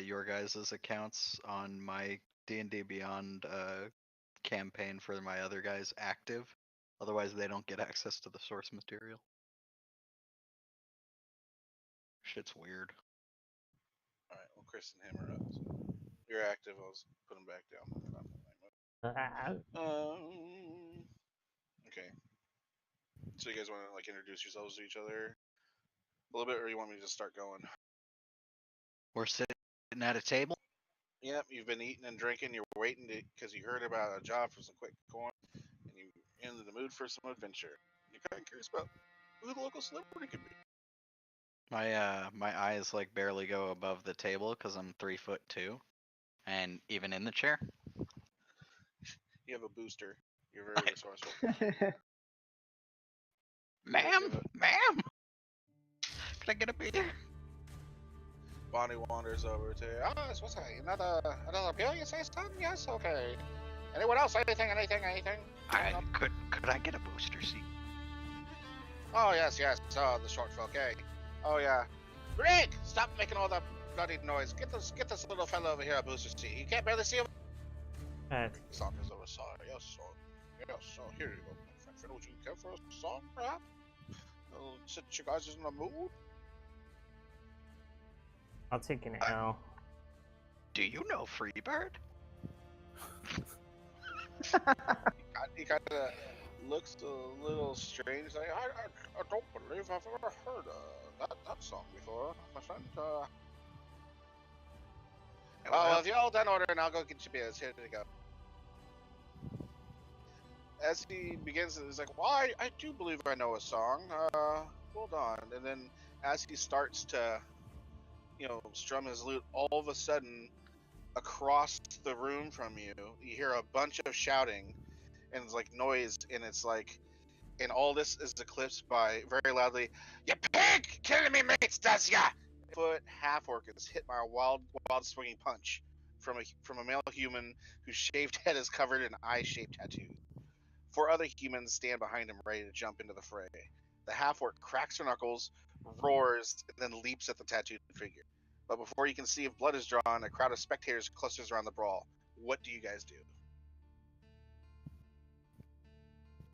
your guys' accounts on my D&D Beyond campaign for my other guys active. Otherwise, they don't get access to the source material. Shit's weird. Alright, well, Chris and him are up. So you're active. I'll just put them back down. Okay. So you guys want to like introduce yourselves to each other a little bit, or you want me to just start going? We're sitting at a table. Yep, you've been eating and drinking. You're waiting because you heard about a job for some quick coin, and you're in the mood for some adventure. You're kind of curious about who the local celebrity could be. My eyes like barely go above the table because I'm 3'2", and even in the chair. You have a booster. You're very resourceful. Ma'am, can I get a beer? Bonnie wanders over to you. Oh, what's that? Another beer, you say, son? Yes, okay. Anyone else? Anything? Could I get a booster seat? Oh, yes. Oh, the short folk, eh? Oh, yeah. Greg, stop making all that bloody noise. Get this little fella over here a booster seat. You can't barely see him. Saunters over. Sorry. Yes, so here you go, my friend. Would you care for a song, perhaps? Since you guys is in the mood? I'll take an L. Do you know Freebird? He kind of looks a little strange. Like, I don't believe I've ever heard that song before, my friend. Well, if you're all done ordering, I'll go get you beers. Here you go. As he begins, he's like, well, I do believe I know a song. Hold on. And then as he starts to, strum his lute, all of a sudden, across the room from you, you hear a bunch of shouting and it's like noise, and it's like, and all this is eclipsed by very loudly, "You pig! Killing me mates, does ya?" Foot half orc is hit by a wild swinging punch from a male human whose shaved head is covered in eye-shaped tattoos. 4 other humans stand behind him, ready to jump into the fray. The half orc cracks her knuckles, roars, and then leaps at the tattooed figure. But before you can see if blood is drawn, a crowd of spectators clusters around the brawl. What do you guys do?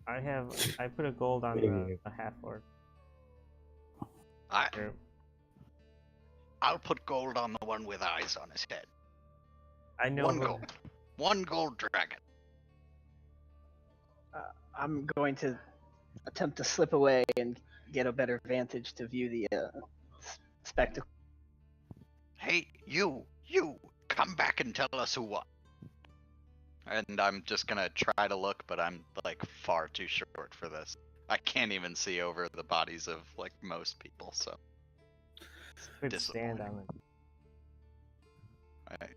I put a gold on the half orc. I'll put gold on the one with eyes on his head. I know One gold dragon. I'm going to attempt to slip away and get a better vantage to view the spectacle. Hey, you, come back and tell us who won. And I'm just gonna try to look, but I'm like far too short for this. I can't even see over the bodies of like most people, so. Stand on it.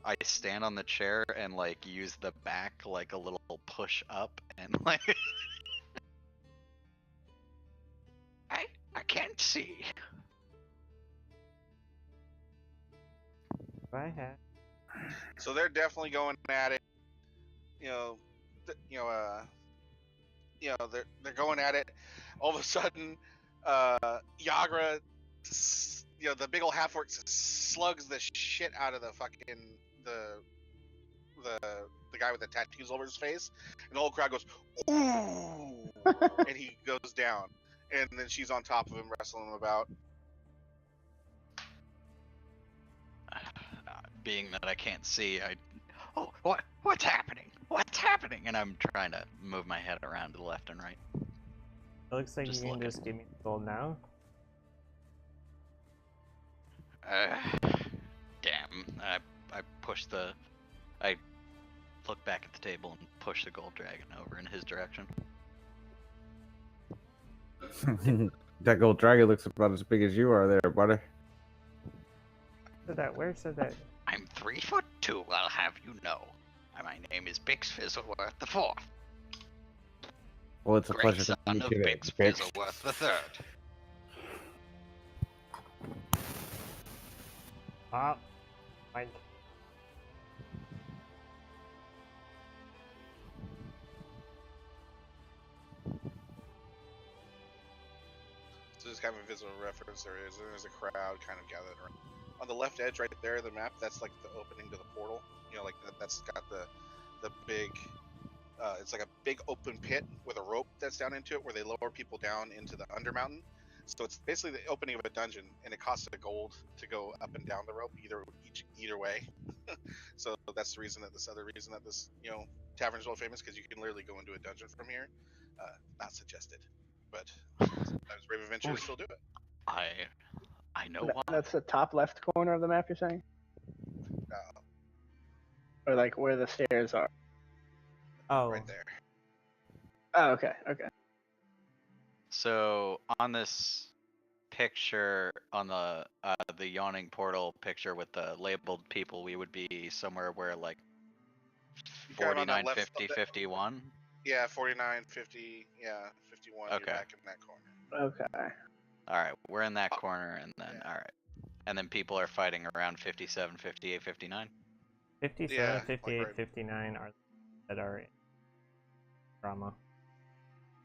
I stand on the chair and like use the back like a little push up and like I can't see. So they're definitely going at it. They're going at it. All of a sudden, Yagra, the big old half orc slugs the shit out of the fucking the guy with the tattoos over his face, and the whole crowd goes, ooh, and he goes down, and then she's on top of him, wrestling him about. Being that I can't see, what's happening? And I'm trying to move my head around to the left and right. It looks like you can just give me the gold now. Damn. I look back at the table and push the gold dragon over in his direction. That gold dragon looks about as big as you are there, buddy. Where said that? I'm 3'2", I'll have you know. My name is Bix Fizzleworth the Fourth. Well, it's a pleasure to meet you, Bix Fizzleworth the Third. Mike. So just kind of a visual reference. There's a crowd kind of gathered around. on the left edge right there of the map, that's like the opening to the portal. You know, like that's got the big. It's like a big open pit with a rope that's down into it, where they lower people down into the undermountain. So it's basically the opening of a dungeon, and it costs a gold to go up and down the rope either way. So that's the reason that this tavern's real famous, because you can literally go into a dungeon from here. Not suggested, but sometimes brave adventurers still do it. I know why. That's the top left corner of the map, you're saying? Uh, Or like where the stairs are? Oh, Right there. Oh, okay, okay. So on this picture, on the yawning portal picture with the labeled people, we would be somewhere where like Kind of on that 49, left- 50, 51. Yeah, 49, 50, yeah, 51. Okay. You're back in that corner. Okay. All right, we're in that corner, and then all right, and then people are fighting around 57, 58, 59. 57, Yeah, 58, like right. 59 are that are in drama.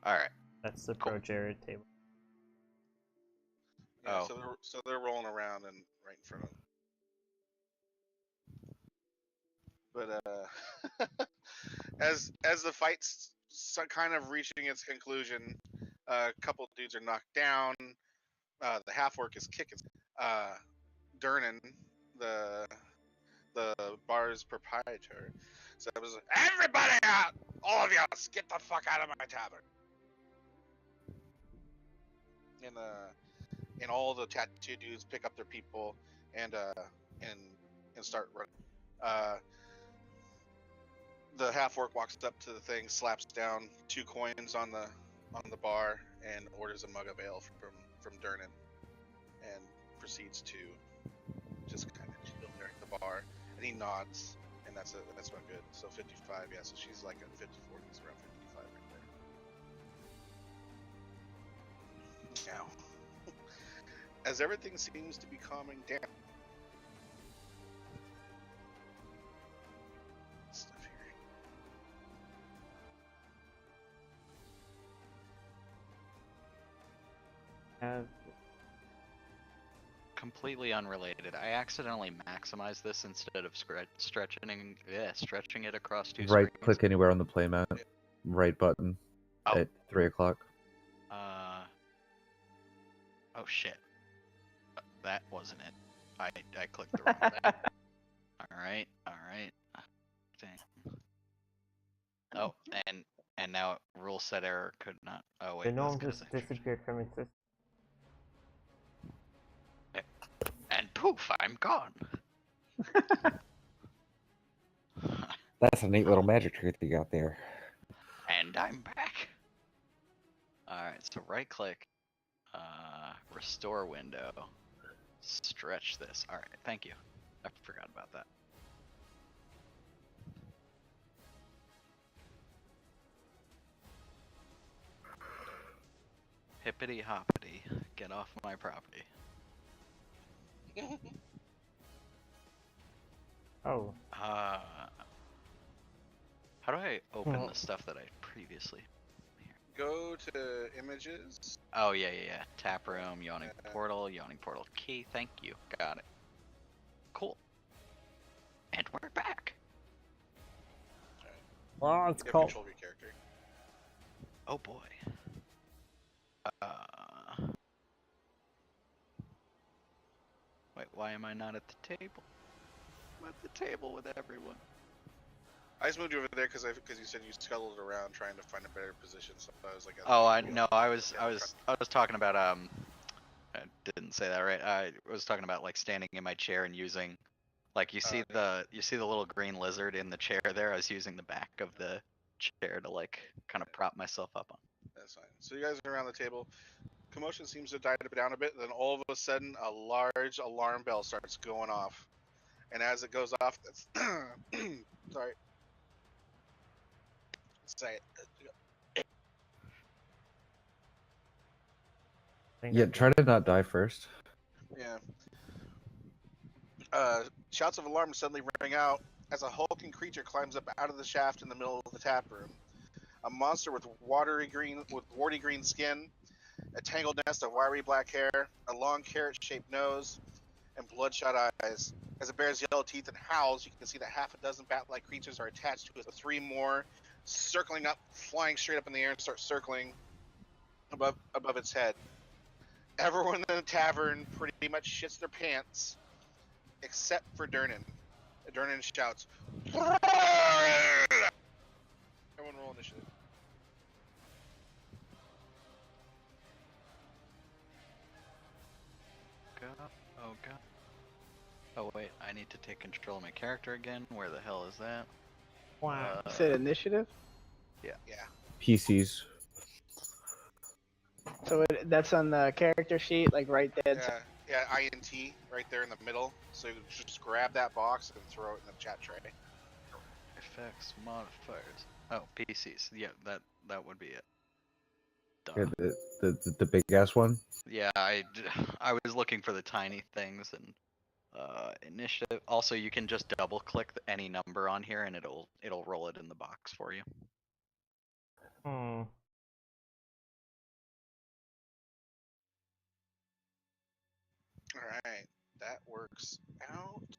All right. That's the Cool. Pro Jared table. Yeah, Oh. so they're rolling around and right in front of them. But as the fight's kind of reaching its conclusion, a couple dudes are knocked down. The half orc is kicking. Durnan, the bar's proprietor, so it was everybody out, all of you, get the fuck out of my tavern. And all the tattoo dudes pick up their people and start running. The half orc walks up to the thing, slaps down 2 coins on the bar, and orders a mug of ale from Durnan, and proceeds to just kind of chill there at the bar. And he nods, and that's about good. So 55, yeah. So she's like at 54. He's around 55 right there. Now, as everything seems to be calming down. Stuff here. Have Completely unrelated. I accidentally maximized this instead of stretching it across 2 Right screens. click anywhere on the playmat. Right button Oh. at 3 o'clock. Oh shit. That wasn't it. I clicked the wrong thing. Alright. Dang. Oh, and now rule set error could not. Oh wait. the gnome that's 'cause just I- disappeared from existence. And poof, I'm gone. That's a neat little magic trick you got there. And I'm back. Alright, so right click, restore window, stretch this. Alright, thank you. I forgot about that. Hippity hoppity, get off my property. Oh, How do I open the stuff that I previously... Go to images. Oh, yeah. Tap room, yawning portal key. Thank you. Got it. Cool. And we're back. well, it's You have called. control of your character. Oh boy. Wait, why am I not at the table? I'm at the table with everyone. I just moved you over there because you said you scuttled around trying to find a better position. So I was like, Oh, I was talking about I didn't say that right. I was talking about like standing in my chair and using, like you see the little green lizard in the chair there. I was using the back of the chair to like kind of prop myself up on. That's fine. So you guys are around the table. Commotion seems to have died down a bit. Then all of a sudden, a large alarm bell starts going off, and as it goes off, that's sorry. Say it. Yeah, try to not die first. Yeah. Shouts of alarm suddenly ring out as a hulking creature climbs up out of the shaft in the middle of the tap room. A monster with warty green skin, a tangled nest of wiry black hair, a long carrot-shaped nose, and bloodshot eyes. As it bears yellow teeth and howls, you can see that half a dozen bat-like creatures are attached to it. 3 more circling up, flying straight up in the air and start circling above its head. Everyone in the tavern pretty much shits their pants, except for Durnan. Durnan shouts, "Everyone roll initiative." Oh god. Oh wait, I need to take control of my character again. Where the hell is that? Wow. You said initiative? Yeah. PCs. So that's on the character sheet, like right there. Yeah, INT right there in the middle. So you just grab that box and throw it in the chat tray. Effects, modifiers. Oh, PCs. Yeah, that would be it. Duh. Yeah, the big ass one. Yeah, I was looking for the tiny things and initiative. Also, you can just double click any number on here and it'll roll it in the box for you. Hmm. Alright, that works out.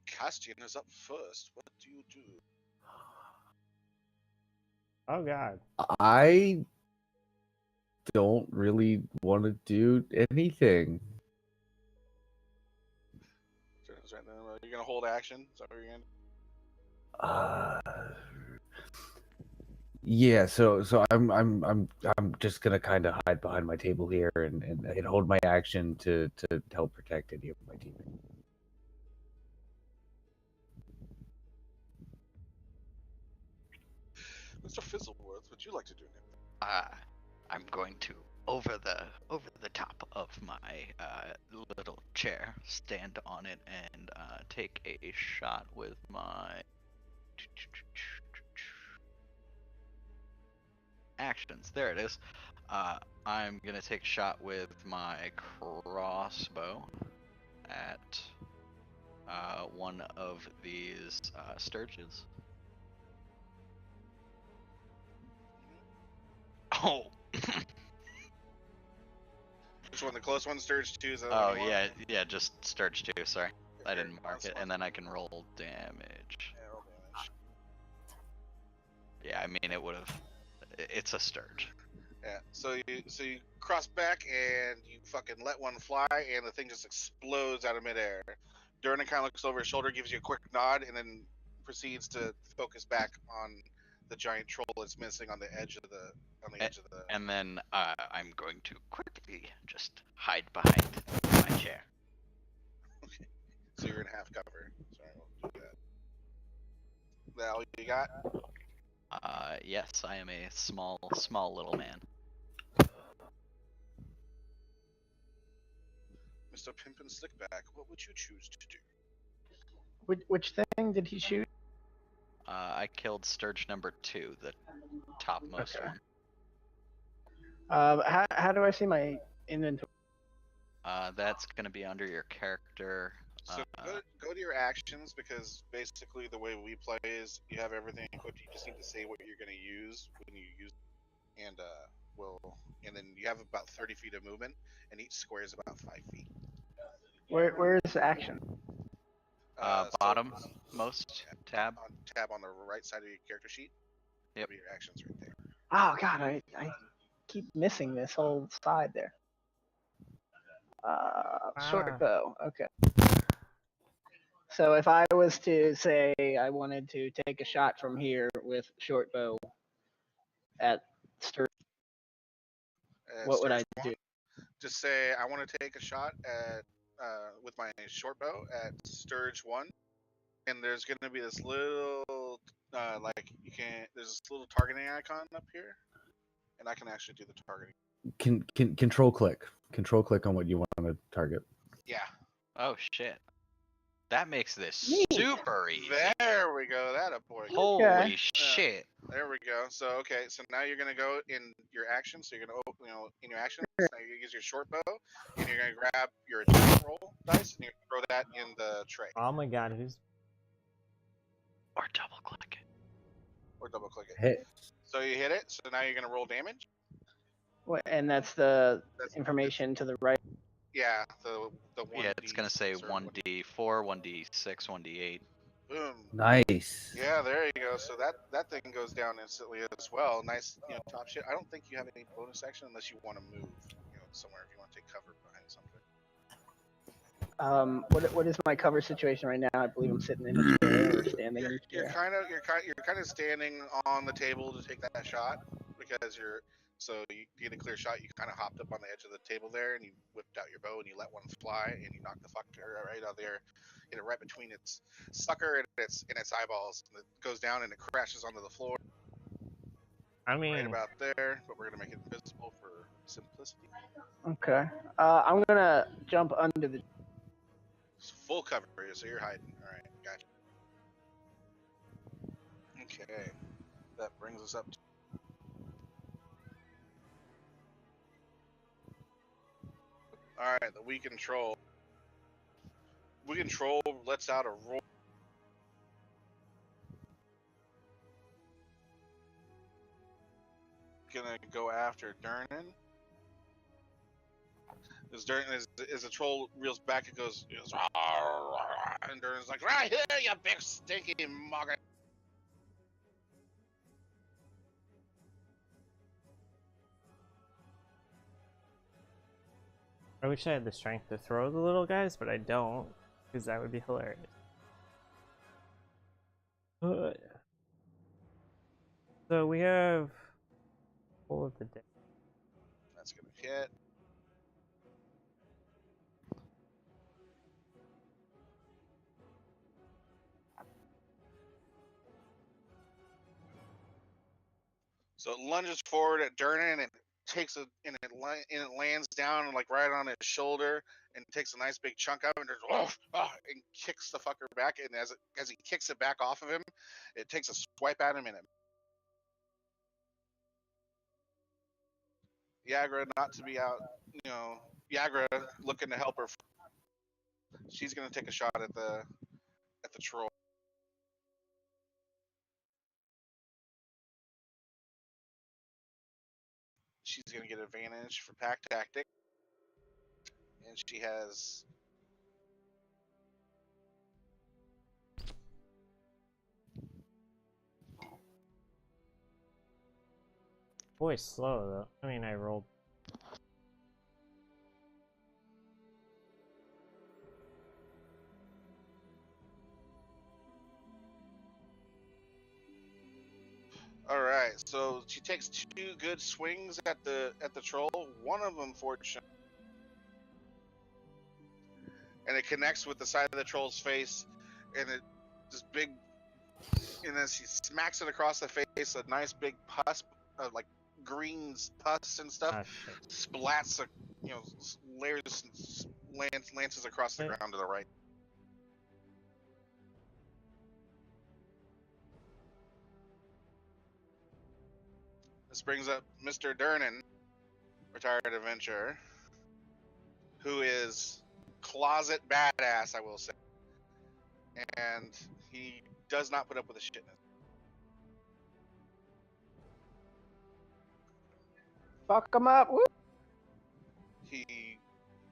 Castian is up first. What do you do? Oh god. I don't really want to do anything. You're gonna hold action? Is that what you're gonna do? Yeah, so I'm just gonna kind of hide behind my table here and hold my action to help protect any of my teammates. Mr. Fizzleworth, would you like to do I'm going to over the top of my little chair, stand on it, and take a shot with my actions. There it is. I'm gonna take a shot with my crossbow at one of these sturges. Oh. Which one? The close one, Sturge 2? Is that Oh what you want? yeah, just Sturge 2. Sorry, I Okay, didn't mark it, and then I can roll damage. Yeah, roll damage. Yeah, I mean it would have. It's a Sturge. Yeah, so you cross back and you fucking let one fly, and the thing just explodes out of midair. Durnan kind of looks over his shoulder, gives you a quick nod, and then proceeds to focus back on the giant troll that's missing on the edge of the And then I'm going to quickly just hide behind my chair. Okay. So you're in half cover. Sorry, we'll do that. That all you got? Yes, I am a small little man. Mr. Pimpin' Slickback, what would you choose to do? Which thing did he shoot? I killed Sturge number 2, the topmost Okay. one. How do I see my inventory? That's gonna be under your character. So go to your actions, because basically the way we play is you have everything equipped. You just need to say what you're going to use when you use it, and then you have about 30 feet of movement, and each square is about 5 feet. Where is action? Bottom most tab. Tab on the right side of your character sheet. Yep. That'll be your actions right there. Oh god, I keep missing this whole side there. Short bow. Okay. So if I was to say I wanted to take a shot from here with short bow at Sturge, what would I do? Just say I want to take a shot at with my short bow at Sturge 1, and there's going to be this little there's this little targeting icon up here, and I can actually do the targeting. Can control click on what you want to target. Yeah. Oh shit. That makes this Neat. super easy. There we go. That a boy. Holy Okay. shit. There we go. So okay. So now you're gonna go in your action. So you're gonna in your actions. Now you use your short bow, and you're gonna grab your attack roll dice, and you throw that in the tray. Oh my god, who's Or double click it. Or double click it. Hit. So you hit it. So now you're gonna roll damage. And that's the information to the right. Yeah, the 1D. Yeah, it's gonna say or 1d4, 1d6, 1d8. Boom. Nice. Yeah, there you go. So that thing goes down instantly as well. Nice, top shit. I don't think you have any bonus action unless you want to move, somewhere if you want to take cover behind something. What is my cover situation right now? I believe I'm sitting in a chair or standing in a You're chair. kind of standing on the table to take that shot because you get a clear shot. You kind of hopped up on the edge of the table there and you whipped out your bow and you let one fly and you knocked the fucker right out there, hit it right between its sucker and its eyeballs. And it goes down and it crashes onto the floor. I mean, Right about there, but we're gonna make it invisible for simplicity. Okay. I'm gonna jump under the. It's full cover, so you're hiding. All right, gotcha. Okay, that brings us up to. All right, the we control. We control lets out a roar. Gonna go after Durnan. As Durnan as the troll reels back, it goes "Rawr, rawr," and Durnan's like, "Right here, you big stinky mugger." I wish I had the strength to throw the little guys, but I don't, because that would be hilarious. So we have all of the day. That's gonna hit. So it lunges forward at Durnan and it lands down like right on his shoulder and takes a nice big chunk of it and just and kicks the fucker back. And as he kicks it back off of him, it takes a swipe at him and Yagra not to be out. Yagra looking to help her. She's gonna take a shot at the troll. She's gonna get advantage for pack tactic, and she has. Boy, slow though. I mean, I rolled. All right, so she takes 2 good swings at the troll. One of them, fortunately, and it connects with the side of the troll's face, and it this big. And as she smacks it across the face, a nice big pus, like green pus and stuff, Ah, shit. splats, layers, lances across the ground to the right. This brings up Mr. Durnan, retired adventurer, who is closet badass, I will say, and he does not put up with the shitness. Fuck him up. Woo! He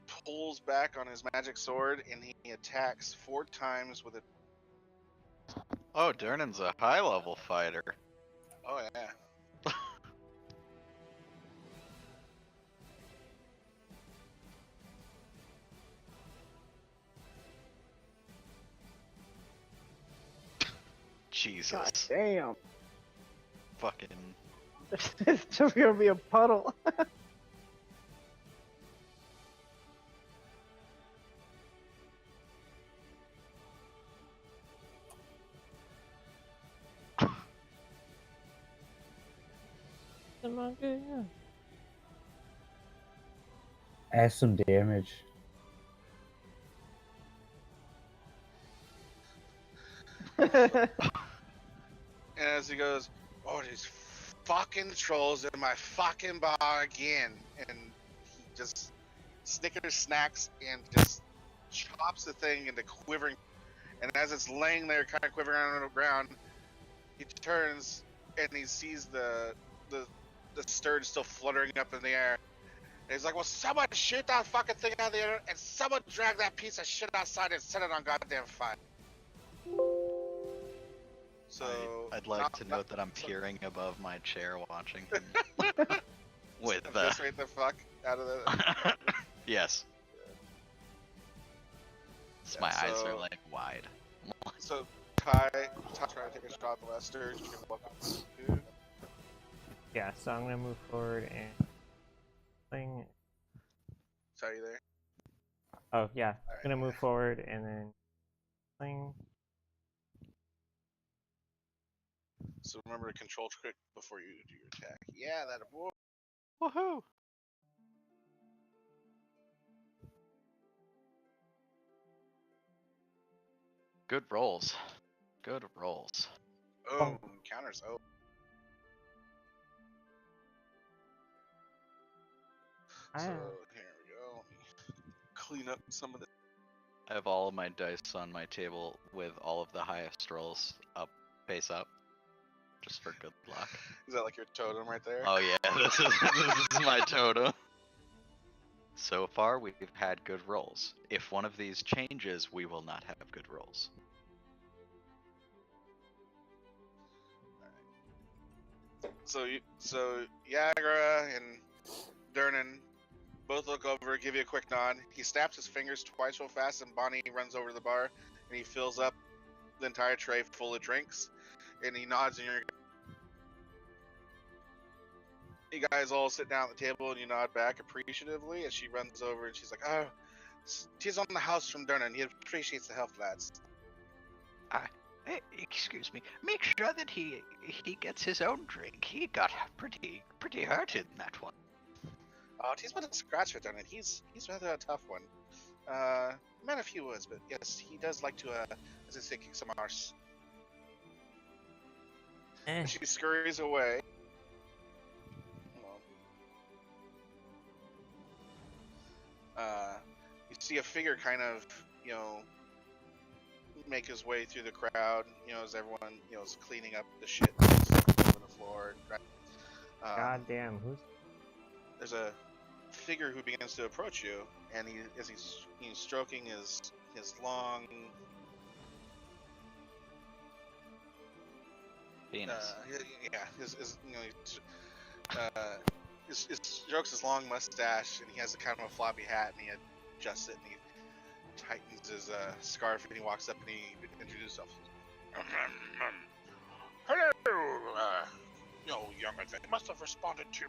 pulls back on his magic sword and he attacks 4 times with it. Oh, Durnan's a high-level fighter. Oh yeah. Jesus. God damn. Fucking. It's just gonna be a puddle. The monkey, yeah. Add some damage. And as he goes, "Oh, these fucking trolls in my fucking bar again," and he just snickers snacks and just chops the thing into quivering. And as it's laying there, kind of quivering on the ground, he turns and he sees the sturge still fluttering up in the air, And he's like, well, someone shoot that fucking thing out of the air, and someone drag that piece of shit outside and set it on goddamn fire. So I'd like to note that I'm peering above my chair watching him. With eviscerate the fuck out of the. Yes. So my eyes are like wide. So Ty trying to take a shot at Lester. You can look on. Yeah, so I'm gonna move forward and fling. Sorry, you there? Oh yeah, I'm gonna move forward and then fling. So remember to control trick before you do your attack. Yeah, that boy. Woohoo! Good rolls. Good rolls. Oh, counters. Oh. So here we go. Let me clean up some of the. I have all of my dice on my table with all of the highest rolls up, face up, just for good luck. Is that like your totem right there? Oh yeah, this is my totem. So far, we've had good rolls. If one of these changes, we will not have good rolls. So Yagra and Durnan both look over, give you a quick nod. He snaps his fingers twice real fast, and Bonnie runs over to the bar, and he fills up the entire tray full of drinks, and he nods, and you guys all sit down at the table, and you nod back appreciatively as she runs over, and she's like, "Oh, he's on the house from Durnan. He appreciates the help, lads." Excuse me. Make sure that he gets his own drink. He got pretty hurt in that one. Oh, he's been a scratch for Durnan. He's rather a tough one. Not a few words, but yes, he does like to, as I say, kick some arse. She scurries away. You see a figure kind of, make his way through the crowd, as everyone, is cleaning up the shit that's over the floor. God damn, who's? There's a figure who begins to approach you, and as he's stroking his long penis. He strokes his long mustache, and he has a kind of a floppy hat, and he adjusts it, and he tightens his scarf, and he walks up and he introduces himself. Hello, young adventurer. You must have responded to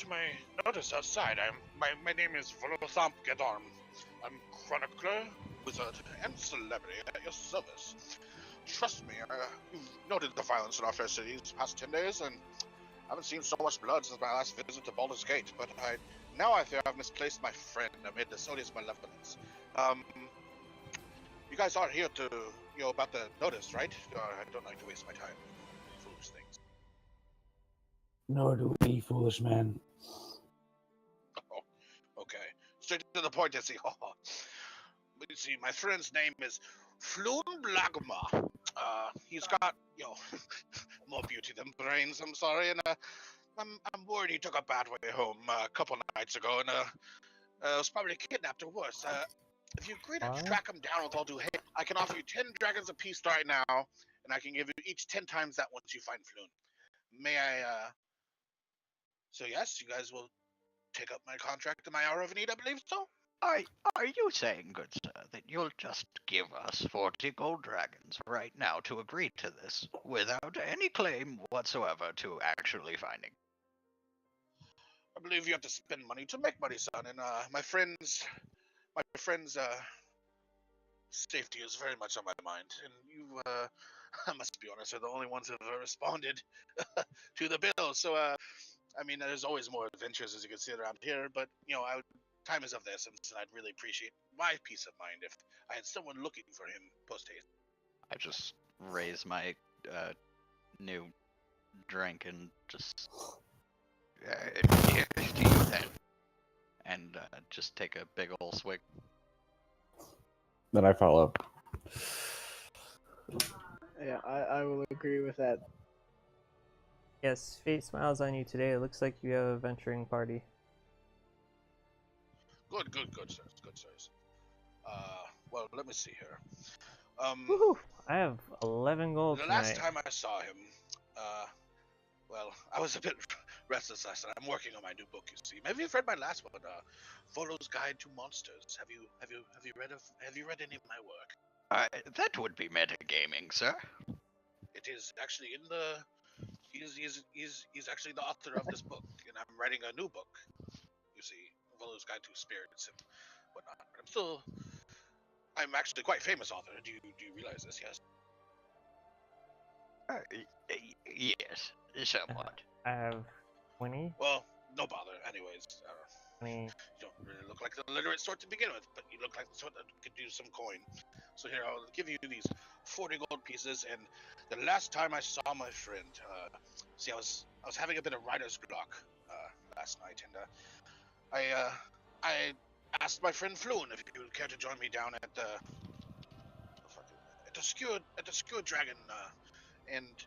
my notice outside. My name is Volothamp Gedorm. I'm chronicler, wizard, and celebrity at your service. Trust me, you've noted the violence in our fair city these past 10 days, and I haven't seen so much blood since my last visit to Baldur's Gate, but now I fear I've misplaced my friend amid the odious malevolence. You guys are here to, about the notice, right? I don't like to waste my time on foolish things. Nor do we, foolish man. Oh, okay. Straight to the point, Jesse. But you see, my friend's name is Floon Blagma. He's got, more beauty than brains, I'm sorry, and I'm worried he took a bad way home a couple nights ago, and was probably kidnapped or worse. If you agree to track him down with all due haste, I can offer you 10 dragons apiece right now, and I can give you each 10 times that once you find Floon. May I, so yes, you guys will take up my contract in my hour of need, I believe so? Are you saying, good sir, that you'll just give us 40 gold dragons right now to agree to this, without any claim whatsoever to actually finding? I believe you have to spend money to make money, son, and my friend's safety is very much on my mind, and you, I must be honest, are the only ones who have responded to the bill, so, there's always more adventures, as you can see around here, but, time is of the essence, and I'd really appreciate my peace of mind if I had someone looking for him post-haste. I just raise my new drink and just here's to you then, and just take a big ol' swig. Then I follow. Yeah, I will agree with that. Yes, fate smiles on you today. It looks like you have a venturing party. Good, sirs. Good, sirs. Well, let me see here. Woohoo! I have 11 gold The tonight. last time I saw him, well, I was a bit restless last night. I'm working on my new book, you see. Maybe you've read my last one, Volo's Guide to Monsters. Have you read any of my work? That would be metagaming, sir. It is actually in the. He's actually the author of this book, and I'm writing a new book. You see, Volo's Guide to Spirits and whatnot. But I'm actually quite famous author. Do you realize this? Yes. Yes, somewhat. I have 20. Well, no bother. Anyways, 20. you don't really look like the literate sort to begin with, but you look like the sort that could use some coin. So here, I'll give you these 40 gold pieces. And the last time I saw my friend, see, I was having a bit of writer's block last night, and I asked my friend Floon if he would care to join me down at the Skewered Dragon, and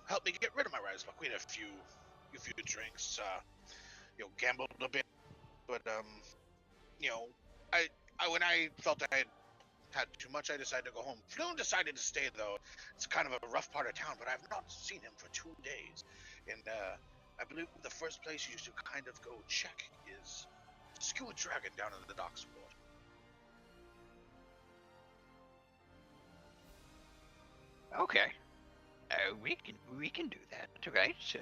help me get rid of my writer's block. We had a few drinks, gambled a bit, but when I felt I had too much, I decided to go home. Floon decided to stay, though. It's kind of a rough part of town, but I've not seen him for 2 days, and I believe the first place you should kind of go check is Skewered Dragon down in the docks ward. Okay. We can do that, right?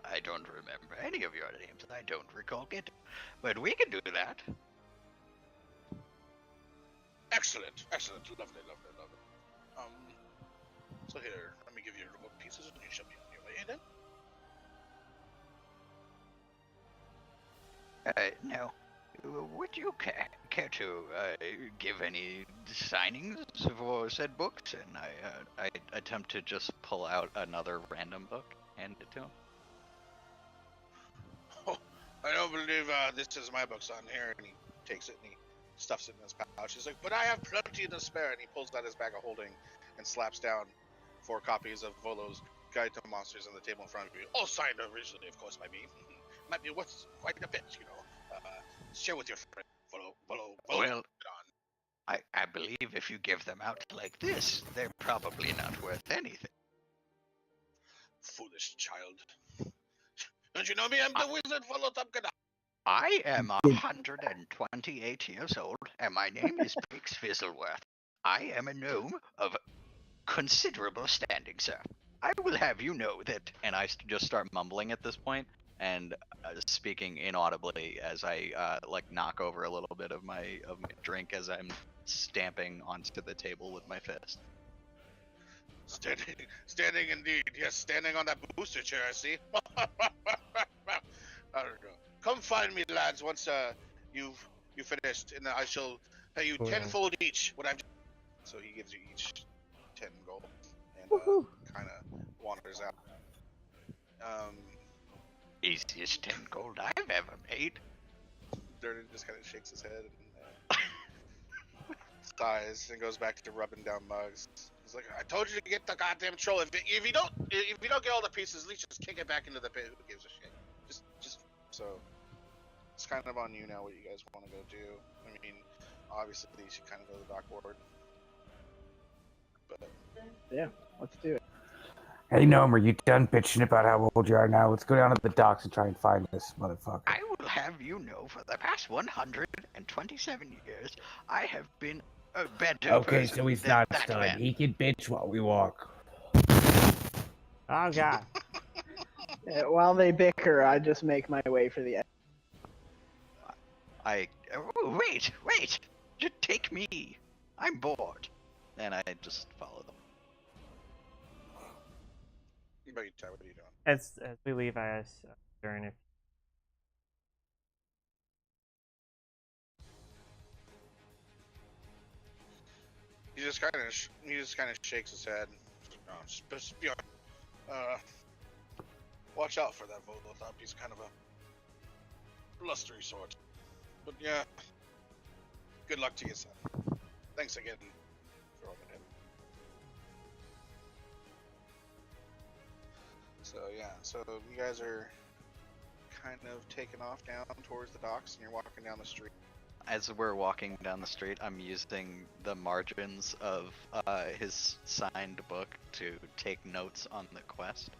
I don't remember any of your names. I don't recall it, but we can do that. Excellent. Lovely. So here, let me give you your gold pieces, and you shall be on your way then. Now, would you care to give any signings for said books? And I attempt to just pull out another random book, hand it to him. Oh, I don't believe this is my book, son. Here, and he takes it and he stuffs it in his pouch. He's like, but I have plenty to spare, and he pulls out his bag of holding and slaps down 4 copies of Volo's Guide to Monsters on the table in front of you. All signed originally, of course, by me. Might be worth quite a bit, share with your friend, Volo. Well, I believe if you give them out like this, they're probably not worth anything. Foolish child. Don't you know me? I'm the wizard, Volo Tupkada. I am 128 years old, and my name is Pix Fizzleworth. I am a gnome of considerable standing, sir. I will have you know that. And I just start mumbling at this point, and speaking inaudibly as I knock over a little bit of my drink as I'm stamping onto the table with my fist. Standing indeed. Yes, standing on that booster chair, I see. I don't know. Come find me, lads, once you finished, and I shall pay you tenfold each. So he gives you each 10 gold, and kind of wanders out. Easiest 10 gold I've ever made. Durden just kind of shakes his head and sighs and goes back to rubbing down mugs. He's like, I told you to get the goddamn troll. If you don't get all the pieces, at least just kick it back into the pit. Who gives a shit? Just so it's kind of on you now what you guys want to go do. I mean, obviously you should kind of go to the dock ward. But Yeah, let's do it. Hey, Gnome, are you done bitching about how old you are now? Let's go down to the docks and try and find this motherfucker. I will have you know, for the past 127 years, I have been a better Okay, person so he's than not that done. man. He can bitch while we walk. Oh god. While they bicker, I just make my way for the. Wait! Just take me. I'm bored. And I just follow them. what are you doing? As we leave, I ask Durin if He just kind of shakes his head. No, just be on. Watch out for that Volotop. He's kind of a blustery sort. But yeah, good luck to you, son. Thanks again for all the So yeah, so you guys are kind of taking off down towards the docks, and you're walking down the street. As we're walking down the street, I'm using the margins of his signed book to take notes on the quest.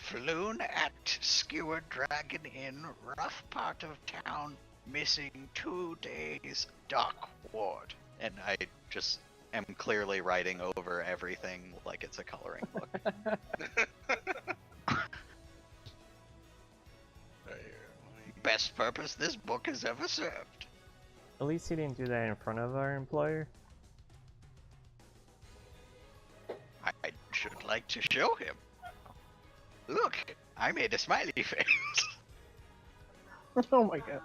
Floon at Skewered Dragon Inn, rough part of town, missing 2 days, dock ward. And I just am clearly writing over everything like it's a coloring book. Best purpose this book has ever served. At least he didn't do that in front of our employer. I should like to show him. Look, I made a smiley face. Oh my god.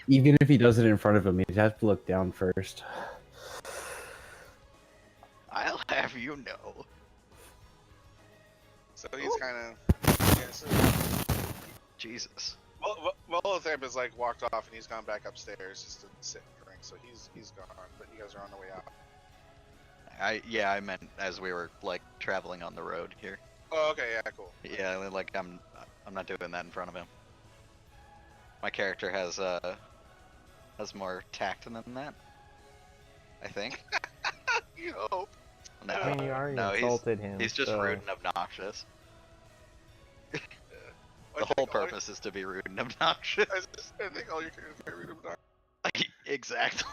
Even if he does it in front of him, he'd have to look down first. I'll have you know. So he's kind of, yeah, so Jesus. Volothamp has like walked off and he's gone back upstairs just to sit and drink. So he's gone, but you guys are on the way out. I meant as we were like traveling on the road here. Oh, okay, yeah, cool. Yeah, like I'm not doing that in front of him. My character has more tact than that, I think. You hope. No, I mean, you already no, insulted him. he's just so... rude and obnoxious. I The think whole all your- purpose is to be rude and obnoxious. I think all your characters are rude and obnoxious. Exactly.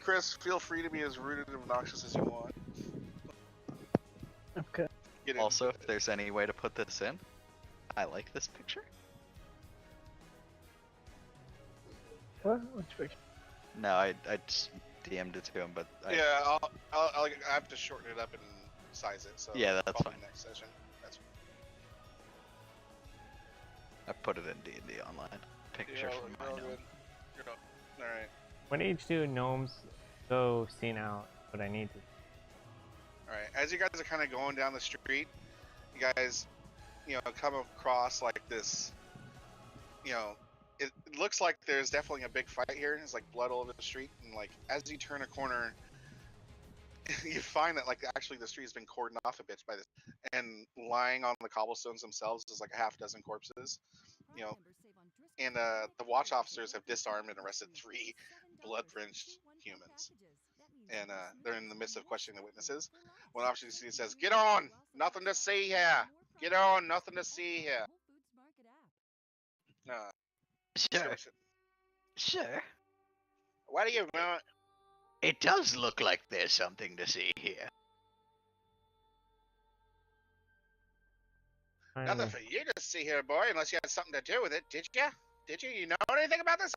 Chris, feel free to be as rude and obnoxious as you want. Okay. Get in. Also, if there's any way to put this in, I like this picture. What? Which picture? No, I just DM'd it to him, but Yeah, I have to shorten it up and size it. So Yeah, that's probably fine. Next session. That's I put it in D&D online. Picture from my you're all gnome. good. You're all right. When H2 gnomes go senile, what I need to. All right. As you guys are kind of going down the street, you guys, come across like this. It looks like there's definitely a big fight here. There's like blood all over the street, and like as you turn a corner, you find that like actually the street has been cordoned off a bit by this, and lying on the cobblestones themselves is like a half dozen corpses. And the watch officers have disarmed and arrested 3 blood-drenched humans. And they're in the midst of questioning the witnesses. One officer says, "Get on! Nothing to see here! Get on! Nothing to see here!" Sure. Sure. What do you want? It does look like there's something to see here. Nothing for you to see here, boy, unless you had something to do with it, did you? Did you? You know anything about this?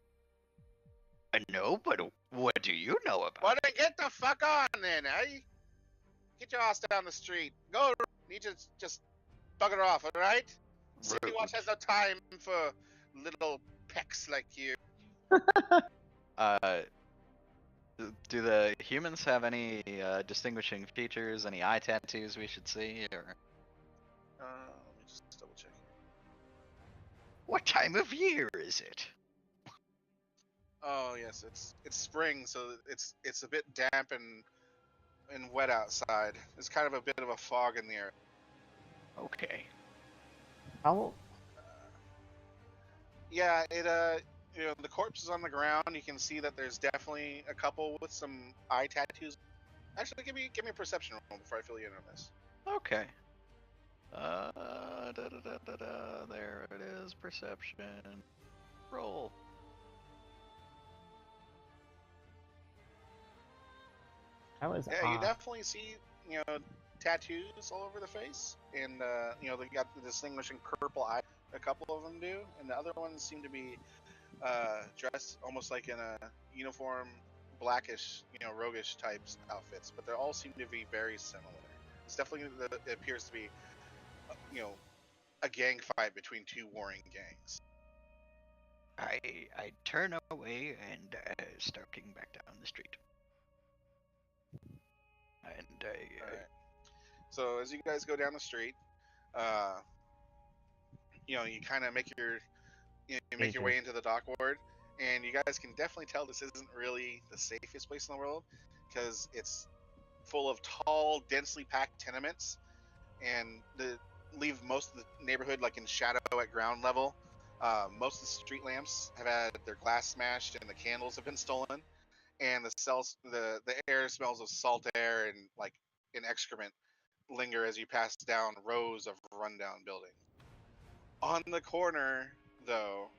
No, but what do you know about Well, then get the fuck on then, eh? Get your ass down the street. Go. Need to just bugger off, alright? City Rude. Watch has no time for little pecks like you. Do the humans have any distinguishing features, any eye tattoos we should see, or Let me just double check here. what time of year is it? Oh yes, it's spring, so it's a bit damp and wet outside. There's kind of a bit of a fog in the air. Okay. How? Yeah, the corpse is on the ground. You can see that there's definitely a couple with some eye tattoos. Actually, give me a perception roll before I fill you in on this. Okay. There it is. Perception. Roll. That was Yeah, you odd. definitely see tattoos all over the face, and they got the distinguishing purple eye. A couple of them do, and the other ones seem to be dressed almost like in a uniform, blackish, roguish types outfits, but they all seem to be very similar. It's definitely it appears to be, a gang fight between 2 warring gangs. I turn away and start kicking back down the street. And All right. So as you guys go down the street, you kind of make your way into the dock ward, and you guys can definitely tell this isn't really the safest place in the world because it's full of tall, densely packed tenements, and leave most of the neighborhood like in shadow at ground level. Most of the street lamps have had their glass smashed and the candles have been stolen, and the air smells of salt air and like an excrement linger as you pass down rows of rundown buildings. On the corner, though,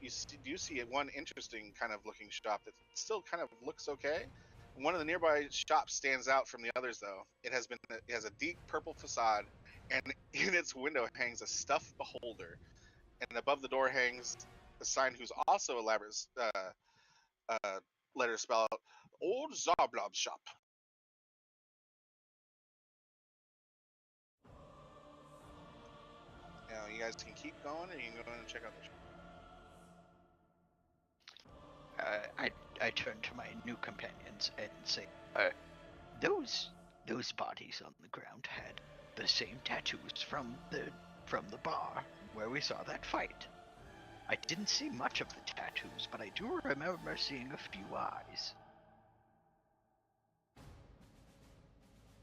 you do see one interesting kind of looking shop that still kind of looks okay. One of the nearby shops stands out from the others, though. It has a deep purple facade, and in its window hangs a stuffed beholder, and above the door hangs a sign whose also elaborate letters spell out "Old Zarblob's Shop." Now you guys can keep going, or you can go in and check out the shop. I turn to my new companions and say, those bodies on the ground had the same tattoos from the bar where we saw that fight. I didn't see much of the tattoos, but I do remember seeing a few eyes.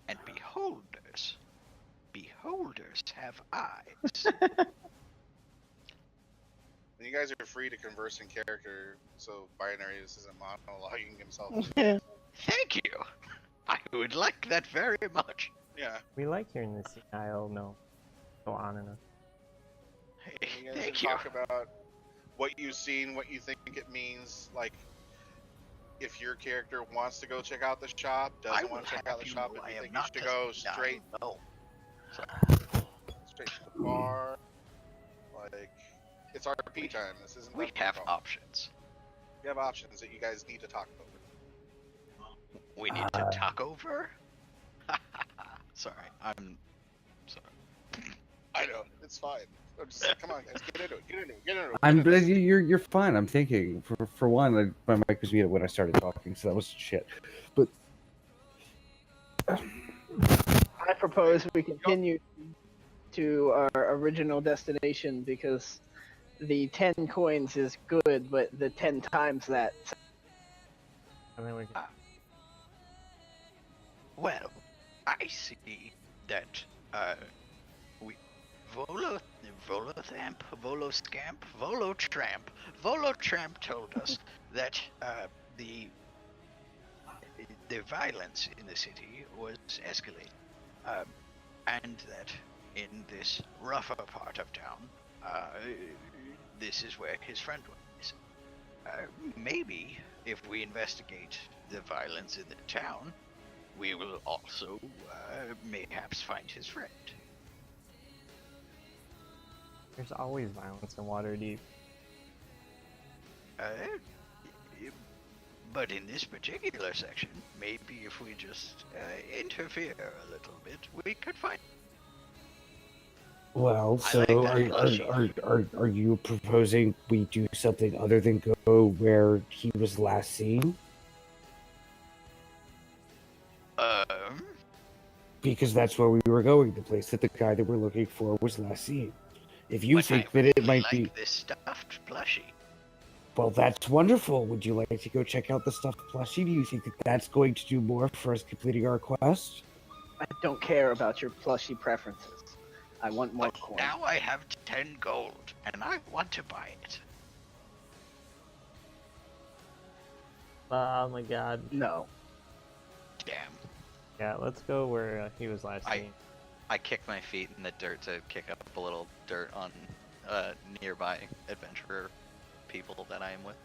And beholders have eyes. And you guys are free to converse in character, so Binary this isn't monologuing himself. Thank you. I would like that very much. Yeah. We like hearing the senile go on and on. Hey, You guys thank can you. talk about what you've seen, what you think it means, like if your character wants to go check out the shop, doesn't want to check out the shop, if you think you should go straight straight to the bar. Like, it's RP time. This isn't. We have options. We have options that you guys need to talk over. We need to talk over? Sorry, I'm sorry. I know, it's fine. I'm just come on, guys, get into it. You're fine. I'm thinking. For one, my mic was muted when I started talking, so that was shit. But I propose we continue to our original destination because the 10 coins is good, but the 10 times that. And then we can... Well, I see that Volotramp told us that the violence in the city was escalating, and that in this rougher part of town, this is where his friend was. Maybe if we investigate the violence in the town, we will also mayhaps find his friend. There's always violence in Waterdeep. But in this particular section, maybe if we just interfere a little bit, we could find. well, so are you proposing we do something other than go where he was last seen? Because that's where we were going, the place that the guy that we're looking for was last seen. If you think that it might be this stuffed plushie. Well, that's wonderful. Would you like to go check out the stuffed plushie? Do you think that that's going to do more for us completing our quest? I don't care about your plushie preferences. I want more But coins. now I have 10 gold, and I want to buy it. Oh my god. No. Damn. Yeah, let's go where he was last seen. I kick my feet in the dirt to kick up a little dirt on nearby adventurer people that I am with.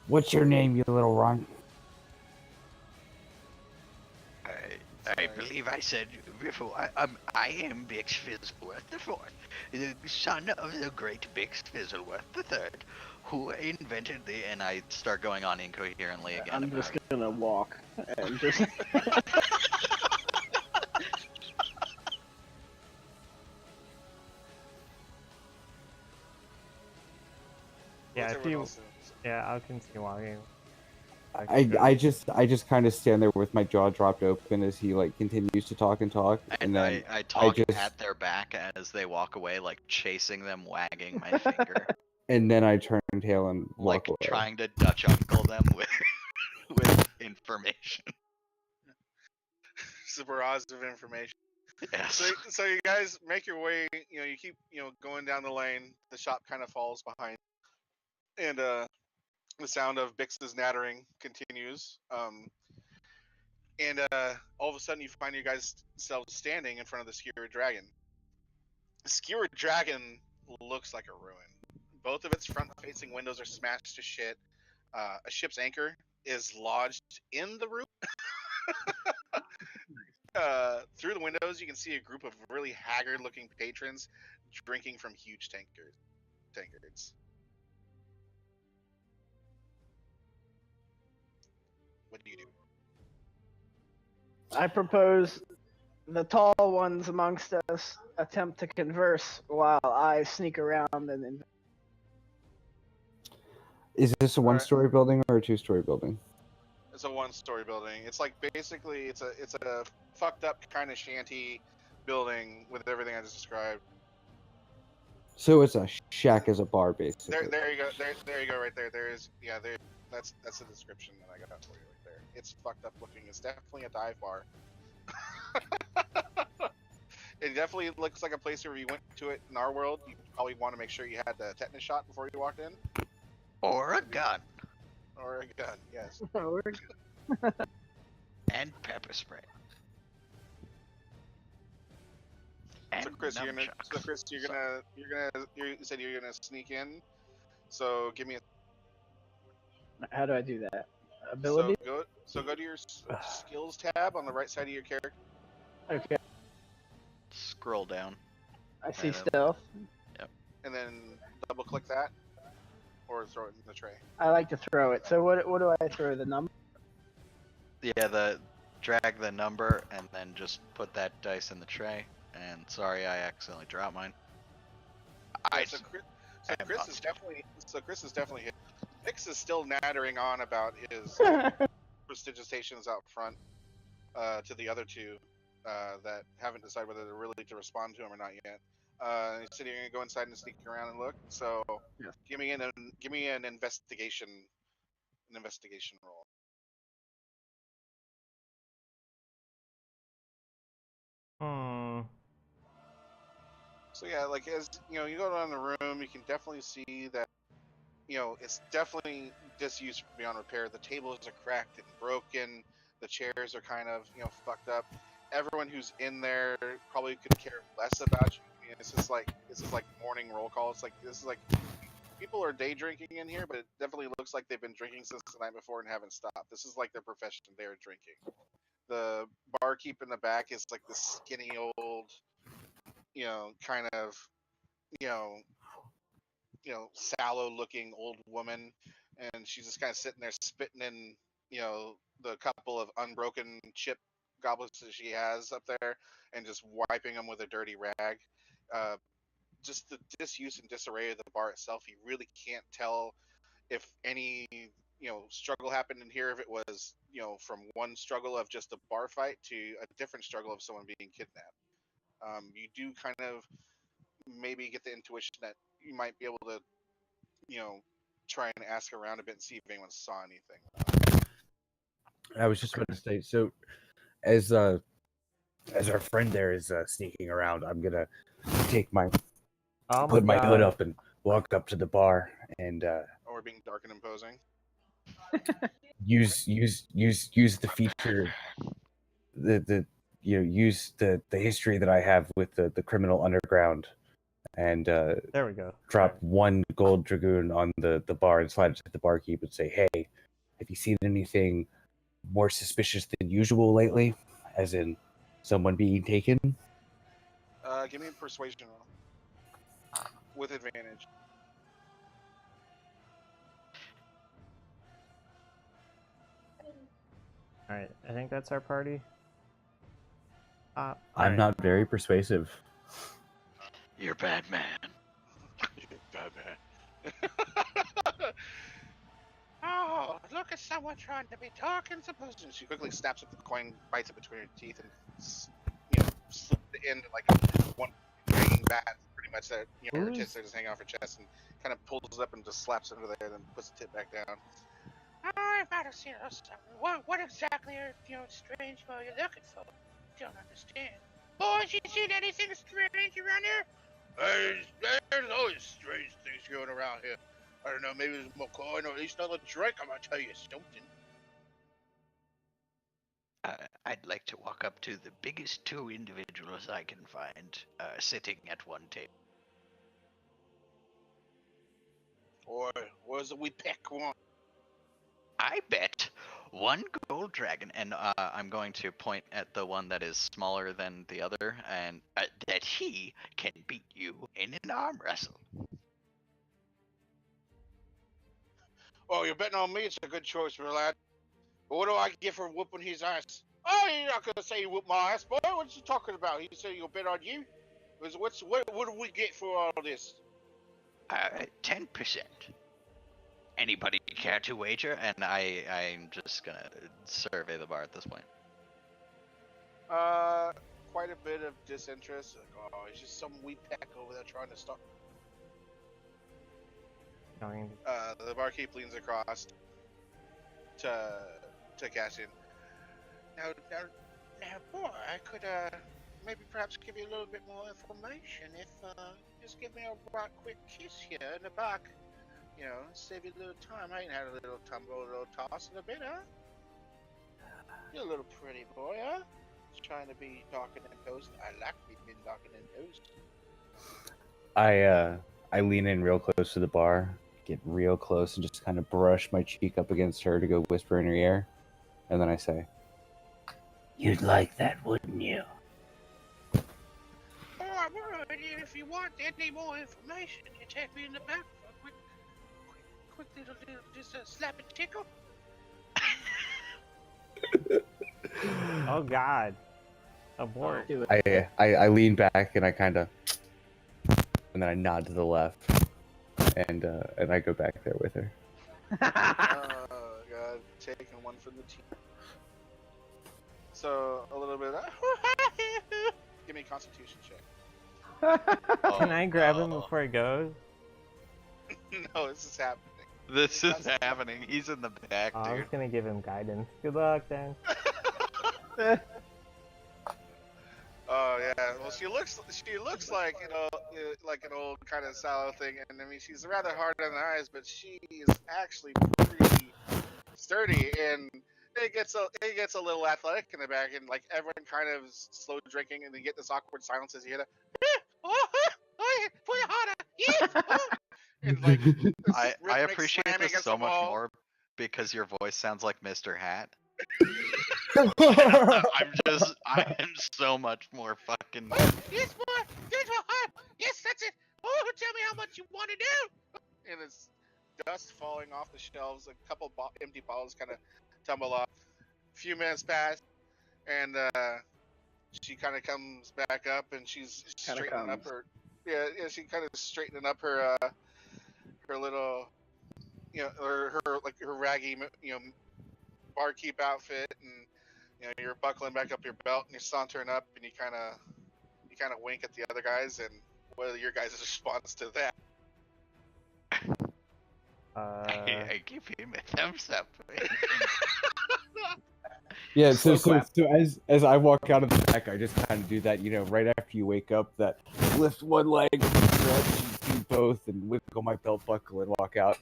What's your name, you little runt? I believe I said before, I am Bix Fizzleworth IV, the son of the great Bix Fizzleworth III, who invented the... And I start going on incoherently again. I'm just gonna walk and just. Yeah, What's if you... everyone else Yeah, I'll continue walking. I just kind of stand there with my jaw dropped open as he like continues to talk, and And then I talk just- at their back as they walk away, like chasing them, wagging my finger, and then I turn tail and walk like away. trying to Dutch uncle them with information. It's a barrage of information. Yes. So you guys make your way. You keep going down the lane. The shop kind of falls behind, and the sound of Bix's nattering continues. And all of a sudden, you find you guys selves standing in front of the skewered dragon. The skewered dragon looks like a ruin. Both of its front-facing windows are smashed to shit. A ship's anchor is lodged in the roof. Through the windows, you can see a group of really haggard-looking patrons drinking from huge tankards. What do you do? I propose the tall ones amongst us attempt to converse while I sneak around and Is this a one-story building or a two-story building? It's a one-story building. It's like basically it's a fucked up kind of shanty building with everything I just described. So it's a shack as a bar, basically. There you go. There you go. Right there. That's the description that I got for you right there. It's fucked up looking. It's definitely a dive bar. It definitely looks like a place where you went to it in our world. You probably want to make sure you had the tetanus shot before you walked in. Or a gun. Or a gun, yes. And pepper spray. And So Chris, you said you're gonna sneak in. So give me a. how do I do that? Ability? So go to your skills tab on the right side of your character. Okay. Scroll down. I see And then- stealth. And then double click that, or throw it in the tray. I like to throw it. So what do I throw? The number? Yeah, drag the number and then just put that dice in the tray. And sorry, I accidentally dropped mine. So Chris is definitely hit. Nix is still nattering on about his prestigitations out front to the other two that haven't decided whether they're really to respond to him or not yet. He said you're gonna go inside and sneak around and look. So Yeah. give me an investigation roll. So yeah, like as you go down the room, you can definitely see that it's definitely disused beyond repair. The tables are cracked and broken. The chairs are kind of fucked up. Everyone who's in there probably could care less about you. I mean, this is like morning roll call. This is like people are day drinking in here, but it definitely looks like they've been drinking since the night before and haven't stopped. This is like their profession. They're drinking. The barkeep in the back is like this skinny old, kind of, sallow-looking old woman, and she's just kind of sitting there spitting in, the couple of unbroken chip goblets that she has up there, and just wiping them with a dirty rag. Just the disuse and disarray of the bar itself, you really can't tell if any, struggle happened in here, if it was, from one struggle of just a bar fight to a different struggle of someone being kidnapped. You do kind of maybe get the intuition that you might be able to, try and ask around a bit and see if anyone saw anything. I was just about to say, so as our friend there is sneaking around, I'm gonna take my put my hood up and walk up to the bar and Or being dark and imposing. use the feature use the history that I have with the criminal underground and There we go. drop one gold dragoon on the bar and slide it to the barkeep and say, hey, have you seen anything more suspicious than usual lately? As in someone being taken? Give me a persuasion roll. With advantage. Alright, I think that's our party. I'm alright. not very persuasive. You're a bad man. Oh, look at someone trying to be talking. And she quickly snaps up the coin, bites it between her teeth, and slips it into like one hanging bat, pretty much that her tits are just hanging off her chest, and kind of pulls it up and just slaps it under there, and then puts the tip back down. I've got to see something. What exactly are strange are you looking for? don't understand. Boys, you seen anything strange around here? There's always strange things going around here. I don't know, maybe there's more coin or at least another drink. I'm gonna tell you something. I'd like to walk up to the biggest two individuals I can find sitting at one table. Or where's the we pick one? I bet 1 gold dragon, and I'm going to point at the one that is smaller than the other, and that he can beat you in an arm wrestle. Oh, you're betting on me? It's a good choice, lad. But what do I get for whooping his ass? Oh, you're not gonna say you whooped my ass, boy. What you talking about? He said you'll bet on you. What do we get for all this? 10%. Anybody care to wager? And I'm just gonna survey the bar at this point. Quite a bit of disinterest. Like, oh, it's just some wee peck over there trying to stop. The barkeep leans across to cash in. Now, boy, I could maybe perhaps give you a little bit more information if just give me a right quick kiss here in the back. You know, save you a little time. I ain't had a little tumble, a little toss in a bit, huh? You're a little pretty boy, huh? Just trying to be talking and toasting. I like being talking and toasting. I lean in real close to the bar, get real close, and just kind of brush my cheek up against her to go whisper in her ear, and then I say, "You'd like that, wouldn't you?" Oh, I would. If you want any more information, you take me in the back for a quick little just a slap and tickle. Oh God. Abort. Do it. I lean back and I kind of, and then I nod to the left, and I go back there with her. Oh God, taking one from the team. So a little bit. Give me a Constitution check. Can I grab him before he goes? No, this is happening. This is happening. He's in the back, Oh, I was dude. gonna give him guidance. Good luck, then. Oh yeah. Well, she looks like like an old kind of sallow thing, and I mean she's rather hard on the eyes, but she is actually pretty sturdy, and it gets a little athletic in the back, and like everyone kind of slow drinking, and you get this awkward silence as you hear that. Put it harder. And like I rhythmic appreciate slamming this against so the much wall. more because your voice sounds like Mr. Hat. I am so much more fucking. Yes, boy. Yes, boy. Yes, that's it. Oh, tell me how much you want to do. And it's dust falling off the shelves. A couple empty bottles kind of tumble off. A few minutes pass, and she kind of comes back up, and she's straightening up her. Yeah, she kind of straightening up her her little, or her raggy, barkeep outfit, and you're buckling back up your belt, and you're sauntering up, and you kind of wink at the other guys, and what are your guys' response to that? I give him a thumbs up. Yeah, so as I walk out of the back, I just kind of do that, right after you wake up, that lift one leg, stretch, and do both, and wiggle my belt buckle and walk out.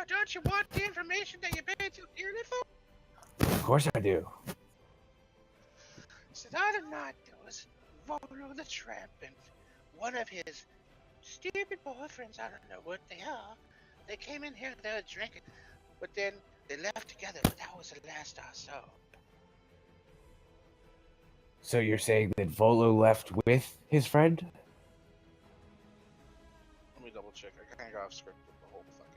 Don't you want the information that you paid so dearly for? Of course I do. So the other night there was Volo the Tramp and one of his stupid boyfriends, I don't know what they are. They came in here, they were drinking, but then they left together, but that was the last I saw. So you're saying that Volo left with his friend? Let me double check. I kind of got off script with the whole fucking.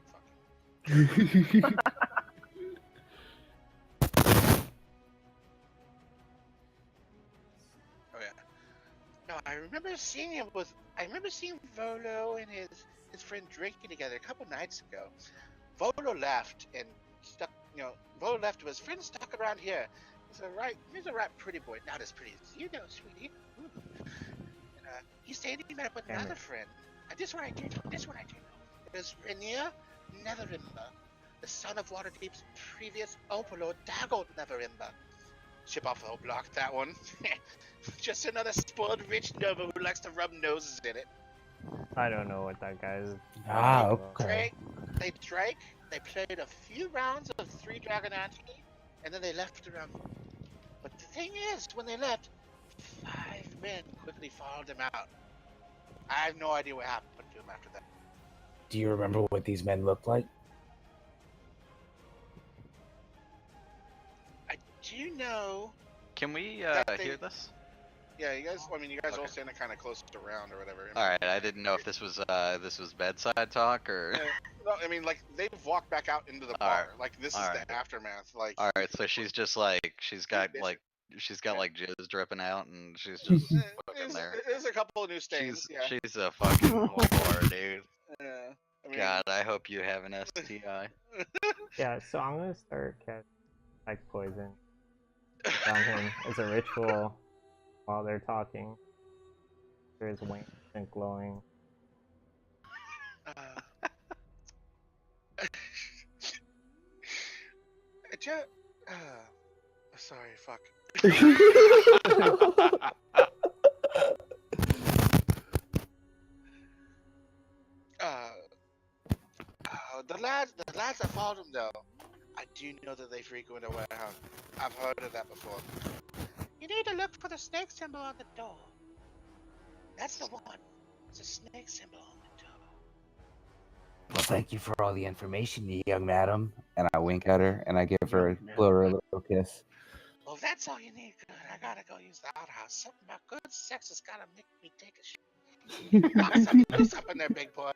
Oh yeah. No, I remember seeing Volo and his friend drinking together a couple nights ago. Volo left and Volo left with his friend stuck around here. He's a right pretty boy, not as pretty as you know, sweetie. And, he stayed and met up with another friend. This one I do know. It was Rainier Neverimber, the son of Waterdeep's previous overlord, Daggold Neverimber. Chip off the whole block, that one. Just another spoiled rich Nova who likes to rub noses in it. I don't know what that guy's. Okay. They drank, they played a few rounds of 3 Dragon Heist, and then they left around. But the thing is, when they left, 5 men quickly followed them out. I have no idea what happened to them after that. Do you remember what these men looked like? I do know. Can we they- hear this? Yeah, you guys. I mean, you guys all Okay. standing kind of close around or whatever. All right, I didn't know if this was bedside talk or. No, I mean, like they've walked back out into the bar. Alright. Like this is Alright. the aftermath. Like. All right, so she's just like she's got like jizz dripping out, and she's just fucking there. There's a couple of new stains. She's a fucking whore, dude. Yeah. I mean, God, I hope you have an STI. Yeah, so I'm gonna start casting like poison on him as a ritual while they're talking. There's wings and glowing. Sorry, fuck. The lads that followed him though, I do know that they frequent a warehouse. I've heard of that before. You need to look for the snake symbol on the door. That's the one. It's a snake symbol on the door. Well, thank you for all the information, young madam. And I wink at her and I blow her a little kiss. Well, that's all you need. Good. I gotta go use the outhouse. Something about good sex has gotta make me take a shit. Knock something in there, big boy.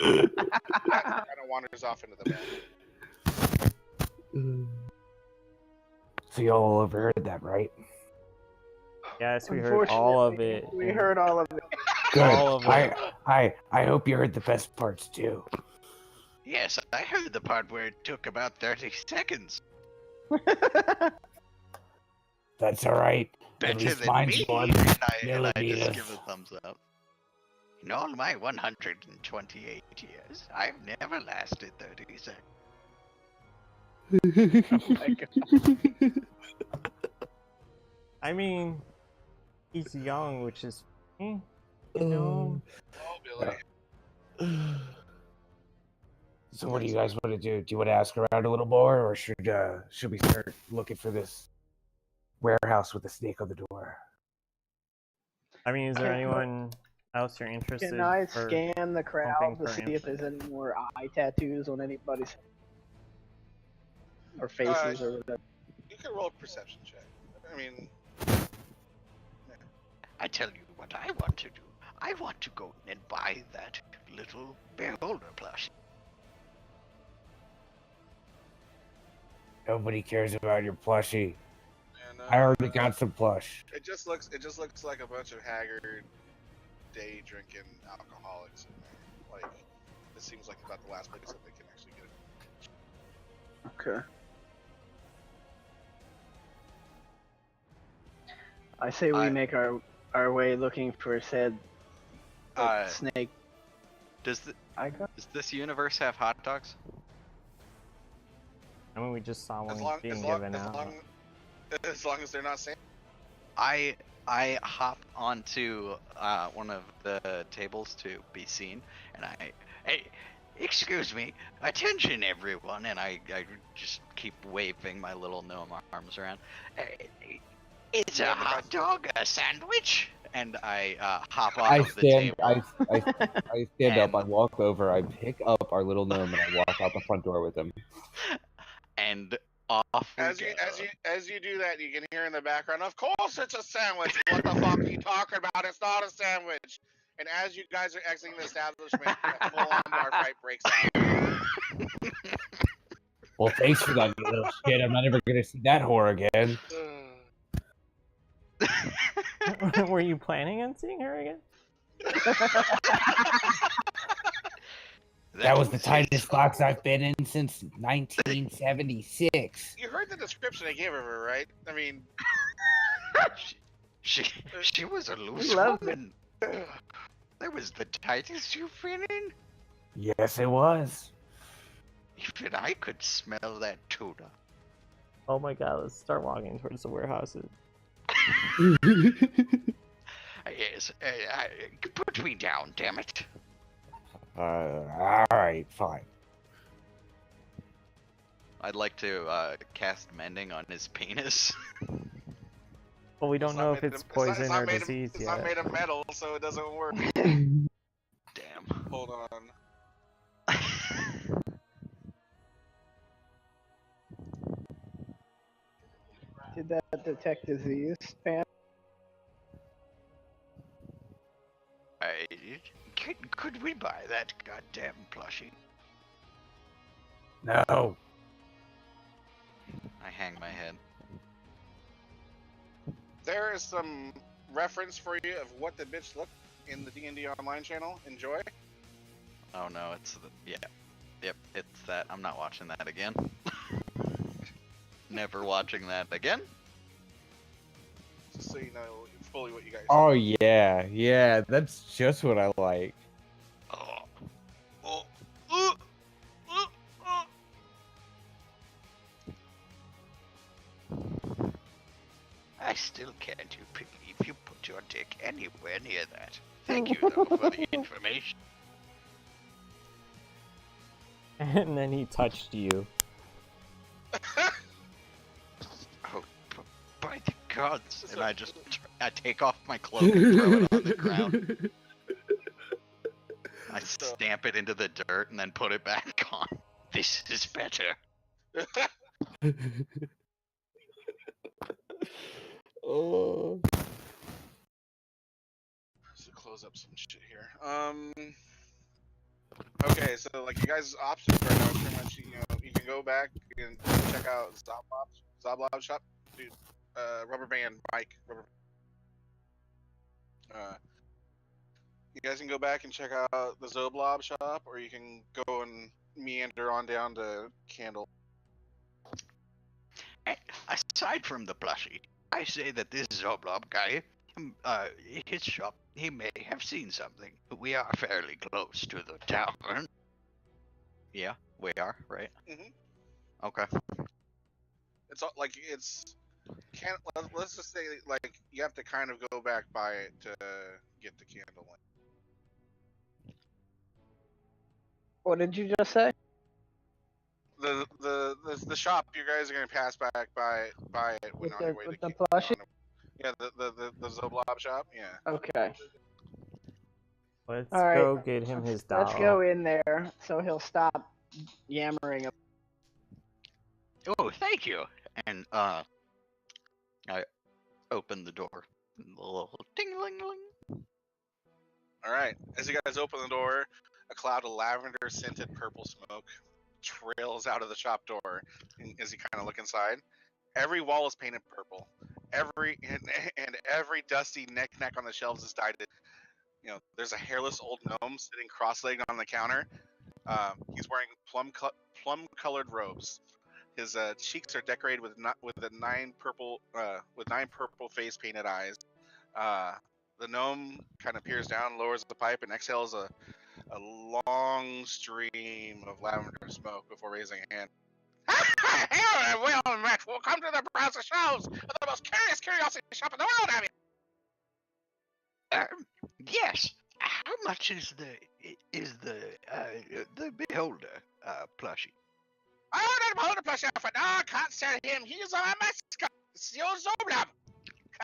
Kind of wanders off into the bed. So y'all overheard that, right? Yes, we heard all of Unfortunately, it. We heard all of it. Good. All of it. I hope you heard the best parts too. Yes, I heard the part where it took about 30 seconds. That's all right. Better least than mine's me. one And I millimeter. just give a thumbs up. In all my 128 years, I've never lasted 30 seconds. I mean, he's young, which is, you know. Oh, Billy. So what do you guys want to do? Do you want to ask around a little more, or should we start looking for this warehouse with a snake on the door? I mean, is there anyone else you're interested? Can I for scan the crowd hoping to for see if there's any more eye tattoos on anybody's or faces or whatever? You can roll a perception check. I mean, I tell you what I want to do. I want to go and buy that little beholder plush. Nobody cares about your plushie. and, I already got some plush. It just looks like a bunch of haggard, day drinking alcoholics in there. Like, this seems like about the last place that they can actually get it. Okay. I say we make our way looking for said snake. Does this universe have hot dogs? I mean, we just saw one As long being given out. as long as they're not saying. I hop onto one of the tables to be seen, and Hey, excuse me. Attention, everyone. And I just keep waving my little gnome arms around. Is a hot dog a sandwich? and I hop off of the table. I stand up, And- I walk over, I pick up our little gnome, and I walk out the front door with him. And off we As go. you do that, you can hear in the background, "Of course it's a sandwich. What the fuck are you talking about? It's not a sandwich." And as you guys are exiting the establishment, a full-on bar fight breaks out. Well, thanks for that, you little shit. I'm not ever gonna see that whore again. Were you planning on seeing her again? That was the tightest box I've been in since 1976. You heard the description I gave of her, right? I mean, She was a loose love woman. That was the tightest you've been in. Yes, it was. Even I could smell that tuna. Oh my god, let's start walking towards the warehouses. Yes, put me down, damn it. All right, fine. I'd like to cast mending on his penis. But we don't know if made it's of- poison not or made of- disease It's yet. not made of metal, so it doesn't work. Damn. Hold on. Did that detect disease, Pam? Could we buy that goddamn plushie? No. I hang my head. There is some reference for you of what the bitch looked in the D&D Online channel. Enjoy. Oh no, it's the, yeah. Yep, it's that. I'm not watching that again. Never watching that again. Just so you know fully what you guys. Oh yeah, that's just what I like. Oh. Oh. Uh, uh. I still can't believe you put your dick anywhere near that. Thank you, though, for the information. And then he touched you. Oh, by the gods. And I take off my cloak and throw it on the ground. I stamp it into the dirt and then put it back on. This is better. Oh. So close up some shit here. Okay, so like you guys' options right now is pretty much you can go back and check out Zoblob shop, dude. Rubber band Mike. You guys can go back and check out the Zoblob shop, or you can go and meander on down to Candle. Aside from the plushie, I say that this Zoblob guy, his shop, he may have seen something. We are fairly close to the tavern. Yeah, we are, right? Mhm. Okay. It's like let's just say like you have to kind of go back by it to get the Candle. What did you just say? The shop you guys are gonna pass back by it when With on your way with to the plushie? yeah, the Zoblob shop, yeah. Okay. Let's All right. go get him his doll. Let's go in there so he'll stop yammering. Oh, thank you. And I open the door. The little ding-ling-ling. All right. As you guys open the door, a cloud of lavender scented purple smoke trails out of the shop door. And as you kind of look inside, every wall is painted purple. Every dusty knick-knack on the shelves is dyed. There's a hairless old gnome sitting cross-legged on the counter. He's wearing plum-colored robes. His cheeks are decorated with nine purple face painted eyes. The gnome kind of peers down, lowers the pipe, and exhales a long stream of lavender smoke before raising a hand. Here, well met. Welcome to the browser shelves of the most curious curiosity shop in the world, have you? Yes. How much is the beholder plushie? I don't hold a plush outfit. No, I can't sell him. He's our mascot. It's your Zoblab.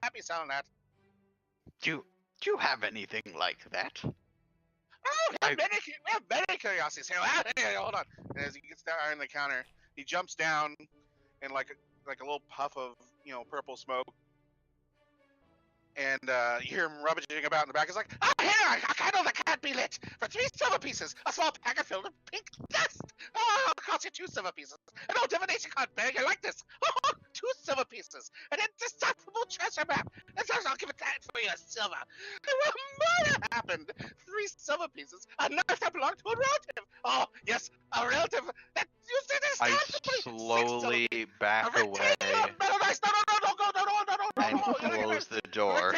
Can't be selling that. Do you have anything like that? Oh, we have many curiosities here. Hold on. And as he gets down on the counter, he jumps down in like a little puff of purple smoke, and you hear him rummaging about in the back. He's like, "Oh, here, a candle that can't be lit for 3 silver pieces. A small packet filled with pink dust. Oh, it'll cost you 2 silver pieces. An old divination card bag. I like this. Oh, 2 silver pieces. An indestructible treasure map. I'll give it that for you, a silver. What might have happened? 3 silver pieces. A knife that belonged to a relative. Oh, yes, a relative that used it as I constantly. slowly back A away metal dice. No, and close the door.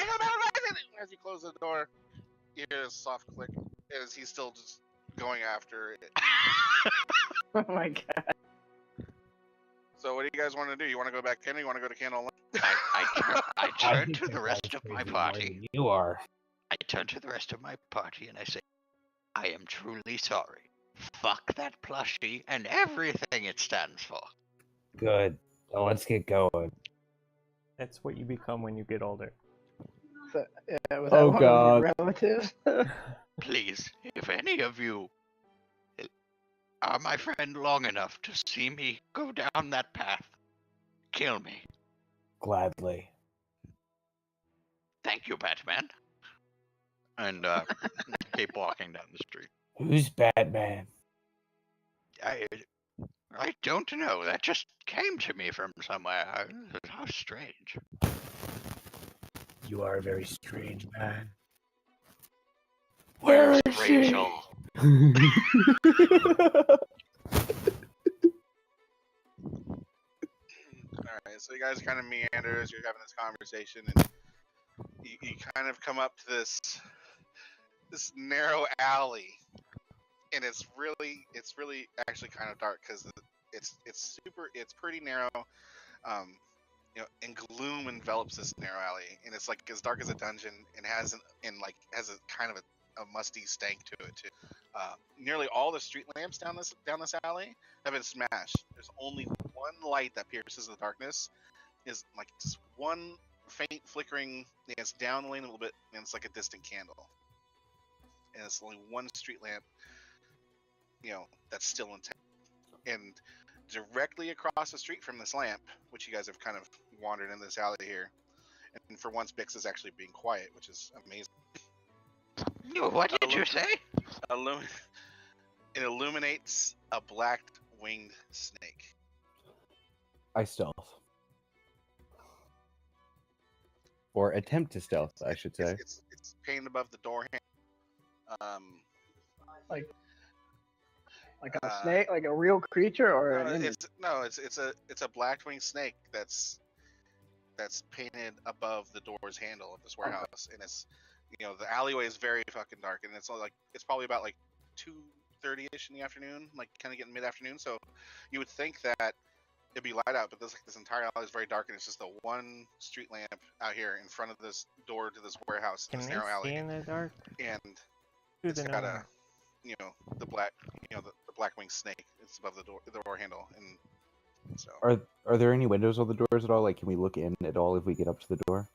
As you close the door, you hear a soft click as he's still just going after it. Oh my god. So what do you guys want to do? You want to go back in, or you want to go to Candle Lane? I turn to the rest of my party. You are. I turn to the rest of my party and I say, I am truly sorry. Fuck that plushie and everything it stands for. Good. Well, let's get going. That's what you become when you get older. So, was that Oh, one God. of your relatives? Please, if any of you are my friend long enough to see me go down that path, kill me. Gladly. Thank you, Batman. And keep walking down the street. Who's Batman? I don't know. That just came to me from somewhere. How strange. You are a very strange man. Where's Rachel? Alright, so you guys kind of meander as you're having this conversation, and you kind of come up to this narrow alley, and it's really actually kind of dark because it's pretty narrow, and gloom envelops this narrow alley, and it's like as dark as a dungeon, and has a kind of a musty stank to it too. Nearly all the street lamps down this alley have been smashed. There's only one light that pierces the darkness. Is like just one faint flickering. It's down the lane a little bit, and it's like a distant candle. And it's only one street lamp, that's still intact. And directly across the street from this lamp, which you guys have kind of wandered in this alley here, and for once Bix is actually being quiet, which is amazing. What did you say? It illuminates a black-winged snake. I stealth. Or attempt to stealth, I should say. It's painted above the door handle. Like a snake, like a real creature, or an image? It's a black-winged snake that's painted above the door's handle of this warehouse, and it's the alleyway is very fucking dark, and it's probably about like 2:30ish in the afternoon, like kind of getting mid-afternoon. So you would think that it'd be light out, but this entire alley is very dark, and it's just a one street lamp out here in front of this door to this warehouse, Can this they narrow alley, see in the dark? and Through it's the got night? the black, the black-winged snake. It's above the door handle, and so. Are there any windows on the doors at all? Like, can we look in at all if we get up to the door?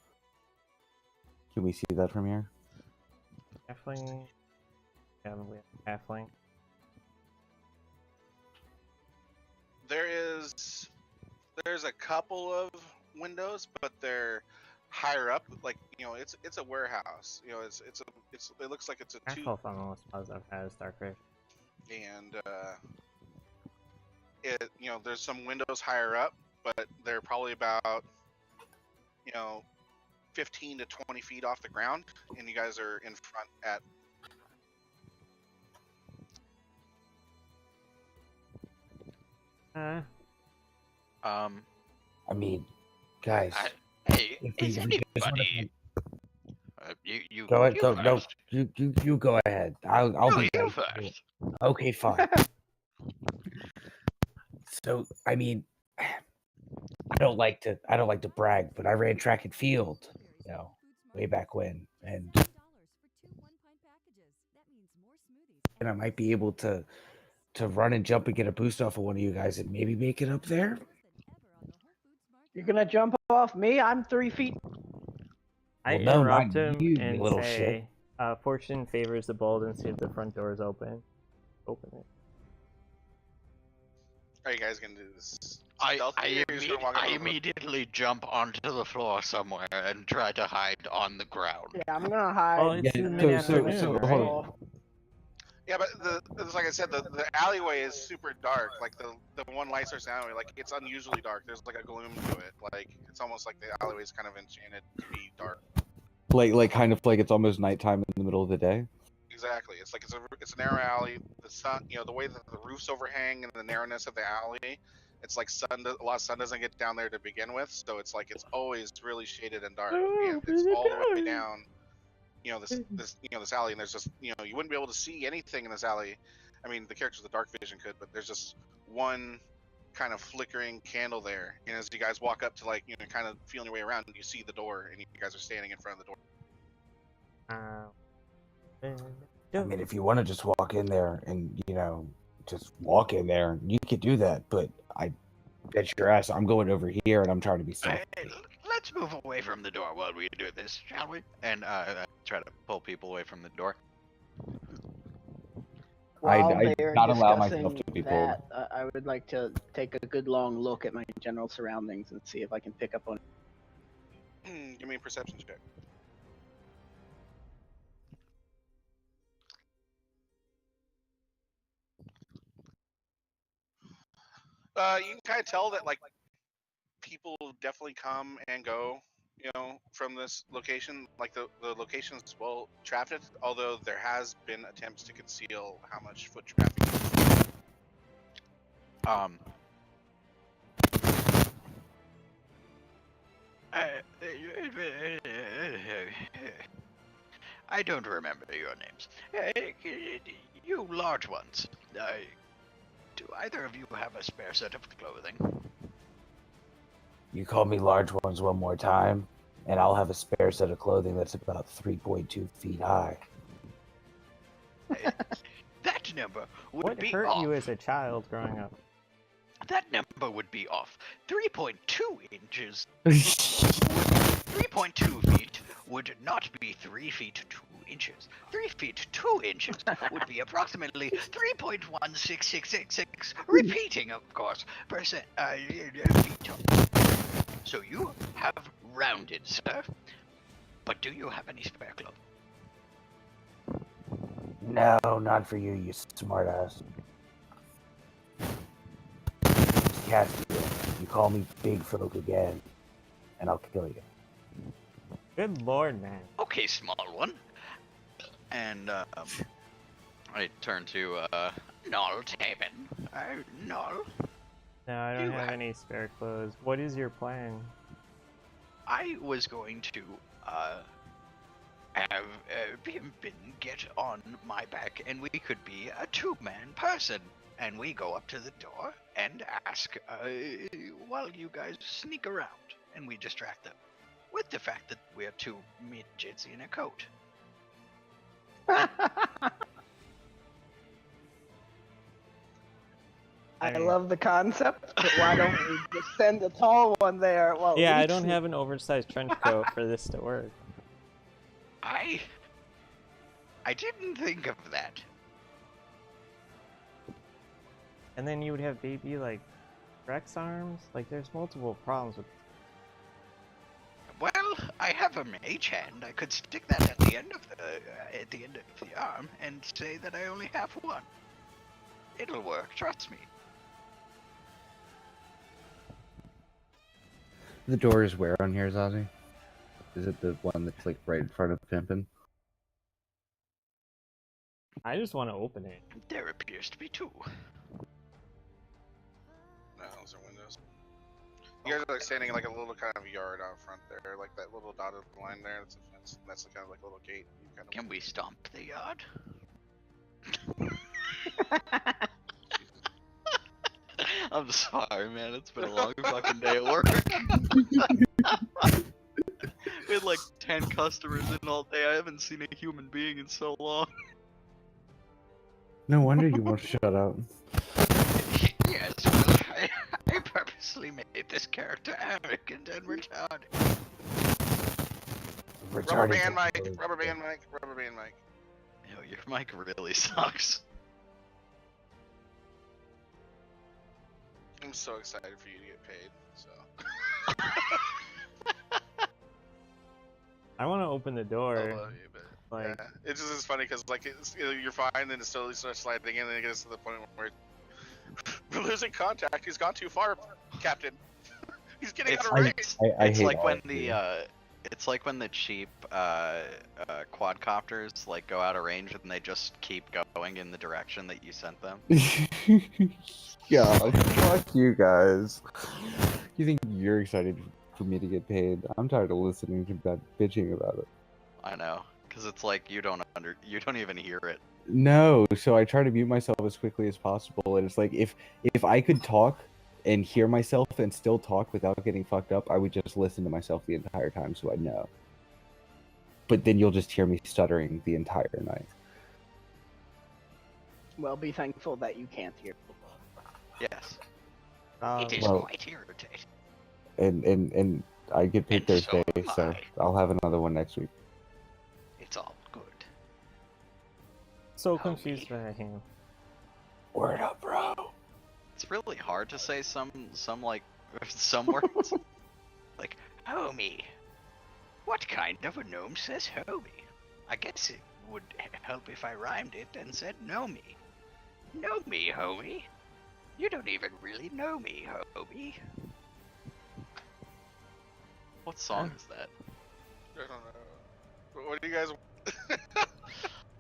Can we see that from here? Halfling. Yeah, we have halfling. There's a couple of windows, but they're higher up. Like it's a warehouse. It looks like it's a Half two, health on most spells I've had is dark vision. and there's some windows higher up, but they're probably about 15 to 20 feet off the ground, and you guys are in front at. I mean, guys. Hey, if is we just wanna anybody? You Go ahead. you Go. No. first. You go ahead. I'll No, be you back. first. Okay, fine. So, I mean, I don't like to brag, but I ran track and field, way back when, and I might be able to run and jump and get a boost off of one of you guys and maybe make it up there. You're gonna jump off me? I'm 3 feet. I Well, no, interrupt not him you, you and little say, fortune favors the bold, and see if the front door is open. Open it. Are you guys gonna do this? I I immediately jump onto the floor somewhere and try to hide on the ground. Yeah, I'm gonna hide. Oh, it's Yeah, mid-afternoon, so right? hold on. Yeah, but like I said, the alleyway is super dark. Like the one light source alleyway, like it's unusually dark. There's like a gloom to it. Like it's almost like the alleyway is kind of enchanted to be dark. Like kind of like it's almost nighttime in the middle of the day. Exactly. It's like it's a narrow alley. The sun, the way that the roofs overhang and the narrowness of the alley, it's like a lot of sun doesn't get down there to begin with. So it's like it's always really shaded and dark, and it's all the way down. This alley, and there's just you wouldn't be able to see anything in this alley. I mean, the characters with dark vision could, but there's just one kind of flickering candle there. And as you guys walk up to, like, you know, kind of feeling your way around, you see the door, and you guys are standing in front of the door. I mean, if you want to just walk in there and, you know, just walk in there, you could do that. But I bet your ass I'm going over here and I'm trying to be safe. Let's move away from the door while we do this, shall we? And I try to pull people away from the door. While I they're not allow myself discussing to be pulled. that, I would like to take a good long look at my general surroundings and see if I can pick up on. Give me a perception check. You can kind of tell that, like, people definitely come and go, you know, from this location. Like, the location is well trafficked, although there has been attempts to conceal how much foot traffic is. I don't remember your names. You large ones. Do either of you have a spare set of clothing? You call me large ones one more time, and I'll have a spare set of clothing that's about 3.2 feet high. That number would What be hurt off. you as a child growing up? That number would be off. 3.2 inches. 3.2 feet would not be 3 feet 2 inches. 3 feet 2 inches would be approximately 3.16666, repeating, of course, percent feet. So you have rounded, sir. But do you have any spare clothing? No, not for you, you smartass. Caspian, you call me big folk again, and I'll kill you. Good lord, man. Okay, small one. And I turn to Nall Taven. Nall, No, I don't You have have- any spare clothes. What is your plan? I was going to have Pimpin get on my back, and we could be a two-man person. And we go up to the door and ask while you guys sneak around, and we distract them with the fact that we're two midgets in a coat. I love the concept, but why don't we just send a tall one there? Well, Yeah, I don't have an oversized trench coat for this to work. I didn't think of that. And then you would have baby, like, Rex arms? Like, there's multiple problems with. Well, I have a mage hand. I could stick that at the end of the arm and say that I only have one. It'll work, trust me. The door is where on here, Zazie? Is it the one that's like right in front of Pimpin? I just want to open it. There appears to be two. No, those are windows. You guys are like standing in like a little kind of yard out front there, like that little dotted line there. That's a fence. That's kind of like a little gate. You kind of Can we stomp the yard? I'm sorry, man. It's been a long fucking day at work. We had like 10 customers in all day. I haven't seen a human being in so long. No wonder you won't shut up. Yes, well, I purposely made this character arrogant and retarded. rubber band mic, rubber band mic, rubber band mic. Yo, your mic really sucks. I'm so excited for you to get paid. So. I want to open the I door. love you, but Like, yeah, it's just as funny because like you're fine, then it slowly starts sliding in, and it gets to the point where we're losing contact. He's gone too far, Captain. He's getting It's out of range. I It's hate like all when of you. it's like when the cheap quadcopters like go out of range and they just keep going in the direction that you sent them. God, fuck you guys. You think you're excited for me to get paid? I'm tired of listening to that bitching about it. I know, because it's like you don't even hear it. No, so I try to mute myself as quickly as possible, and it's like if I could talk and hear myself and still talk without getting fucked up, I would just listen to myself the entire time so I'd know. But then you'll just hear me stuttering the entire night. Well, be thankful that you can't hear. Yes. It is Well- quite irritating. And I get paid And so Thursday, am so I. I'll have another one next week. It's all good. So Homie. confused by him. Word up, bro. It's really hard to say some like some words. Like, homie. What kind of a gnome says homie? I guess it would help if I rhymed it and said know me. Know me, homie. You don't even really know me, homie. What song is that? I don't know. What do you guys?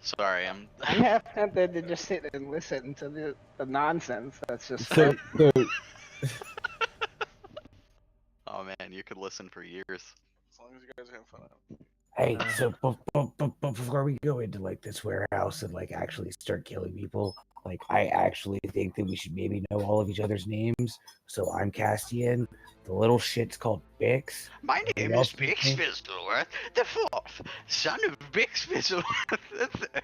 Sorry, I'm. I'm half tempted to just sit and listen to the nonsense that's just. So, Oh man, you could listen for years. As long as you guys have fun. hey, so before we go into like this warehouse and like actually start killing people, like I actually think that we should maybe know all of each other's names. So I'm Castian. The little shit's called Bix. My name Anyone is else Bix name? Fizzleworth, the fourth son of Bix Fizzleworth the third.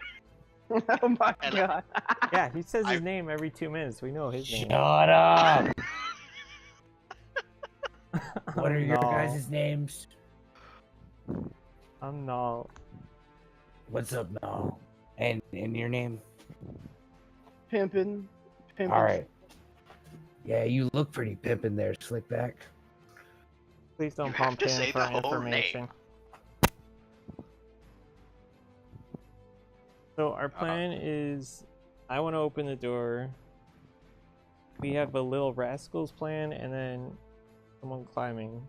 Oh my And- god. Yeah, he says his I- name every 2 minutes. We know his name. Shut up! I'm What are your Nall. guys' names? I'm Nall. What's up, Nall? And your name? Pimpin'. All right. Yeah, you look pretty pimpin' there, Slickback. Please don't You have pump to him say for the whole information. name. So our plan is, I want to open the door. We have a little rascals plan, and then someone climbing.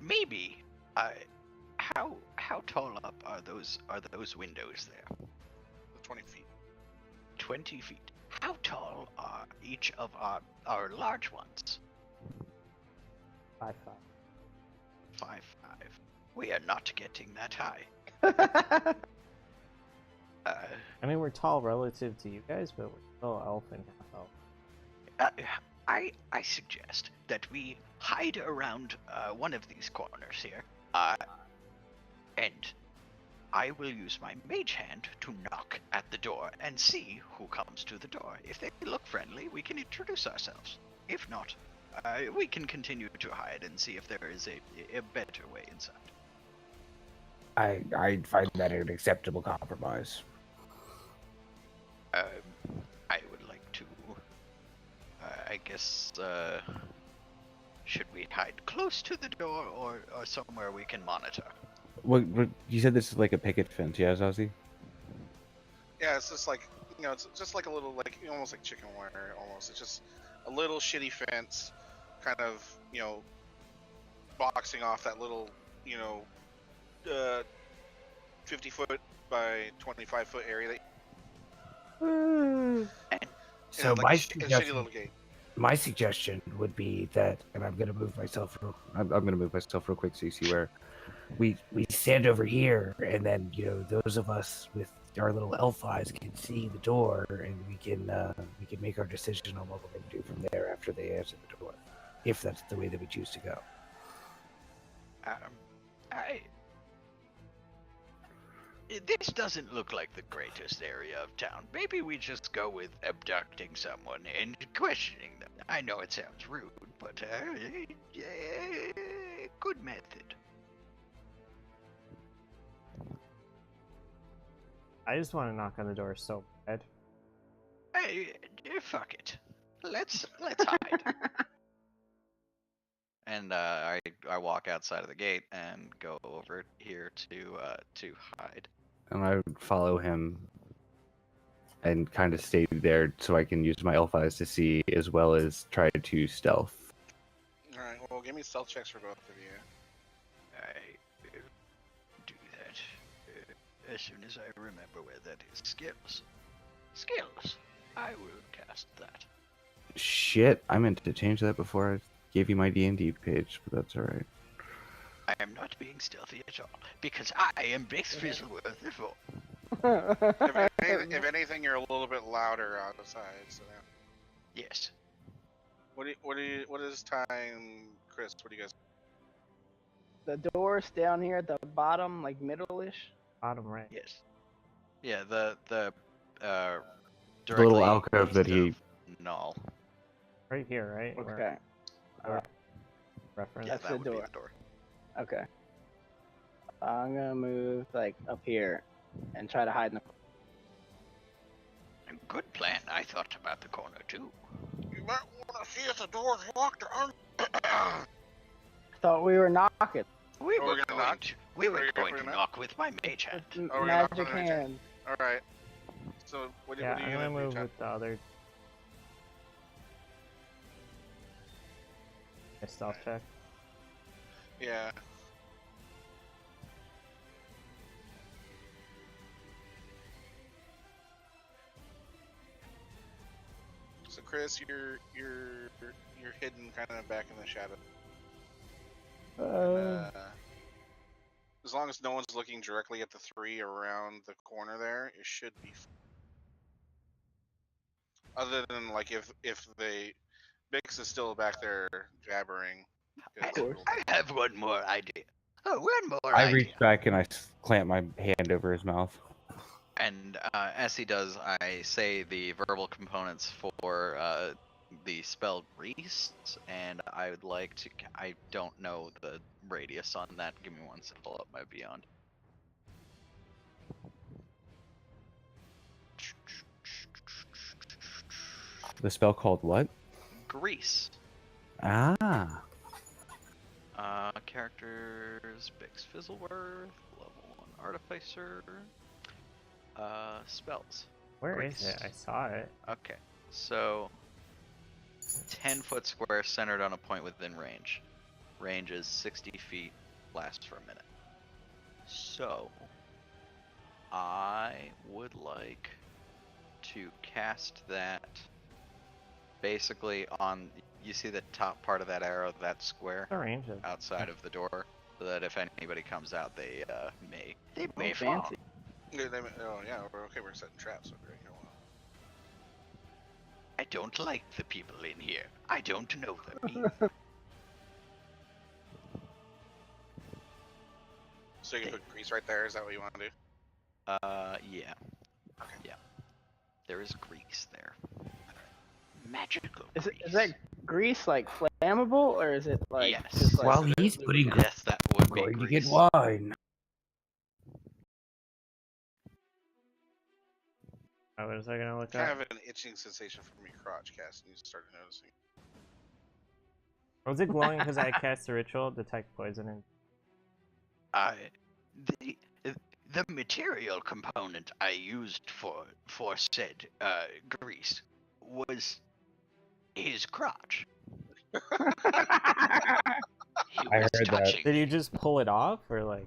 Maybe. How tall up are those windows there? 20 feet. 20 feet. How tall are each of our large ones? 5'5". 5'5". We are not getting that high. I mean, we're tall relative to you guys, but we're still elf and half elf. I suggest that we hide around one of these corners here, and I will use my mage hand to knock at the door and see who comes to the door. If they look friendly, we can introduce ourselves. If not, we can continue to hide and see if there is a better way inside. I find that an acceptable compromise. I would like to. I guess. Should we hide close to the door or somewhere we can monitor? What you said this is like a picket fence, yeah, Zazie? Yeah, it's just like, it's just like a little, like, almost like chicken wire, almost. It's just a little shitty fence, kind of, boxing off that little, 50-foot by 25-foot area. So Like my a shitty little gate. my suggestion would be that, and I'm gonna move myself. I'm gonna move myself real quick so you see where we stand over here, and then those of us with our little elf eyes can see the door, and we can make our decision on what we're gonna do from there after they answer the door, if that's the way that we choose to go. This doesn't look like the greatest area of town. Maybe we just go with abducting someone and questioning them. I know it sounds rude, but good method. I just want to knock on the door so bad. Hey, fuck it. Let's hide. And I walk outside of the gate and go over here to hide. And I would follow him and kind of stay there so I can use my elf eyes to see, as well as try to stealth. Alright, well, give me stealth checks for both of you. I do that as soon as I remember where that is. Skills. Skills. I will cast that. Shit, I meant to change that before I gave you my D&D page, but that's alright. I am not being stealthy at all, because I am Bix Fizzleworth the Fourth. If anything, you're a little bit louder outside, so yeah. Yes. What is time, Chris? What do you guys? The door's down here at the bottom, like middle-ish. Bottom right. Yes. Yeah, the The directly little alcove that east he. of Nall. Right here, right? Okay. Where reference. Yeah, That's that the would be door. the door. Okay. I'm gonna move like up here and try to hide in the. Good plan. I thought about the corner too. You might want to see if the door's locked or Thought we were knocking. We Oh, were we're gonna going knock? to. We Are were you going gonna to knock? knock with my mage hand. Oh, we're gonna knock Magic on the magic? hand. All right. So what Yeah, are you I'm gonna gonna do, move John? with the other. A stealth check. Yeah. So Chris, you're hidden kind of back in the shadow. And, as long as no one's looking directly at the three around the corner there, it should be. Other than like if they Bix is still back there jabbering. I, course. I have one more idea. Oh, one more I idea. reach back and I clamp my hand over his mouth. And as he does, I say the verbal components for the spell Grease, and I would like to. I don't know the radius on that. Give me one second. Pull up my Beyond. The spell called what? Grease. Ah. Characters: Bix Fizzleworth, level 1 Artificer. Spells. Where is Grease. it? I saw it. Okay, so 10-foot square centered on a point within range. Range is 60 feet, lasts for a minute. So, I would like to cast that basically on, you see the top part of that arrow, that square The range of. outside of the door, so that if anybody comes out, they may May fall. fancy. Yeah, oh yeah, we're okay. We're setting traps over here. I don't like the people in here. I don't know them either. So you can put grease right there. Is that what you want to do? Yeah. Okay. Yeah. There is grease there. Magical Is grease. that grease like flammable or is it like Yes. just like While he's putting Yes, that would be going to grease. get wine. What was I gonna look Kind up? of an itching sensation from your crotch, Cass, and you started noticing. Was it glowing because I cast the ritual detect poison and The the material component I used for said grease was his crotch. He I was heard that. touching. did you just pull it off or like?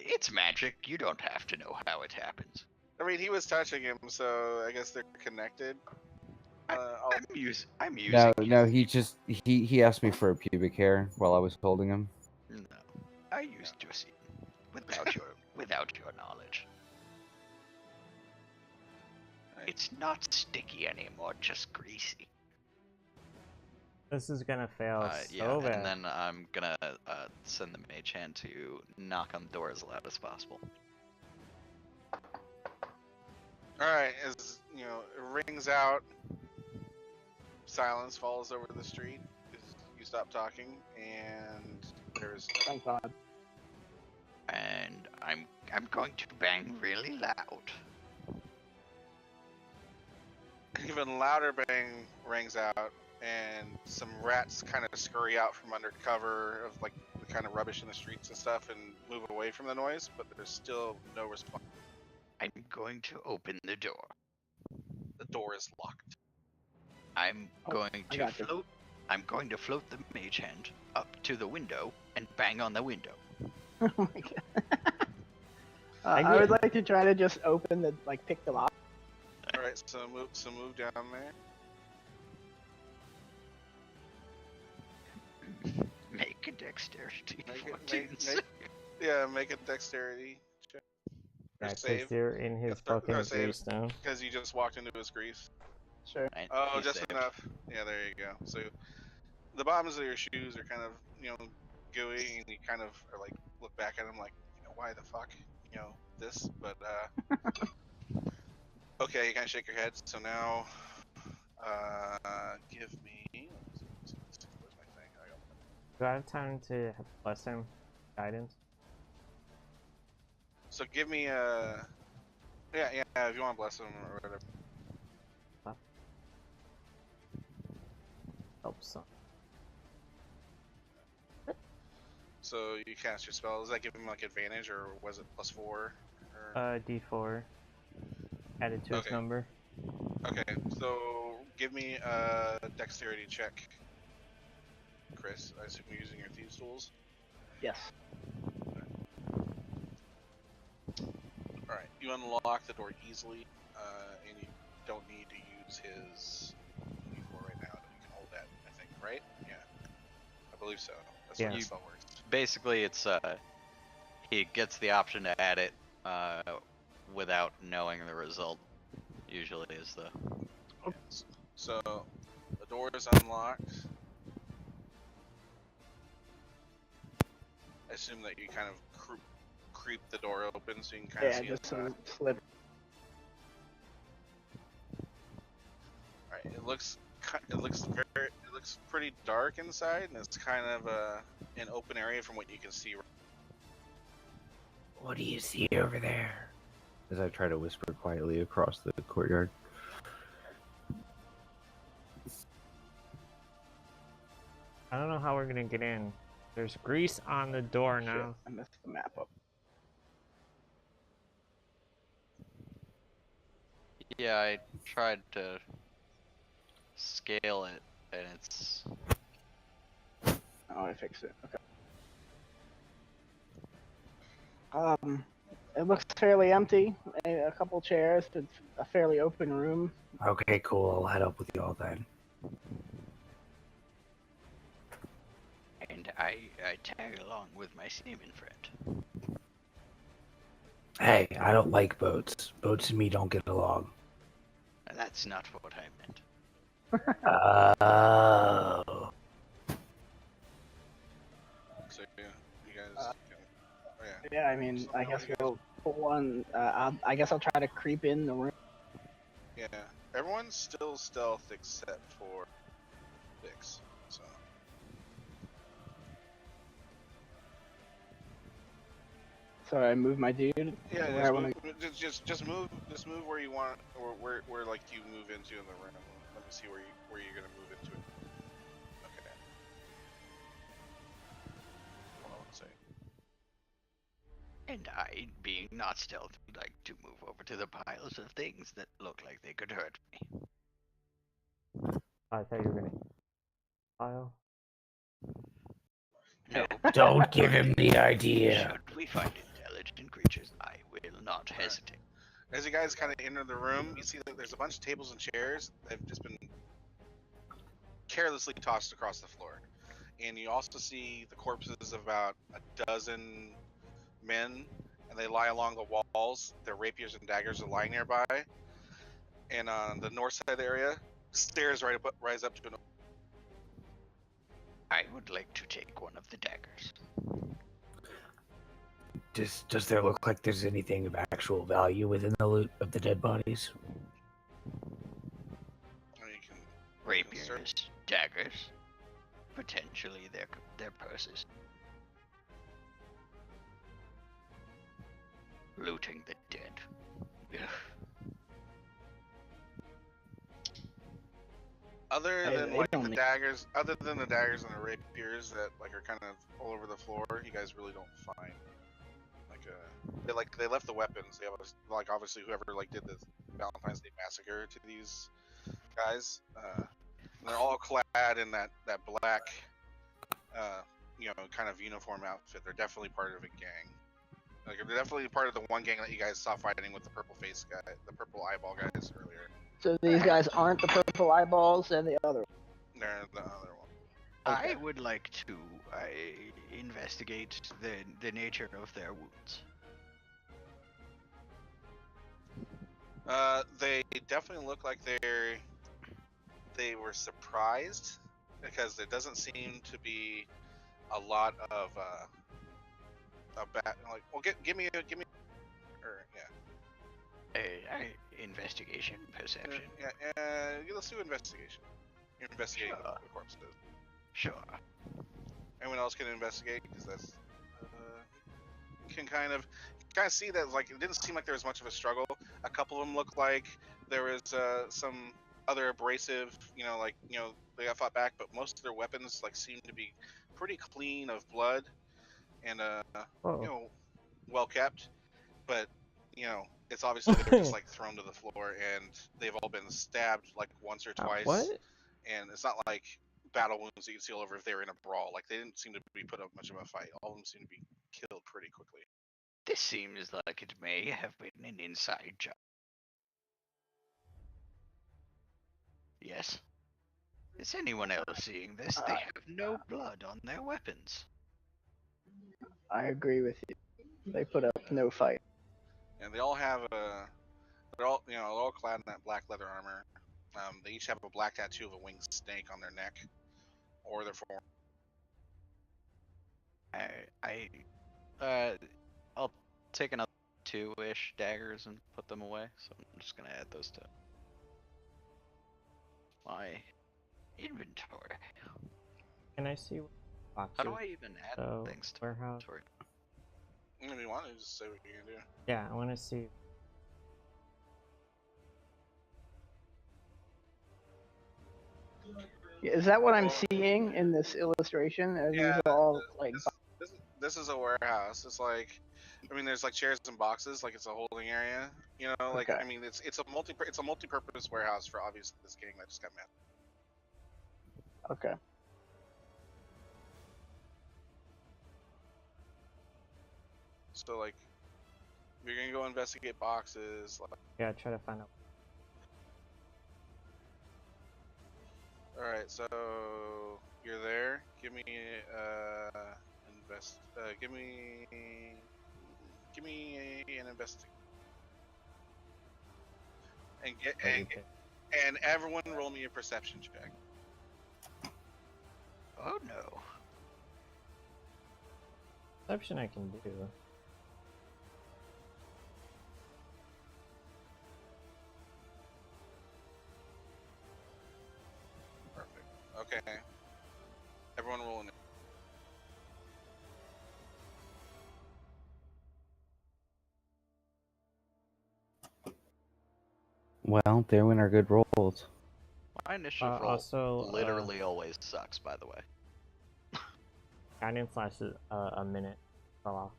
It's magic. You don't have to know how it happens. I mean, he was touching him, so I guess they're connected. I'm using. No, he asked me for a pubic hair while I was holding him. No, I used your seed without your knowledge. It's not sticky anymore, just greasy. This is gonna fail Yeah, so bad. and then I'm gonna send the mage hand to knock on the door as loud as possible. All right, as you know, it rings out. Silence falls over the street as you stop talking, and there's Thank God. And I'm going to bang really loud. even louder bang rings out, and some rats kind of scurry out from under cover of like the kind of rubbish in the streets and stuff, and move away from the noise. But there's still no response. I'm going to open the door. The door is locked. I'm Oh, going I to got you. float. I'm going to float the mage hand up to the window and bang on the window. Oh my God. I would like to try to just open the pick the lock. All right, so move down there. Make a dexterity. Make 14. Yeah, make a dexterity check. Or Yeah, save. because you're in his Or fucking save. grease now. Because you just walked into his grease. Sure. Right? Oh, He's just saved. enough. Yeah, there you go. So the bottoms of your shoes are kind of, gooey, and you kind of are like look back at them like, why the fuck, this? But okay, you kind of shake your head. So now, give me. Where's my thing? Do I have time to bless him? Guidance? So give me yeah, if you want to bless them or whatever. Help some. So you cast your spell. Does that give him like advantage, or was it +4? Or... D4. Added to his Okay. number. Okay, so give me a dexterity check, Chris. I assume you're using your thieves' tools. Yes. All right, you unlock the door easily, and you don't need to use his D4 right now. You can hold that, I think, right? Yeah, I believe so. That's Yeah. how the spell works. Basically, it's he gets the option to add it without knowing the result. Usually is the Yes. So the door is unlocked. I assume that you kind of creep the door open so you can kind of Yeah, see just inside. some slip. Alright, it looks pretty dark inside, and it's kind of an open area from what you can see. What do you see over there? As I try to whisper quietly across the courtyard. I don't know how we're gonna get in. There's grease on the door Shit, now. I messed the map up. yeah. I tried to scale it, and it's Oh, I fixed it. Okay. It looks fairly empty. A couple chairs. It's a fairly open room. Okay, cool. I'll head up with you all then. And I tag along with my seaman friend. Hey, I don't like boats. Boats and me don't get along. That's not what I meant. Oh. So yeah, you guys can. Oh yeah. Yeah, I mean, I guess we'll put one. I guess I'll try to creep in the room. Yeah. Everyone's still stealth except for Vix. So. So I move my dude. Yeah, where I wanna... just move where you want, or where like you move into in the room. Let me see where you're gonna move into it. Okay. Hold on one second. And I, being not stealthy, like to move over to the piles of things that look like they could hurt me. I thought you were gonna pile. No. Don't give him the idea. Should we find intelligent creatures, I will not hesitate. As you guys kind of enter the room, you see that there's a bunch of tables and chairs that have just been carelessly tossed across the floor. And you also see the corpses of about a dozen men, and they lie along the walls. Their rapiers and daggers are lying nearby. And on the north side of the area, stairs rise up to an... I would like to take one of the daggers. Does there look like there's anything of actual value within the loot of the dead bodies? You can Rapiers, daggers, potentially their purses. Looting the dead. Ugh. Other Hey, than they like don't the need- daggers, other than the daggers and the rapiers that like are kind of all over the floor, you guys really don't find they left the weapons. They have like obviously whoever like did the Valentine's Day massacre to these guys. And they're all clad in that black, kind of uniform outfit. They're definitely part of a gang. Like they're definitely part of the one gang that you guys saw fighting with the purple face guy, the purple eyeball guys earlier. So these guys aren't the purple eyeballs and the other. They're the other one. I Okay. would like to investigate the nature of their wounds. They definitely look like they're they were surprised because there doesn't seem to be a lot of like. Well, give me, or yeah. Investigation, perception. Let's do investigation. You're investigating Sure. the corpses. Sure. Anyone else can investigate because that's you can kind of see that like it didn't seem like there was much of a struggle. A couple of them looked like there was some other abrasive, they got fought back, but most of their weapons like seemed to be pretty clean of blood and well kept. But it's obviously they're just like thrown to the floor and they've all been stabbed like once or twice. What? And it's not like battle wounds that you can see all over if they were in a brawl. Like they didn't seem to be put up much of a fight. All of them seem to be killed pretty quickly. This seems like it may have been an inside job. Yes. Is anyone else seeing this? They have no blood on their weapons. I agree with you. They put up no fight. And they all have they're all clad in that black leather armor. They each have a black tattoo of a winged snake on their neck or their forearm. I'll take another 2-ish daggers and put them away. So I'm just gonna add those to my inventory. Can I see what boxes? How do I even add things to warehouse? inventory? If you want to, just say what you're gonna do. Yeah, I want to see. Is that what I'm seeing in this illustration? Are these all like? This is a warehouse. It's like, there's like chairs and boxes, like it's a holding area. Like Okay. it's a multi-purpose warehouse for obviously this gang that just got met. Okay. So like, you're gonna go investigate boxes. Like, Yeah, try to find out. all right, so you're there. Give me give me an investigation. And everyone roll me a perception check. Oh no. Perception I can do. Perfect. Okay. Everyone rolling it. Well, there went our good rolls. My initiative roll also, literally always sucks, by the way. Guidance lasted a minute. Fell off.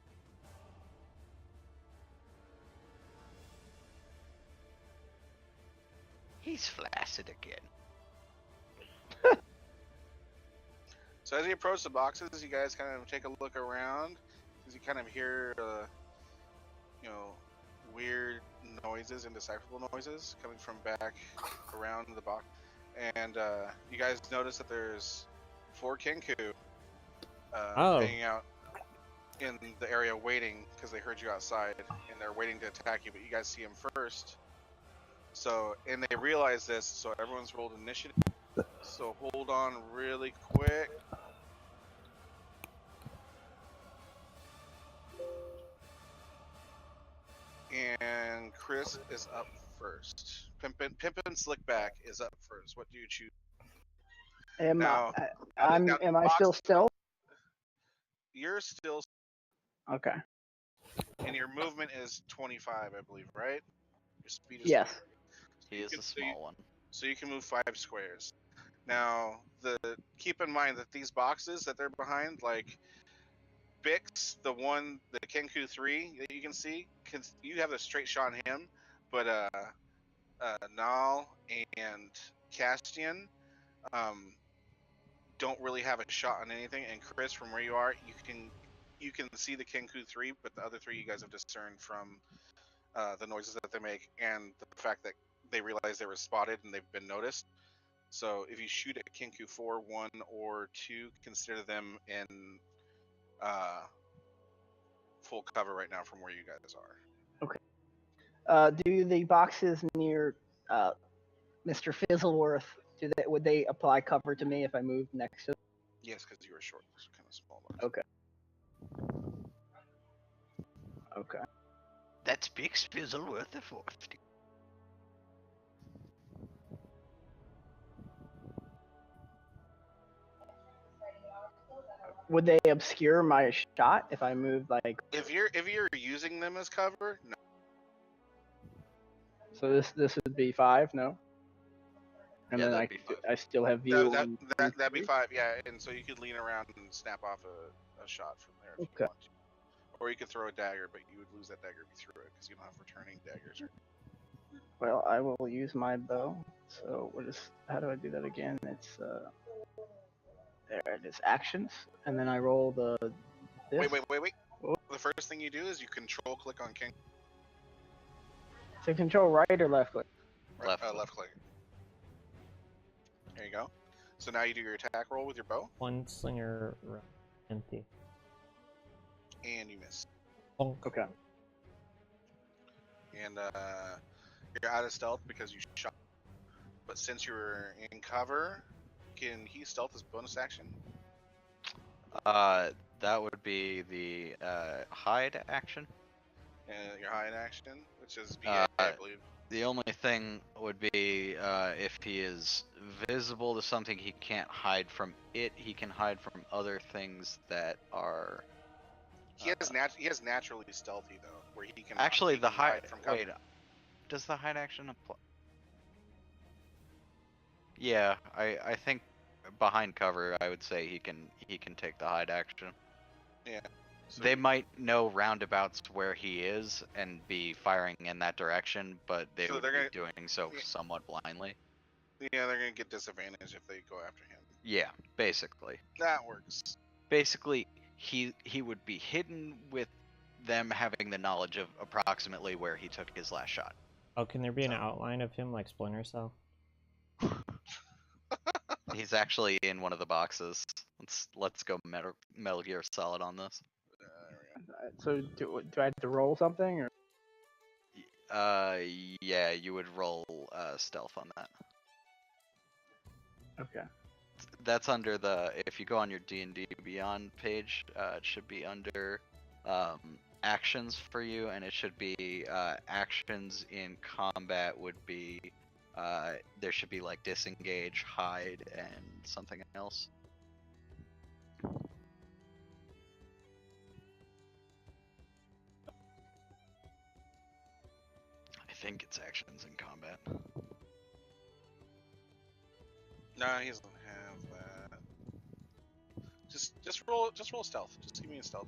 He's flaccid again. So as you approach the boxes, you guys kind of take a look around, because you kind of hear, weird noises, indecipherable noises coming from back around the box. And you guys notice that there's 4 Kenku hanging out in the area waiting, because they heard you outside, and they're waiting to attack you, but you guys see them first. So, and they realize this, so everyone's rolled initiative. So hold on really quick. And Chris is up first. Pimpin' Slickback is up first. What do you choose? Am I still stealth? You're still. Okay. And your movement is 25, I believe, right? Your speed is. Yes. He is a small one. So you can move 5 squares. Now, keep in mind that these boxes that they're behind, like Bix, the Kenku 3 that you can see, you have a straight shot on him, but Nall and Castian don't really have a shot on anything. And Chris, from where you are, you can see the Kenku 3, but the other 3 you guys have discerned from the noises that they make and the fact that they realize they were spotted and they've been noticed. So if you shoot at Kenku 4, 1, or 2, consider them in full cover right now from where you guys are. Okay. Do the boxes near Mr. Fizzleworth would they apply cover to me if I moved next to them? Yes, because you were short, so kind of small. Okay. Okay. That speaks fizzle worth the 40. Would they obscure my shot if I moved like? If you're using them as cover, no. So this would be 5, no? And Yeah, then that'd be 5. I still have view That, on. that'd be 5, yeah. And so you could lean around and snap off a shot from there if you Okay. want to. Or you could throw a dagger, but you would lose that dagger if you threw it because you don't have returning daggers. Well, I will use my bow. So how do I do that again? It's there it is, actions, and then I roll this. Wait. Oh. The first thing you do is you control click on King. So control right or left click? Left. Left click. There you go. So now you do your attack roll with your bow, One slinger empty. and you miss. Okay. And you're out of stealth because you shot. But since you're in cover, can he stealth as bonus action? That would be the hide action. And your hide action, which is VA, I believe. The only thing would be if he is visible to something he can't hide from it, he can hide from other things that are. He has naturally stealthy though, where he can Actually, the hide. from cover. Wait, does the hide action apply? Yeah, I think behind cover, I would say he can take the hide action. Yeah. So They might know roundabouts where he is and be firing in that direction, but they So would they're be gonna- doing so yeah. somewhat blindly. Yeah, they're gonna get disadvantage if they go after him. Yeah, basically. That works. Basically, he would be hidden with them having the knowledge of approximately where he took his last shot. Oh, can there be an outline of him like Splinter Cell? He's actually in one of the boxes. Let's go Metal Gear Solid on this. There we go. So do I have to roll something or? Yeah, you would roll stealth on that. Okay. That's under the, if you go on your D&D Beyond page, it should be under actions for you, and it should be actions in combat would be, there should be like disengage, hide, and something else. I think it's actions in combat. No, he doesn't have that. Just roll stealth. Just give me a stealth.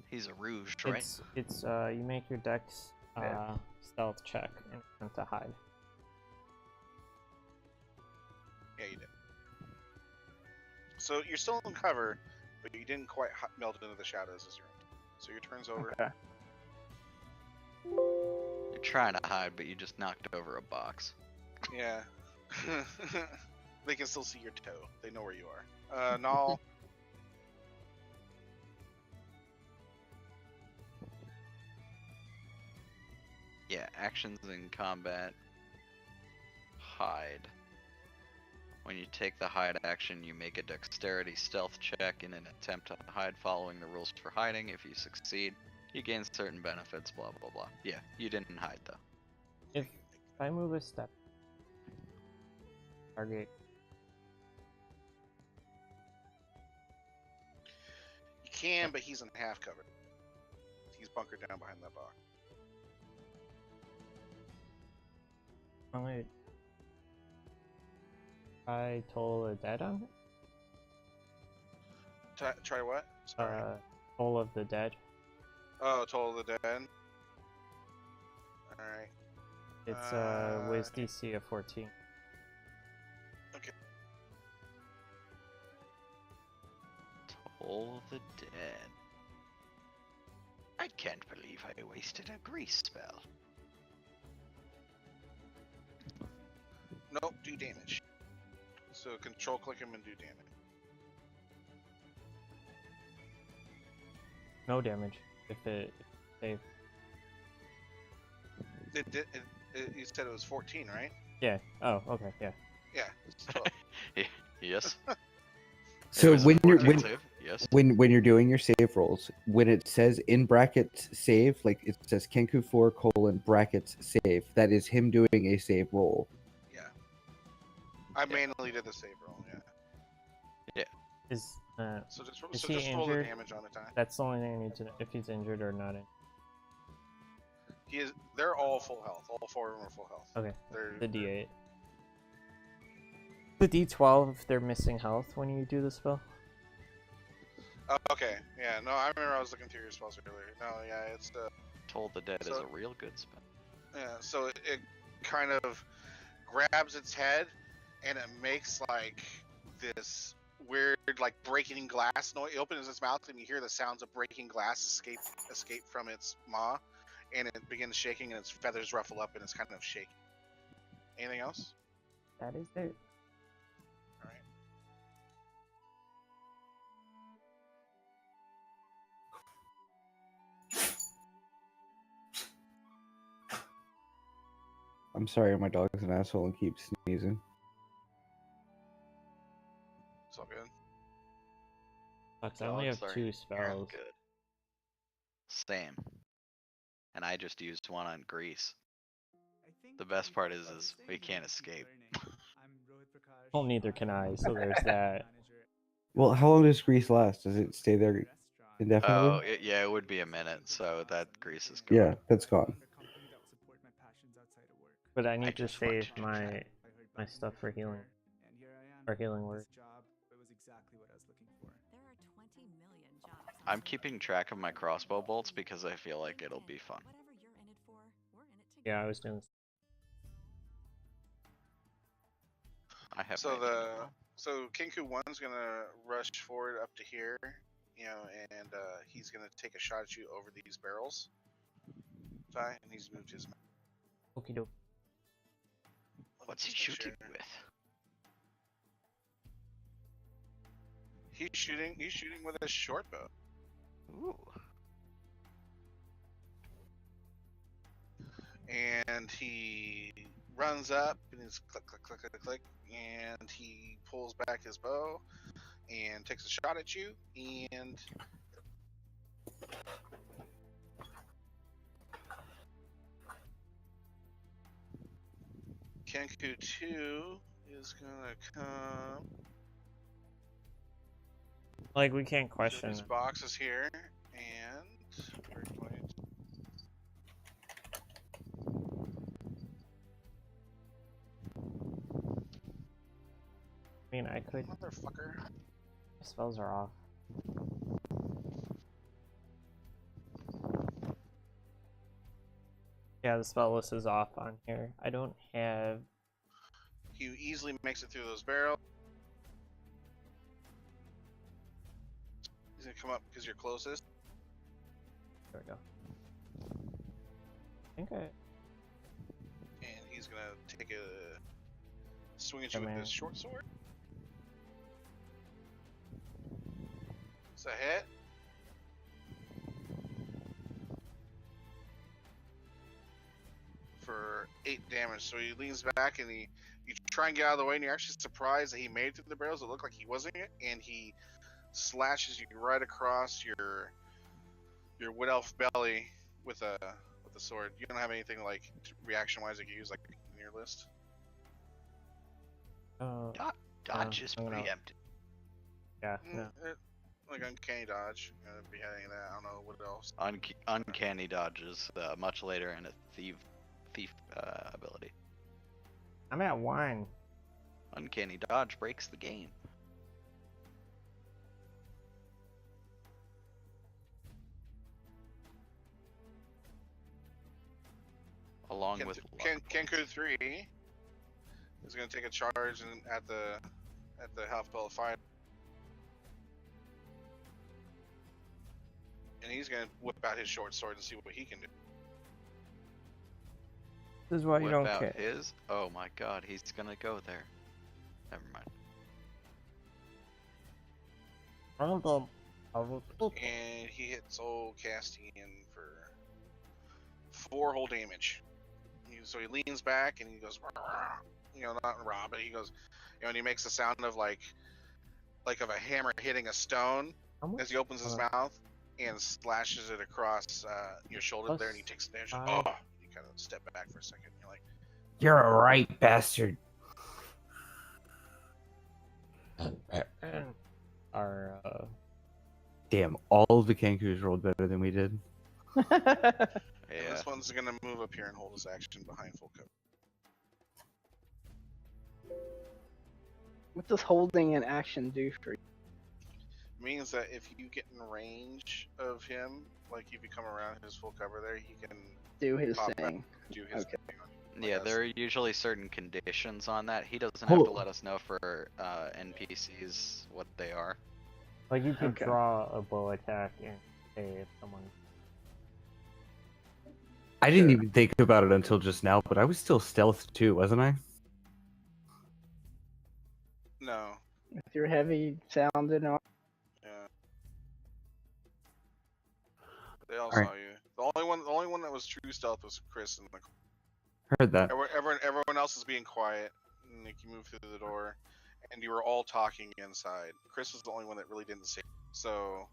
He's a rouge, right? It's you make your dex stealth check and attempt to hide. Yeah, you did. So you're still in cover, but you didn't quite melt into the shadows as you're in. So your turn's over. Okay. You're trying to hide, but you just knocked over a box. Yeah. They can still see your toe. They know where you are. Nall. Yeah, actions in combat. Hide. When you take the hide action, you make a dexterity stealth check in an attempt to hide following the rules for hiding. If you succeed, you gain certain benefits, blah blah blah. Yeah, you didn't hide though. If I move a step, target. You can, but he's in half cover. He's bunkered down behind that box. I toll the dead on it? Try what? Sorry. Toll of the dead. Oh, Toll of the Dead. Alright. It's Wiz DC of 14. Okay. Toll the Dead. I can't believe I wasted a grease spell. Nope, do damage. So control click him and do damage. No damage if it safe. It You said it was 14, right? Yeah. Oh, okay. Yeah. Yeah, it's 12. Yes. So was a when you're 14 save, yes. when you're doing your save rolls, when it says in brackets save, like it says Kenku 4 colon brackets save, that is him doing a save roll. Yeah. I manually did the save roll. Yeah. Is So just Is so he just roll the injured? damage on the time. that's the only thing I need to know if he's injured or not. He is. They're all full health. All 4 of them are full health. Okay. They're The D8. The D12 if they're missing health when you do the spell. Oh, okay. Yeah. No, I remember I was looking through your spells earlier. No, yeah, it's Toll the Dead is So- a real good spell. yeah. So it kind of grabs its head, and it makes like this weird like breaking glass noise. It opens its mouth, and you hear the sounds of breaking glass escape from its maw, and it begins shaking, and its feathers ruffle up, and it's kind of shaking. Anything else? That is it. All right. I'm sorry, my dog's an asshole and keeps sneezing. It's all good. Sucks, I only have Dogs are 2 damn spells. good. Same. And I just used one on Grease. The best part is we can't escape. Well, neither can I, so there's that. Well, how long does Grease last? Does it stay there indefinitely? Oh, yeah, it would be a minute, so that Grease is gone. Yeah, that's gone. But I need to just want save to my stuff for healing. For healing work. I'm keeping track of my crossbow bolts because I feel like it'll be fun. Yeah, I was doing. I have So my- so Kinku 1's gonna rush forward up to here, and he's gonna take a shot at you over these barrels. Ty, and he's moved his. Okie doke. What's he Just make shooting sure. with? He's shooting with a short bow. Ooh. And he runs up and he's click, click, click, click, click, and he pulls back his bow and takes a shot at you. And Kenku 2 is gonna come. Like, we can't So question his it. box is here, and we're going to. I mean, I could. Motherfucker. My spells are off. Yeah, the spell list is off on here. I don't have. He easily makes it through those barrels. He's gonna come up because you're closest. There we go. I think I. And he's gonna take a swing at you with Come his in. short sword. It's a hit. For 8 damage. So he leans back and you try and get out of the way, and you're actually surprised that he made it through the barrels. It looked like he wasn't, and he slashes you right across your wood elf belly with a sword. You don't have anything like reaction wise you can use like in your list. Oh, Dodge is I'm gonna- preempted. yeah, no. Like uncanny dodge, beheading that. I don't know what else. Uncanny dodges much later in a thief ability. I'm at 1. Uncanny dodge breaks the game. Along with Kenku 3 is going to take a charge and at the half ball of fire, and he's going to whip out his short sword and see what he can do. This is why you whip don't out care. his. Oh my god, he's gonna go there. Never mind. And he hits old Castian for 4 whole damage. So he leans back and he goes, not raw, but he goes, and he makes the sound of like of a hammer hitting a stone as he opens his mouth and slashes it across your shoulder there, and he takes damage. Oh, you kind of step back for a second. And you're like, "You're a right bastard." Our Damn, all of the Kankus rolled better than we did. Yeah. This one's gonna move up here and hold his action behind full cover. What does holding an action do for you? Means that if you get in range of him, like if you come around his full cover there, he can Do his pop thing. do his Okay. thing on you. Yeah, Like there are usually certain conditions on that. He doesn't have to let us know for NPCs what they are. like you could Okay. draw a bow attack and say if someone. I didn't even think about it until just now, but I was still stealth too, wasn't I? No. With your heavy sounding on. Yeah. They all Alright. saw you. The only one that was true stealth was Chris and the Heard that. everyone else is being quiet. And like you move through the door, and you were all talking inside. Chris was the only one that really didn't say. So,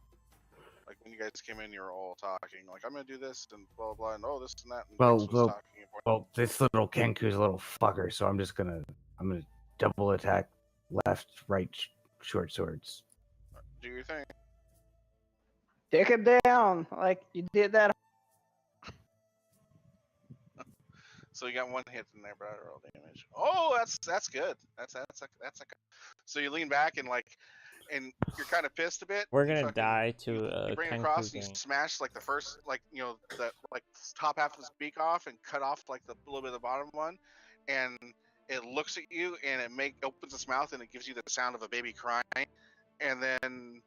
like when you guys came in, you were all talking. Like I'm gonna do this and blah blah, blah and oh this and that. And Well, Chris was well, talking and Well, this little Kenku's a little fucker, so I'm gonna double attack left, right, short swords. do your thing. Take him down like you did that. So you got one hit in there, but I roll damage. Oh, that's good. That's a. So you lean back and you're kind of pissed a bit. We're You gonna fucking- die to you a bring it Kenku across and you game. smash like the first the top half of his beak off and cut off like the little bit of the bottom one, and it looks at you and it opens its mouth and it gives you the sound of a baby crying, and then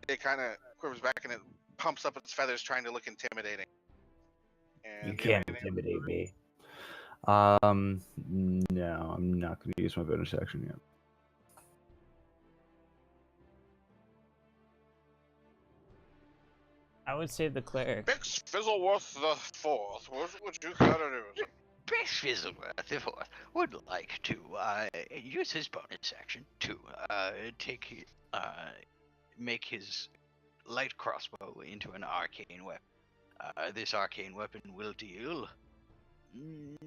it kind of quivers back and it pumps up its feathers trying to look intimidating. And You do you have can't anything- intimidate me. No, I'm not gonna use my bonus action yet. I would say the cleric. Bix Fizzleworth the Fourth. What would you gotta do? Best Fizzleworth, if I would like to use his bonus action to make his light crossbow into an arcane weapon. This arcane weapon will deal. And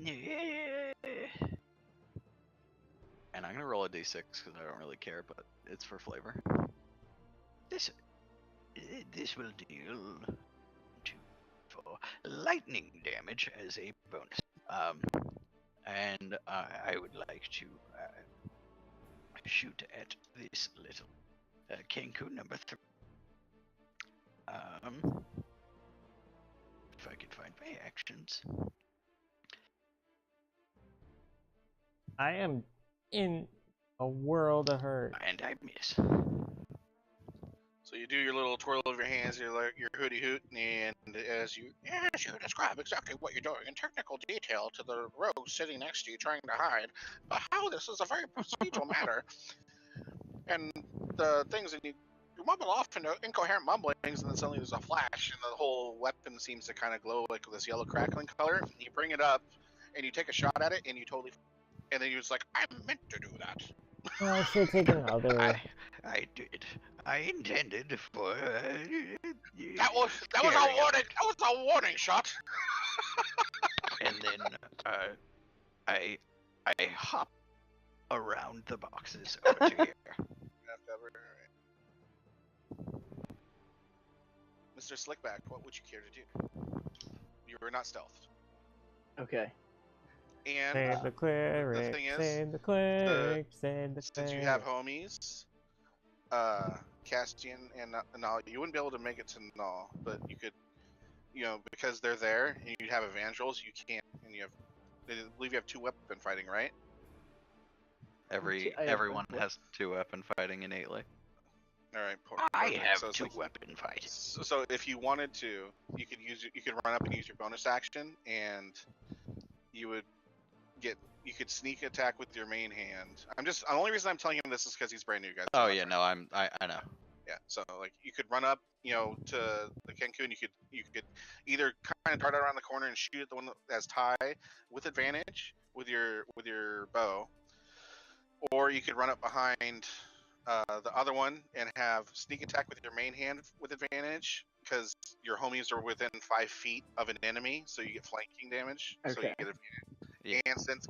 I'm gonna roll a d6 because I don't really care, but it's for flavor. This will deal for lightning damage as a bonus. And I would like to shoot at this little Kenku number 3. If I could find my actions. I am in a world of hurt. And I miss. So you do your little twirl of your hands, your hooty hoot, and as you describe exactly what you're doing in technical detail to the rogue sitting next to you trying to hide, how this is a very procedural matter, and the things that you mumble off into incoherent mumblings, and then suddenly there's a flash, and the whole weapon seems to kind of glow like this yellow crackling color. And you bring it up, and you take a shot at it, and you totally, and then you're just like, I meant to do that. Oh, I should take another. I did. I intended for. That was a carrying warning. That was a warning shot. And then I hop around the boxes over to here. Mr. Slickback, what would you care to do? You were not stealthed. Okay. And Save the cleric. thing is, Save the cleric. Save the cleric. since you have homies, Castian and Nall, you wouldn't be able to make it to Nall, but you could, because they're there and you have evangels, you can't, and I believe you have 2 weapon fighting, right? Everyone has 2 weapon fighting innately. All right. I perfect. have So it's 2 like- weapon fighting. So if you wanted to, you could run up and use your bonus action, and you could sneak attack with your main hand. The only reason I'm telling him this is because he's brand new, guys. Oh yeah, no, I know. Yeah, so like you could run up, to the Kenku, and you could either kind of dart around the corner and shoot at the one that's tie with advantage with your bow, or you could run up behind the other one and have sneak attack with your main hand with advantage because your homies are within 5 feet of an enemy, so you get flanking damage. So you Okay. get Yeah.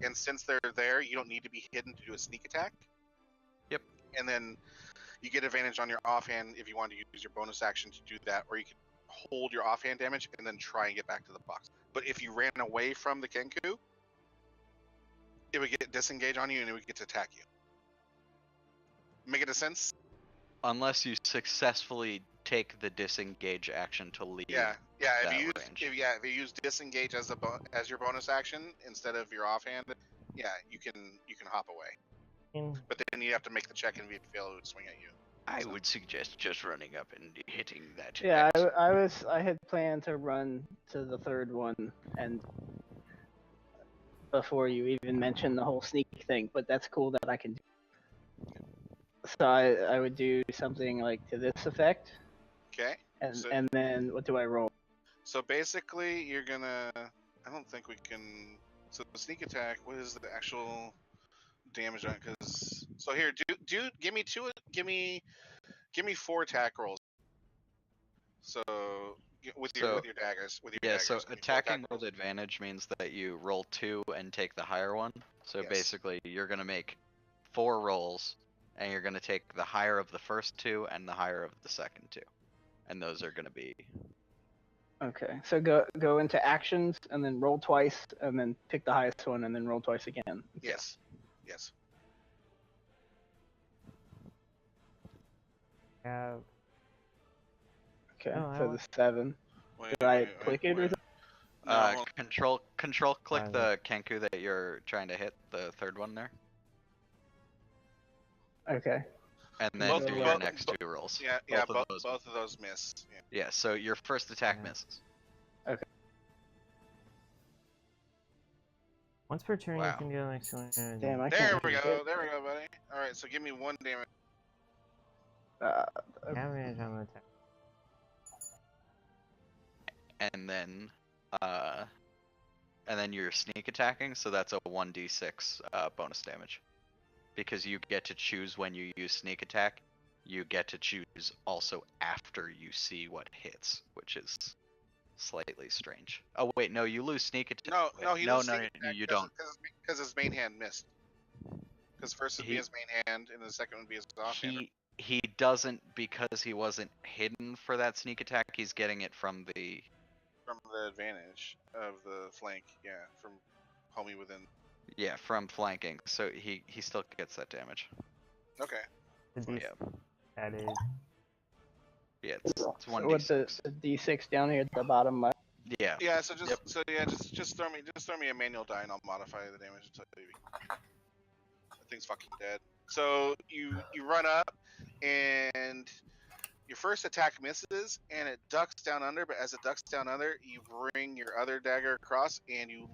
and since they're there, you don't need to be hidden to do a sneak attack. Yep. And then you get advantage on your offhand if you want to use your bonus action to do that, or you can hold your offhand damage and then try and get back to the box. But if you ran away from the Kenku, it would get disengage on you and it would get to attack you. Make it a sense? Unless you successfully take the disengage action to leave. Yeah. that If you range. use disengage as your bonus action instead of your offhand, yeah, you can hop away. But then you have to make the check, and if you fail, it would swing at you. I would suggest just running up and hitting that. Yeah, I had planned to run to the third one and before you even mentioned the whole sneak thing, but that's cool that I can do. So I would do something like to this effect, Okay. and then what do I roll? So basically, you're gonna. I don't think we can. So the sneak attack. What is the actual damage on it? Because so here, give me 4 attack rolls. So with your daggers. So give me 4 attacking attack with rolls. advantage means that you roll 2 and take the higher one. So Yes. basically, you're gonna make 4 rolls, and you're gonna take the higher of the first 2 and the higher of the second 2, and those are gonna be. Okay, so go into actions and then roll twice, and then pick the highest one, and then roll twice again. Yes. Have Okay, Oh, I so want- the 7. Wait, Do I click it or wait. something? No, Control click Fine. the Kenku that you're trying to hit, the third one there, Okay. and then Both- do your both- next 2 rolls. both of those miss. Yeah. Yeah, so your first attack Yeah. misses. Once per turn, Wow. you can do an extra one. Damn, I There can't we hit go, it. buddy. All right, so give me 1 damage. Damage on the attack. And then you're sneak attacking, so that's a 1d6 bonus damage. Because you get to choose when you use sneak attack, you get to choose also after you see what hits, which is slightly strange. Oh wait, no, you lose sneak attack. No, he no, doesn't no, sneak no, attack you don't. because his main hand missed. Because first would be He- his main hand, and the second would be his offhand. He doesn't, because he wasn't hidden for that sneak attack. He's getting it from the. From the advantage of the flank, yeah, from homie within. Yeah, from flanking. So he still gets that damage. Okay. The D6 Yeah. added. Yeah, it's So 1d6. what's the D6 down here at the bottom left? Yeah. Yeah, so just throw me a manual die and I'll modify the damage until that thing's fucking dead. So you run up and your first attack misses and it ducks down under, but as it ducks down under, you bring your other dagger across and you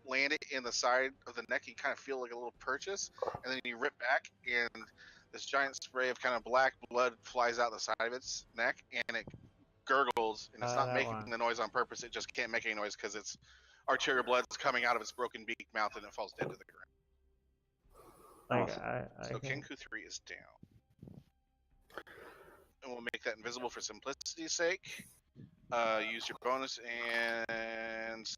land it in the side of the neck. You kind of feel like a little purchase, and then you rip back and this giant spray of kind of black blood flies out the side of its neck and it gurgles, and it's not that making one. the noise on purpose. It just can't make any noise because its arterial blood's coming out of its broken beak mouth and it falls dead to the ground. Like, I So can- Kenku 3 is down. And we'll make that invisible for simplicity's sake. Use your bonus, and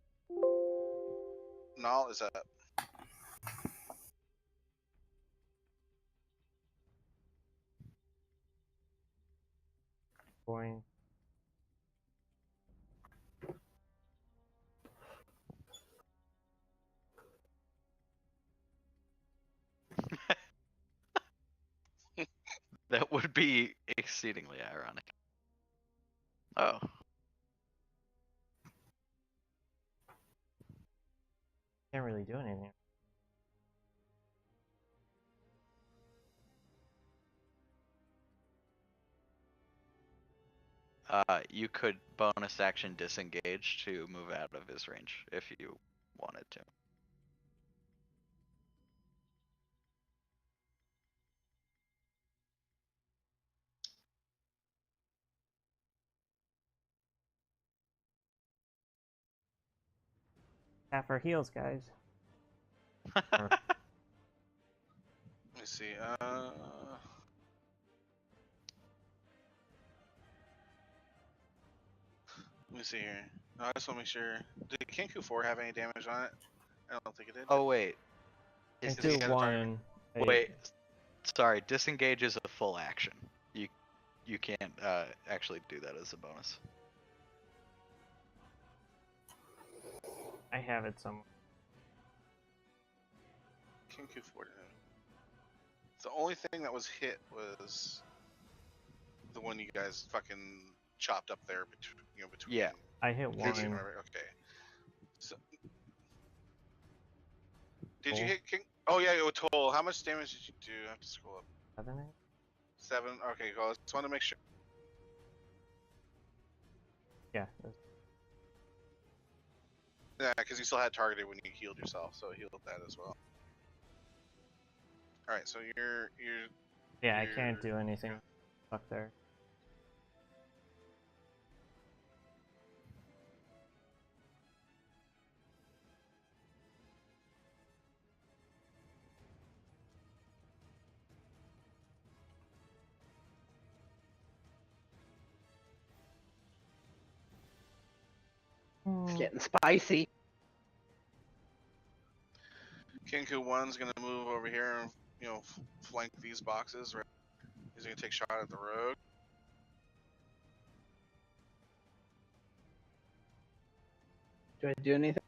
Nall is up. going. That would be exceedingly ironic. Oh. Can't really do anything. You could bonus action disengage to move out of his range if you wanted to. Half our heals, guys. Let me see. Let me see here. No, I just want to make sure. Did Kenku 4 have any damage on it? I don't think it did. Oh wait. Is Into he got a target? one. Wait. Sorry, disengage is a full action. You can't actually do that as a bonus. I have it somewhere. Kenku 4 did. The only thing that was hit was the one you guys fucking chopped up there between. Yeah. I hit Did you? one. Okay. So, did you Toll. hit King? Oh yeah, it toll. How much damage did you do? I have to scroll up. 7. 7. Okay, cool. I just want to make sure. Yeah. Yeah, because you still had targeted when you healed yourself, so it healed that as well. All right, so you're. Yeah, I can't do anything up there. It's getting spicy. Kenku 1's gonna move over here and flank these boxes. Right, he's gonna take a shot at the rogue. Do I do anything?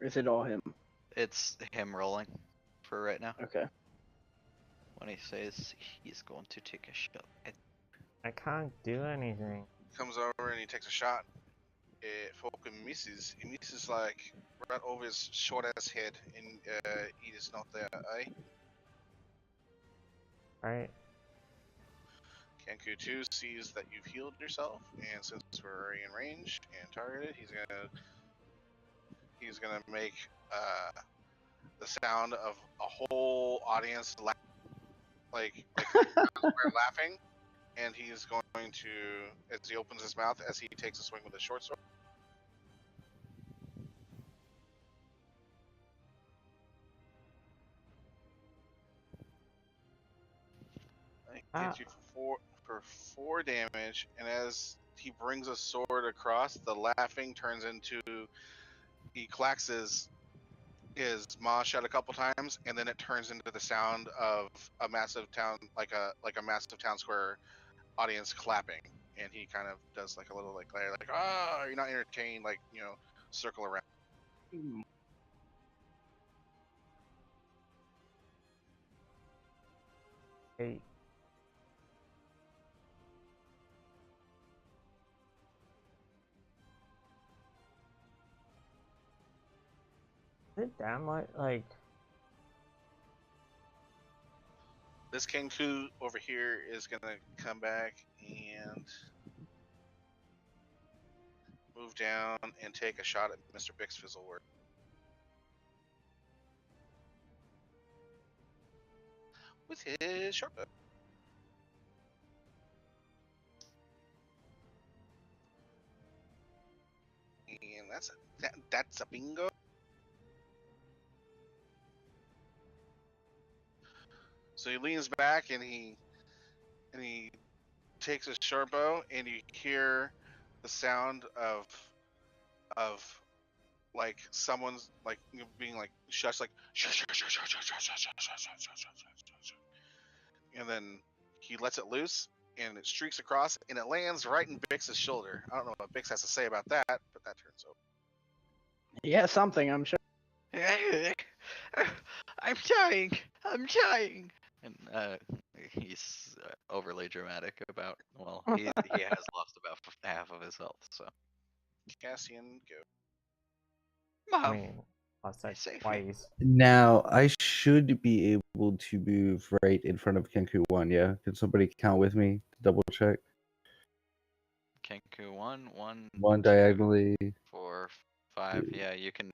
Or is it all him? It's him rolling for right now. Okay. When he says he's going to take a shot at I can't do anything. Comes over and he takes a shot. It fucking misses. It misses like right over his short ass head, and it is not there. Eh? Right? Kenku 2 sees that you've healed yourself, and since we're already in range and targeted, he's gonna make the sound of a whole audience like we're laughing, and he's going to, as he opens his mouth, as he takes a swing with his short sword. He hits you for 4 damage, and as he brings a sword across, the laughing turns into, he clacks his maw shut a couple times, and then it turns into the sound of a massive town, like a massive town square audience clapping, and he kind of does like a little like ah, you're not entertained, like circle around. Hey. Is it that much? Like. This Kenku over here is gonna come back and move down and take a shot at Mr. Bixfizzleworth. With his short bow. And that's a bingo. So he leans back and he takes his short bow, and you hear the sound of like someone's like being like shush, like shush, and then he lets it loose, and it streaks across, and it lands right in Bix's shoulder. I don't know what Bix has to say about that, but that turns over. Yeah, something, I'm sure. I'm dying. I'm dying. And he's overly dramatic about. Well, he has lost about half of his health. So. Cassian, go. I Mom, mean, lost that save me. twice. Now I should be able to move right in front of Kenku 1. Yeah, can somebody count with me to double check? Kenku 1, 1, 1 2, diagonally. 4, 5. Yeah, you can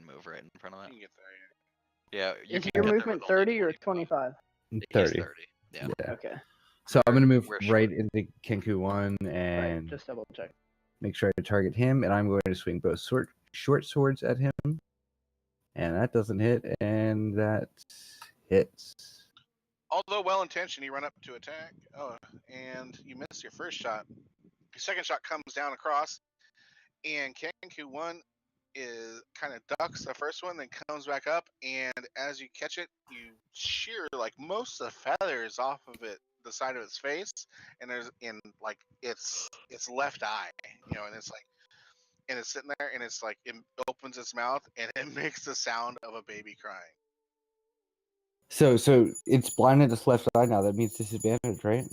move right in front of that. You can get there. Yeah, you Is can your get there movement with only 30 or 20. 25? He's 30. 30. Yeah. Okay. So I'm gonna move We're right short. into Kenku 1 Right, and just double check. make sure I target him, and I'm going to swing both short swords at him, and that doesn't hit, and that hits. Although well intentioned, you run up to attack. Oh, and you miss your first shot. Your second shot comes down across, and Kenku 1 is kind of ducks the first one, then comes back up, and as you catch it, you shear like most of the feathers off of it, the side of its face, and there's in like its left eye, and it's like, and it's sitting there, and it's like it opens its mouth, and it makes the sound of a baby crying. So it's blinded its left eye now. That means disadvantage, right?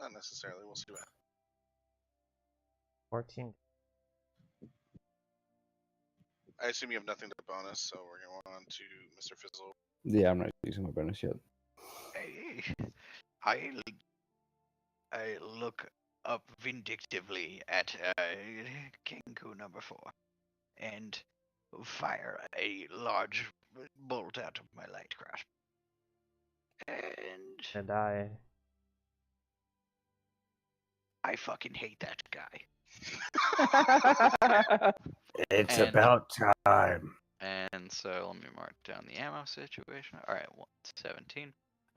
Not necessarily. We'll see what. 14. I assume you have nothing to bonus, so we're going on to Mr. Fizzle. Yeah, I'm not using my bonus yet. I look up vindictively at Kenku number 4 and fire a large bolt out of my light grasp. And I fucking hate that guy. It's about time. And so let me mark down the ammo situation. All right, 17.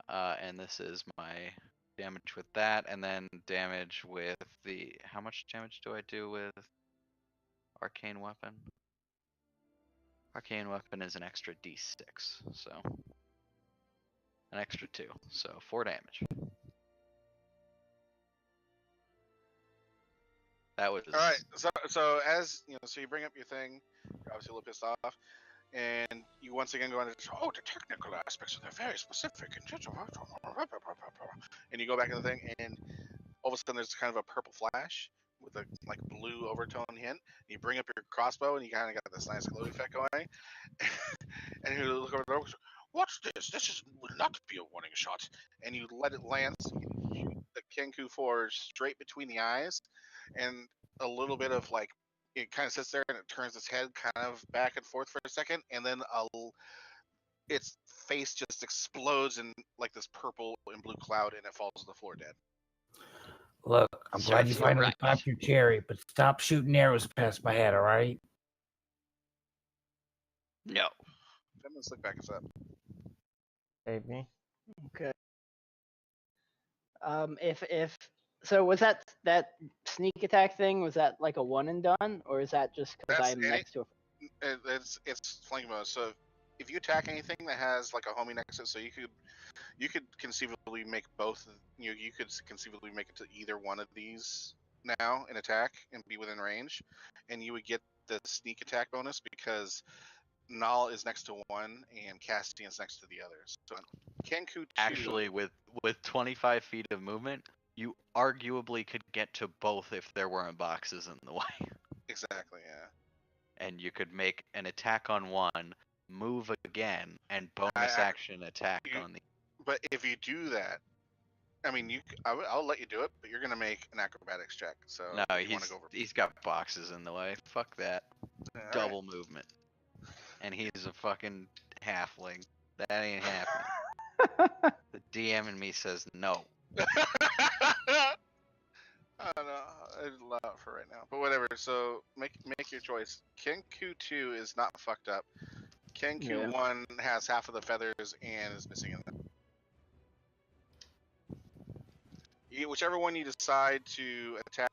And this is my damage with that, and then damage with the. How much damage do I do with arcane weapon? Arcane weapon is an extra d6, so an extra 2, so 4 damage. That was all right. So as so you bring up your thing. You're obviously a little pissed off, and you once again go into the technical aspects of they're very specific, and you go back in the thing, and all of a sudden there's kind of a purple flash with a like blue overtone hint. You bring up your crossbow, and you kind of got this nice glow effect going, and you look over the door. What's this? This will not be a warning shot. And you let it land. So you shoot the Kenku 4 straight between the eyes, and a little bit of like it kind of sits there and it turns its head kind of back and forth for a second, and then its face just explodes in like this purple and blue cloud, and it falls to the floor dead. Look, I'm glad you finally popped your cherry, but stop shooting arrows past my head, all right? No. 10 minutes, look back us up. Save me. Okay. If so, was that sneak attack thing? Was that like a one and done, or is that just because I'm next to a? It's flank mode. So if you attack anything that has like a homie next to it, so you could conceivably make both. You could conceivably make it to either one of these now and attack and be within range, and you would get the sneak attack bonus because Nall is next to one and Castian is next to the others. So Kenku 2, Actually, with 25 feet of movement, you arguably could get to both if there weren't boxes in the way. Exactly, yeah. And you could make an attack on one, move again, and bonus action attack on the. But if you do that, I mean, I'll let you do it, but you're gonna make an acrobatics check. So No, he's got boxes in the way. Fuck that. Double movement. And he's a fucking halfling. That ain't happening. The DM in me says no. I don't know. I'd allow it for right now, but whatever. So make your choice. Kenku 2 is not fucked up. Kenku 1 has half of the feathers and is missing in them. Whichever one you decide to attack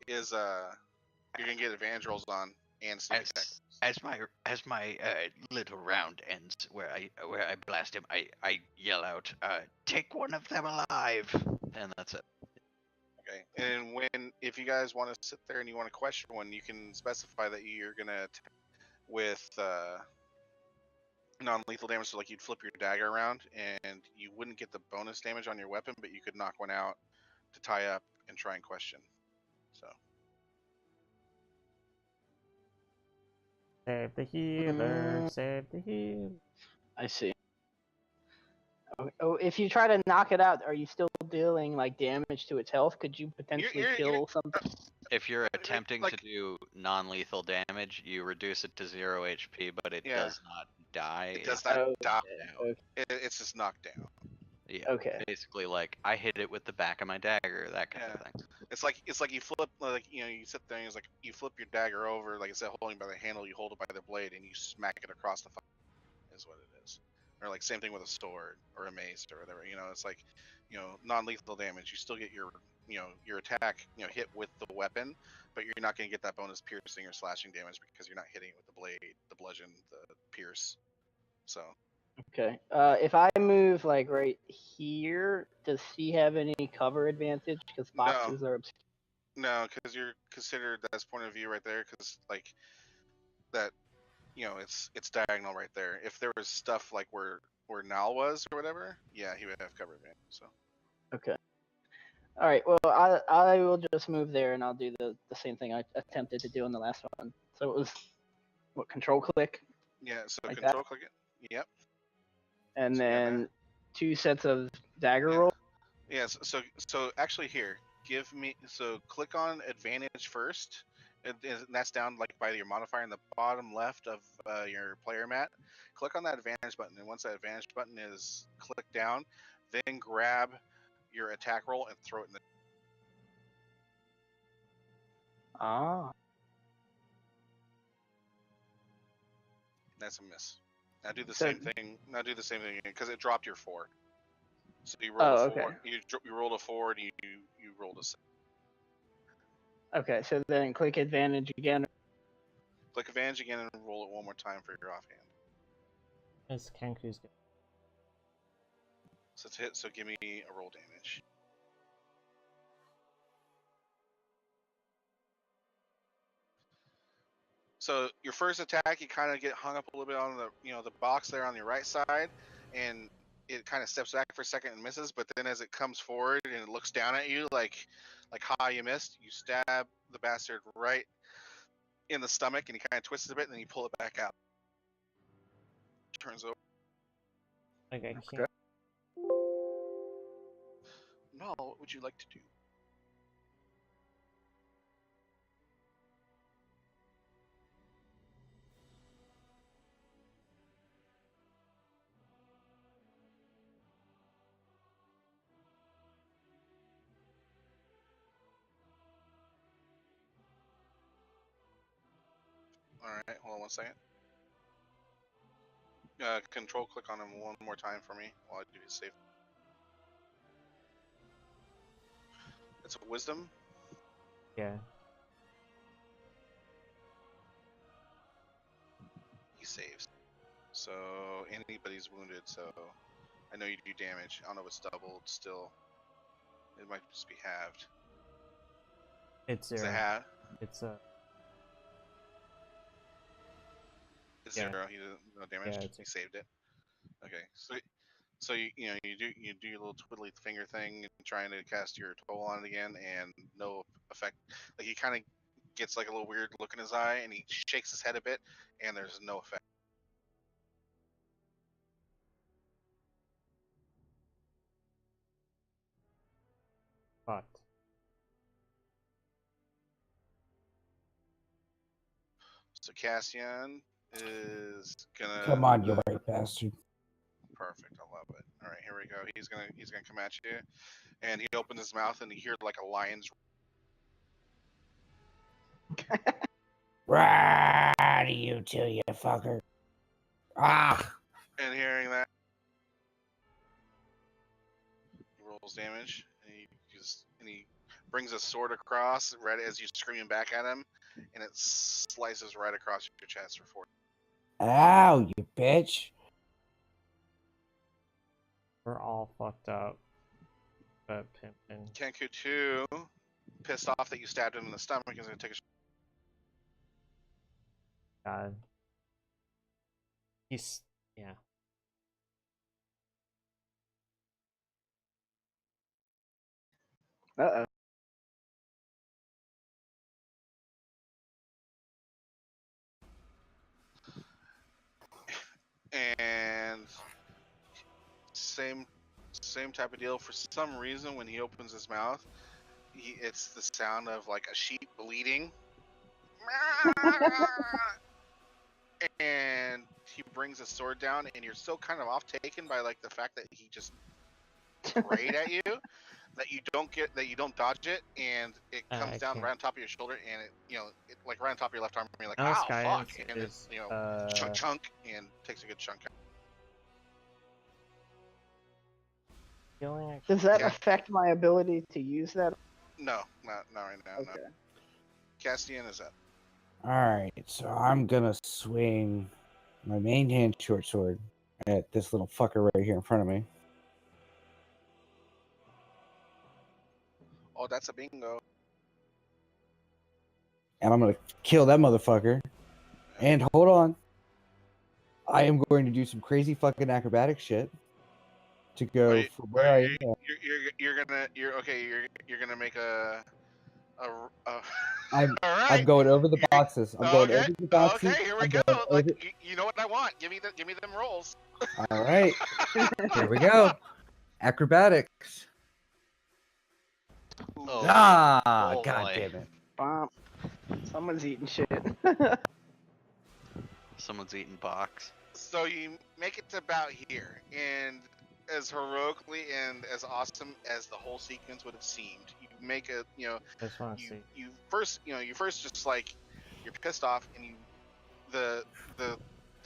is you're gonna get advantage rolls on and sneak attack. As my little round ends, where I blast him, I yell out, "Take one of them alive!" And that's it. Okay. And if you guys want to sit there and you want to question one, you can specify that you're gonna attack with non-lethal damage. So like you'd flip your dagger around, and you wouldn't get the bonus damage on your weapon, but you could knock one out to tie up and try and question. So. Save the healer, save the healer. I see. Oh, if you try to knock it out, are you still dealing like damage to its health? Could you potentially kill something? If you're attempting to do non-lethal damage, you reduce it to 0 HP, but it does not die. It does not die. It's just knocked down. Yeah. Okay. Basically, like I hit it with the back of my dagger, that kind of thing. It's like you flip, like, you know, you sit there and it's like you flip your dagger over, like instead of holding by the handle, you hold it by the blade and you smack it across the is what it is. Or like same thing with a sword or a mace or whatever. You know, it's like, you know, non-lethal damage. You still get your, you know, your attack, you know, hit with the weapon, but you're not going to get that bonus piercing or slashing damage because you're not hitting it with the blade, the bludgeon, the pierce. So. Okay. If I move like right here, does he have any cover advantage? Because boxes are obscure. No, because you're considered that's point of view right there. Because like that, you know, it's diagonal right there. If there was stuff like where Nall was or whatever, yeah, he would have cover advantage. So. Okay. All right. Well, I will just move there and I'll do the same thing I attempted to do in the last one. So it was what, control click, Yeah. So like control that, click it. Yep. and So then 2 sets of dagger roll. Yes. So actually here, give me click on advantage first, and that's down like by your modifier in the bottom left of your player mat. Click on that advantage button, and once that advantage button is clicked down, then grab your attack roll and throw it in the. Ah. That's a miss. Now do the So- same thing. Now do the same thing again because it dropped your 4. So you rolled Oh, a okay. 4. You rolled a 4 and you rolled a 6. Okay. So then click advantage again. Click advantage again and roll it one more time for your offhand. It's Kenku's. So it's hit. So give me a roll damage. So your first attack, you kind of get hung up a little bit on the, you know, the box there on your right side, and it kind of steps back for a second and misses. But then as it comes forward and it looks down at you, like ha, you missed. You stab the bastard right in the stomach, and he kind of twists a bit, and then you pull it back out. Turns over. Like I can't. No, what would you like to do? All right, hold on one second. Control click on him one more time for me while I do his save. It's a wisdom. Yeah. He saves. So anybody's wounded. So I know you do damage. I don't know if it's doubled still. It might just be halved. It's Is it 0. half? It's a. It's Yeah. 0. He didn't no damage. Yeah, it's He saved it. Okay. So you know you do your little twiddly finger thing and trying to cast your toll on it again, and no effect. Like he kind of gets like a little weird look in his eye, and he shakes his head a bit, and there's no effect. Fucked. So Cassian is gonna Come on, you right bastard. Perfect. I love it. All right, here we go. He's gonna come at you, and he opens his mouth, and you hear like a lion's. Rah to you too, you fucker. Ah! And hearing that, he rolls damage, and he brings a sword across right as you screaming back at him, and it slices right across your chest for 40. Ow, you bitch. We're all fucked up. But Pimpin. Kenku 2, pissed off that you stabbed him in the stomach, is gonna take a. God. He's. Yeah. Uh-oh. And same type of deal. For some reason, when he opens his mouth, it's the sound of like a sheep bleeding. And he brings his sword down, and you're still kind of off taken by like the fact that he just right at you, that you don't dodge it, and it comes I down can't. right on top of your shoulder, and it like right on top of your left arm, and you're like, Now "Ow, fuck!" Skyence And is it chunk, and takes a good chunk out. healing. Does that Yeah. affect my ability to use that? No, not right now. Okay. No. Castian is up. Alright, so I'm gonna swing my main hand short sword at this little fucker right here in front of me. Oh, that's a bingo. And I'm gonna kill that motherfucker. And hold on. I am going to do some crazy fucking acrobatic shit to go from where I am. You're gonna make a I'm all right. I'm going over the boxes. I'm going over the boxes. Okay, here we I'm go. going Like over- you know what I want. Give me them rolls. All right. Here we go. Acrobatics. Oh, Ah, boy. god damn it. Bomb. Someone's eating shit. Someone's eating box. So you make it to about here, and as heroically and as awesome as the whole sequence would have seemed, you make a Just want to see. you first just like you're pissed off, and the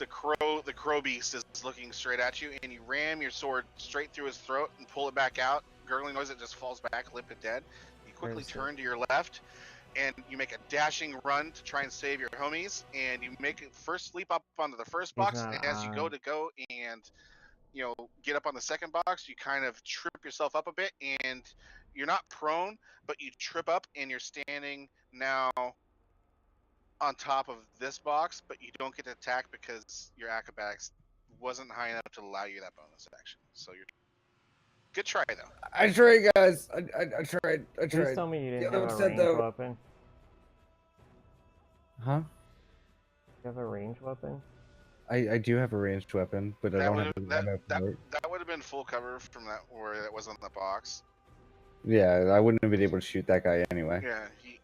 crow beast is looking straight at you, and you ram your sword straight through his throat and pull it back out. Gurgling noise, it just falls back, limp and dead. You quickly turn to your left, and you make a dashing run to try and save your homies, and you make it first leap up onto the first box, and as you go and get up on the second box, you kind of trip yourself up a bit, and you're not prone, but you trip up, and you're standing now on top of this box, but you don't get to attack because your acrobatics wasn't high enough to allow you that bonus action. So you're good try though. I tried, guys. I tried. Please tell me you didn't have a said ranged though- weapon. Huh? You have a ranged weapon? I do have a ranged weapon, but I That don't would have have the ammo for it. that would have been full cover from that where that was on the box. Yeah, I wouldn't have been able to shoot that guy anyway.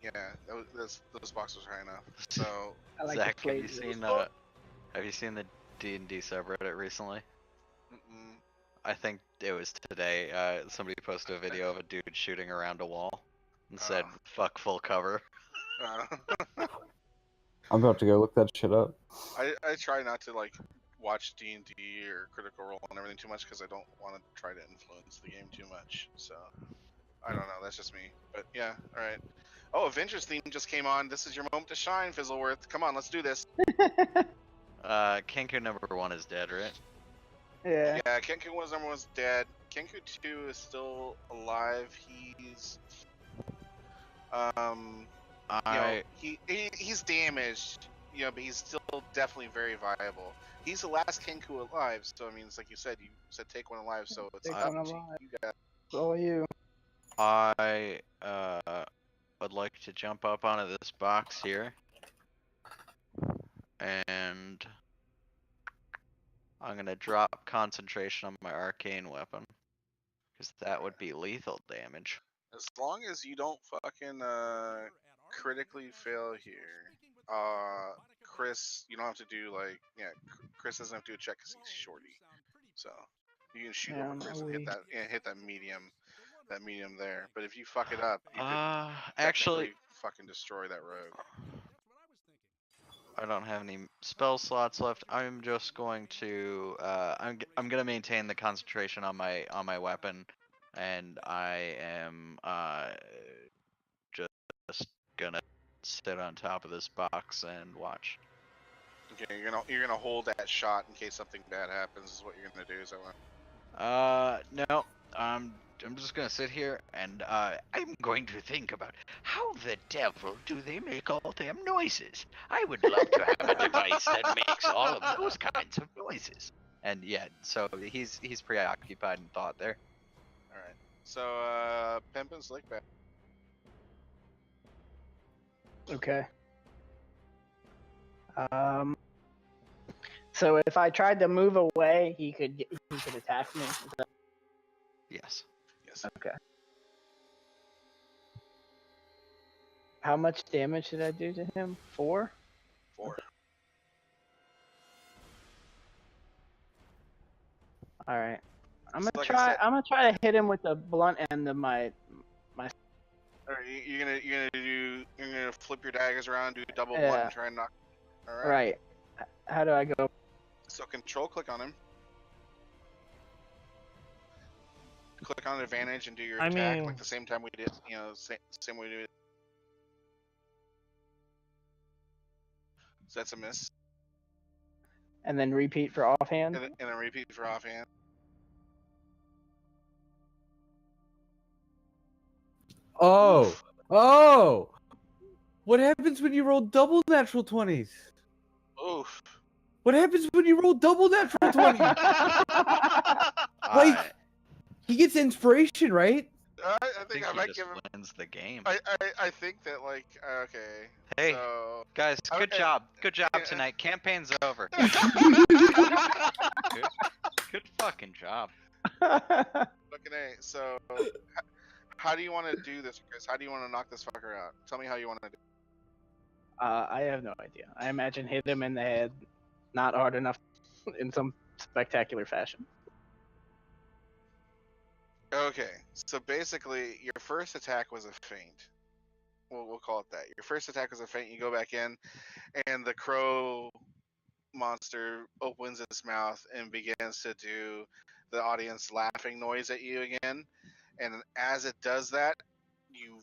Yeah, those boxes are high enough. So I like Zach, the have you flavors. seen the D&D subreddit recently? mm-mm. I think it was today. Somebody posted a video of a dude shooting around a wall and said, "Fuck full cover." I'm about to go look that shit up. I try not to like watch D&D or Critical Role and everything too much because I don't want to try to influence the game too much. So I don't know. That's just me. But yeah, all right. Oh, Avengers theme just came on. This is your moment to shine, Fizzleworth. Come on, let's do this. Kenku number 1 is dead, right? Yeah. Yeah, Kenku was number 1's dead. Kenku 2 is still alive. He's he's damaged, but he's still definitely very viable. He's the last Kenku alive, so I mean, it's like you said take one alive, so it's Take up one to alive. you guys. It's all you. I would like to jump up onto this box here, and I'm gonna drop concentration on my arcane weapon, because that would be lethal damage. As long as you don't fucking critically fail here, Chris, you don't have to do Chris doesn't have to do a check because he's shorty, so you can shoot over Chris and hit that medium there. But if you fuck it up, you could Actually, fucking destroy that rogue. I don't have any spell slots left. I'm just going to I'm gonna maintain the concentration on my weapon, and I am just gonna sit on top of this box and watch. Okay, you're gonna hold that shot in case something bad happens. Is what you're gonna do? Is that what? No. I'm just gonna sit here and I'm going to think about how the devil do they make all them noises. I would love to have a device that makes all of those kinds of noises. And yeah, so he's preoccupied in thought there. All right. So Pimpin' Slickback. Okay. So if I tried to move away, he could attack me. Is that... Yes. Yes. Okay. How much damage did I do to him? 4? 4. All right. I'm So gonna like I try. said, I'm gonna try to hit him with the blunt end of my. you're gonna flip your daggers around, do double blunt, Yeah. and try and knock. All right. Right. How do I go? So control click on him. Click on advantage and do your I attack mean- like the same time we did. Same way we did. So that's a miss, And then repeat for offhand. and then repeat for offhand. Oh, oh! What happens when you roll double natural 20s? Oof. What happens when you roll double natural 20s? I He gets inspiration, right? I think think I he might just give him. wins the game. I think that like okay. Hey, So guys, good I- job. Good job yeah. tonight. Campaign's over. Good fucking job. Fucking A. So how do you want to do this, Chris? How do you want to knock this fucker out? Tell me how you want to do. I have no idea. I imagine hit him in the head, not hard enough, in some spectacular fashion. Okay, so basically, your first attack was a feint. We'll call it that. Your first attack was a feint. You go back in, and the crow monster opens its mouth and begins to do the audience laughing noise at you again. And as it does that, you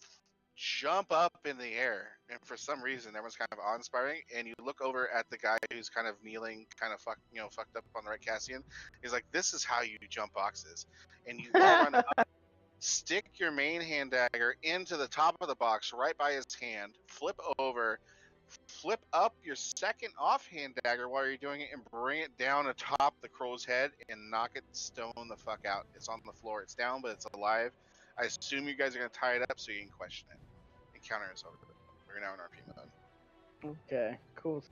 jump up in the air, and for some reason, everyone's kind of awe-inspiring. And you look over at the guy who's kind of kneeling, kind of fucked up on the right, Cassian. He's like, "This is how you jump boxes," and you all run up. Stick your main hand dagger into the top of the box right by his hand, flip over, flip up your second offhand dagger while you're doing it, and bring it down atop the crow's head and knock it stone the fuck out. It's on the floor. It's down, but it's alive. I assume you guys are going to tie it up so you can question it. Encounter is over. We're now in RP mode. Okay, cool.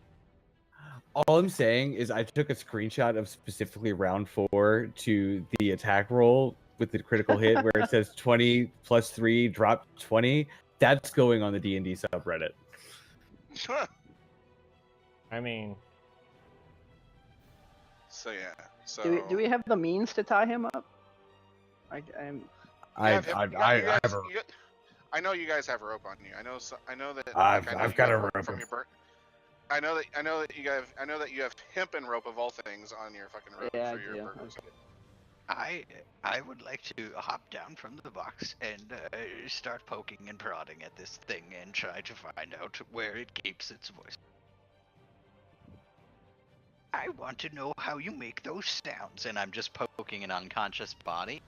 All I'm saying is I took a screenshot of specifically round 4 to the attack roll with the critical hit where it says 20 plus 3 drop 20. That's going on the D&D subreddit. I mean, So yeah. So Do we have the means to tie him up? I'm I have him- I you got- I you guys- have a, you got- I know you guys have a rope on you. I know that. I've- like, I know I've you got have a rope from of- your burnt. I know that you have hemp and rope of all things on your fucking rope Yeah, for I your do. burgers. Okay. I would like to hop down from the box and start poking and prodding at this thing and try to find out where it keeps its voice. I want to know how you make those sounds. And I'm just poking an unconscious body.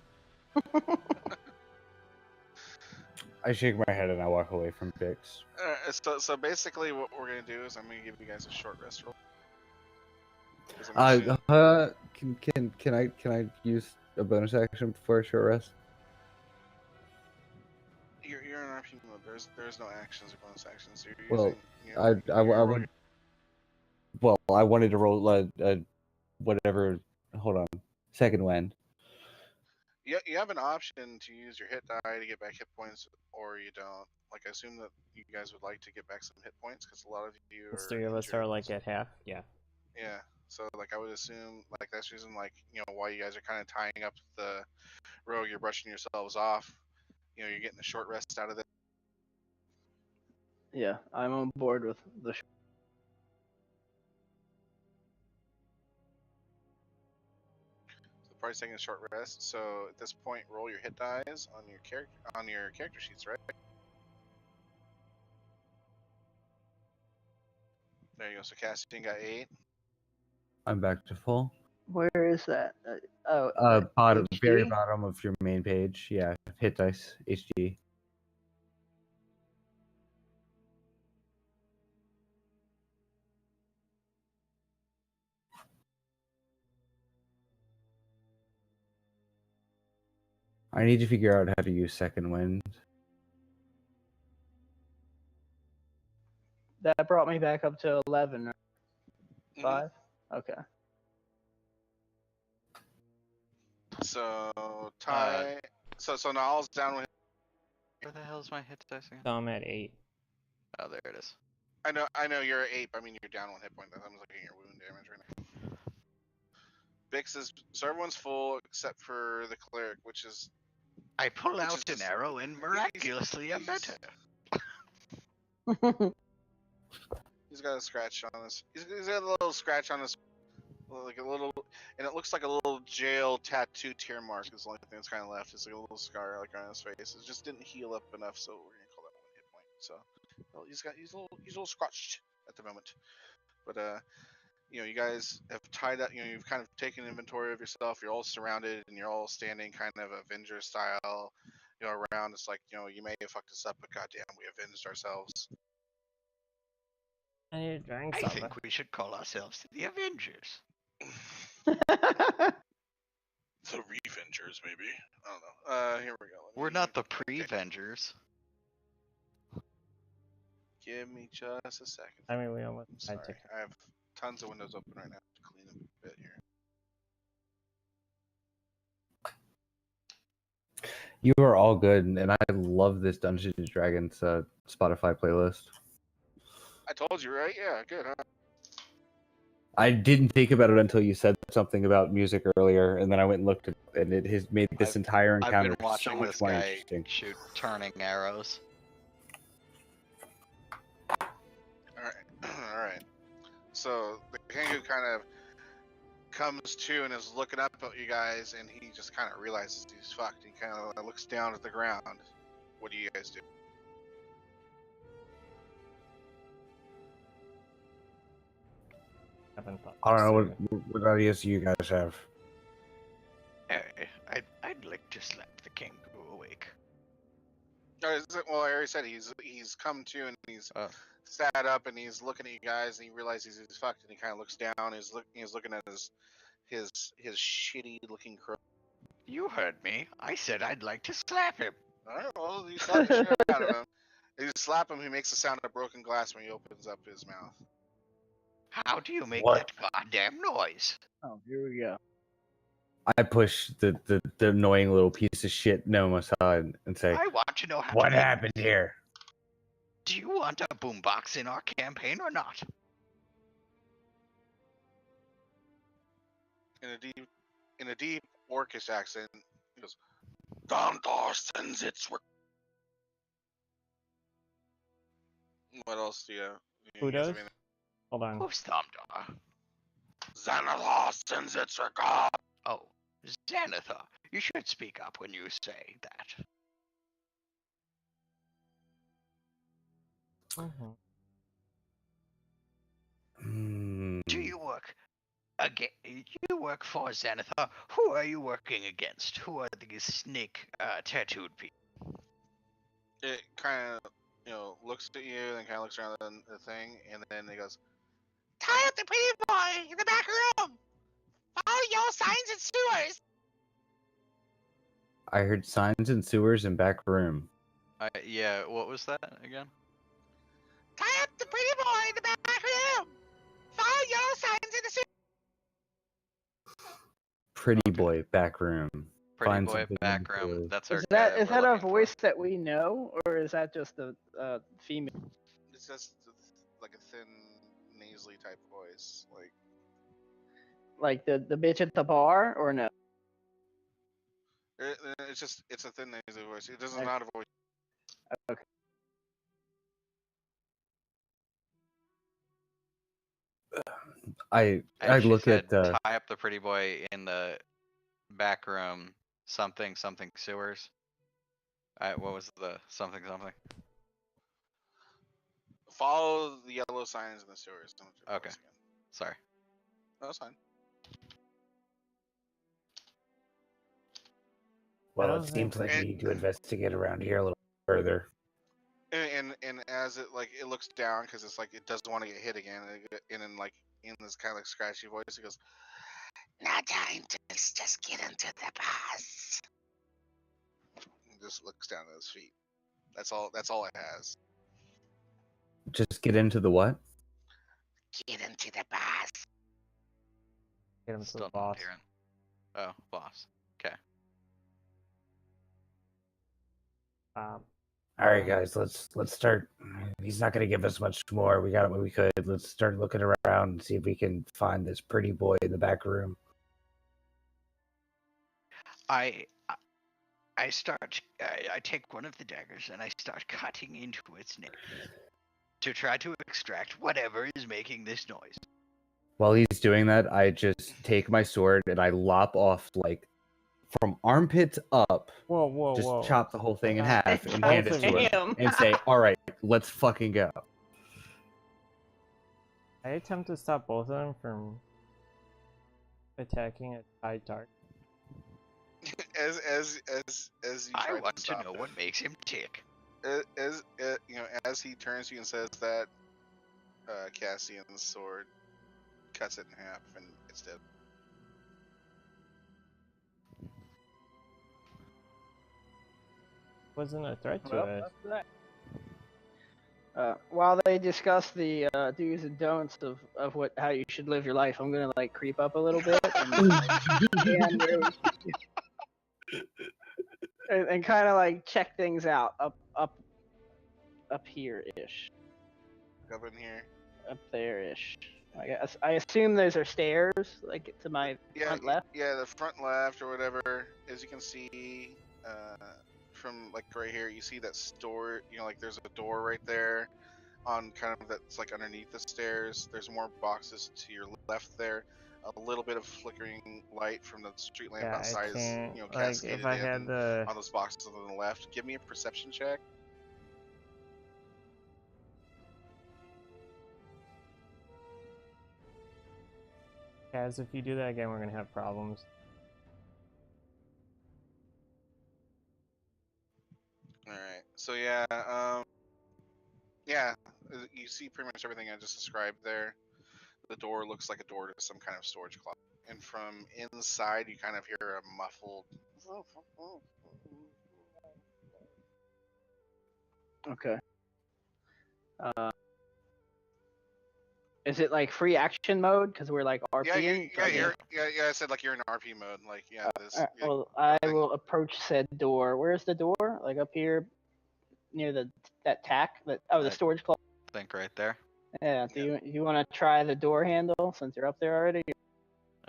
I shake my head and I walk away from Bix. So basically, what we're gonna do is I'm gonna give you guys a short rest roll. 'Cause I'm assuming- Can I use a bonus action before a short rest? You're in RP mode. There's no actions or bonus actions. So you're Well, using. You know, I you're- would. Well, I wanted to roll whatever. Hold on, second wind. You have an option to use your hit die to get back hit points, or you don't. Like, I assume that you guys would like to get back some hit points because a lot of you the are. 3 of us are injured. like at half. Yeah. Yeah. So like, I would assume like that's the reason like why you guys are kind of tying up the rogue. You're brushing yourselves off. You're getting a short rest out of it. Yeah, I'm on board with the. So the party's taking a short rest. So at this point, roll your hit dice on your character sheets, right? There you go. So Cassian got 8. I'm back to full. Where is that? Oh, Bottom, very HD? bottom of your main page. Yeah, hit dice, HD. I need to figure out how to use second wind. That brought me back up to 11. Right? Mhm. 5? Okay. So Ty. So Nall's down with. Where the hell's my hit dice again? So I'm at 8. Oh, there it is. I know you're at 8. But I mean, you're down 1 hit point. I'm looking at your wound damage right now. Bix is so everyone's full except for the cleric, which is I pull Which out is an just- arrow and miraculously I'm better. he's got a scratch on this. He's got a little scratch on his, like a little, and it looks like a little jail tattoo tear mark. Is the only thing that's kind of left. It's like a little scar like on his face. It just didn't heal up enough, so we're gonna call that 1 hit point. So, well, he's a little scratched at the moment. But you know, you guys have tied up. You know, you've kind of taken inventory of yourself. You're all surrounded, and you're all standing kind of Avenger style. You know, around. It's like, you know, you may have fucked us up, but goddamn, we avenged ourselves. I need to drink I something. think we should call ourselves the Avengers. The Revengers, maybe. I don't know. Here we go. We're not the Prevengers. Give me just a second. I mean, we almost I'm tried sorry. to. I have tons of windows open right now to clean up a bit here. You are all good, and I love this Dungeons and Dragons Spotify playlist. I told you, right? Yeah, good, huh? I didn't think about it until you said something about music earlier, and then I went and looked at it, and it has made this entire I've encounter been watching so much this more guy interesting. shoot turning arrows. Alright. So, the Kangu kind of comes to and is looking up at you guys, and he just kind of realizes he's fucked. He kind of looks down at the ground. What do you guys do? Haven't thought I don't know this through. what ideas you guys have. I'd like to slap the kangaroo awake. Well, I already said he's come to and he's Oh. sat up and he's looking at you guys and he realizes he's fucked and he kind of looks down. He's looking at his shitty looking crow. You heard me. I said I'd like to slap him. All right, well, you slap the shit out of him. You slap him. He makes the sound of broken glass when he opens up his mouth. How do you make What? that goddamn noise? Oh, here we go. I push the annoying little piece of shit gnome aside and say, I want to know how "What to make... happened here?" Do you want a boombox in our campaign or not? In a deep orcish accent, he goes, "Dandar sends its." What else do you? Who guys does? have anything? Hold on. Who's Thamdar? Xanathar sends its regard. Oh, Xanathar. You should speak up when you say that. Mhm. Do you work again? You work for Xanathar. Who are you working against? Who are these snake tattooed people? It kind of, looks at you and kind of looks around the thing, and then it goes, "Tie up the pretty boy in the back room. Follow your signs and sewers." I heard signs and sewers and back room. Yeah, what was that again? Tie up the pretty boy in the back room. Follow your signs in the sewers. Pretty boy back room. Pretty Find boy something in back the room. sewers. That's our Is guy that is we're that a looking for. voice that we know, or is that just a female? It's just like a thin, nasally type voice, Like the bitch at the bar, or no? it's a thin nasally voice. It doesn't Okay. not a voice. Okay. I And she look said, at tie up the pretty boy in the back room. Something sewers. What was the something? Follow the yellow signs in the sewers. Don't do Okay. voice again. Sorry. No, that's fine. well, don't it think seems like so. we need to investigate around here a little further. And as it it looks down because it's like it doesn't want to get hit again, and then in this kind of scratchy voice, it goes, "Now time to just get into the bus." And just looks down at his feet. That's all. That's all it has. Just get into the what? Get into the bus. Get him to Still the not boss. hearing. Oh, boss. Okay. All right, guys, let's start. He's not gonna give us much more. We got what we could. Let's start looking around and see if we can find this pretty boy in the back room. I start. I take one of the daggers and I start cutting into its neck to try to extract whatever is making this noise. While he's doing that, I just take my sword and I lop off like from armpits up. Whoa, whoa, Just whoa. chop the whole thing in half and Both hand it of to you. him Damn. and say, "All right, let's fucking go." I attempt to stop both of them from attacking a side target. as you I try want to to stop know him. what makes him tick. As he turns to you and says that, Cassian's sword cuts it in half and it's dead. Wasn't a threat to Well, us. that's that. While they discuss the do's and don'ts of how you should live your life, I'm gonna like creep up a little bit and kind of like check things out up here ish, Up in here. up there ish. I assume those are stairs, like to my front left. Yeah, the front left or whatever. As you can see, from like right here, you see that store. Like there's a door right there, on kind of that's like underneath the stairs. There's more boxes to your left there. A little bit of flickering light from the street lamp Yeah, outside I can't. is Like, cascaded if I had in the. on those boxes on the left. Give me a perception check. Kaz, if you do that again, we're gonna have problems. All right. So you see pretty much everything I just described there. The door looks like a door to some kind of storage closet, and from inside you kind of hear a muffled. Okay. Is it like free action mode? Because we're like RPing. I said like you're in RP mode. Like Well, I will approach said door. Where's the door? Like up here, near that tack. The storage closet. I think right there. Yeah. Do you want to try the door handle since you're up there already?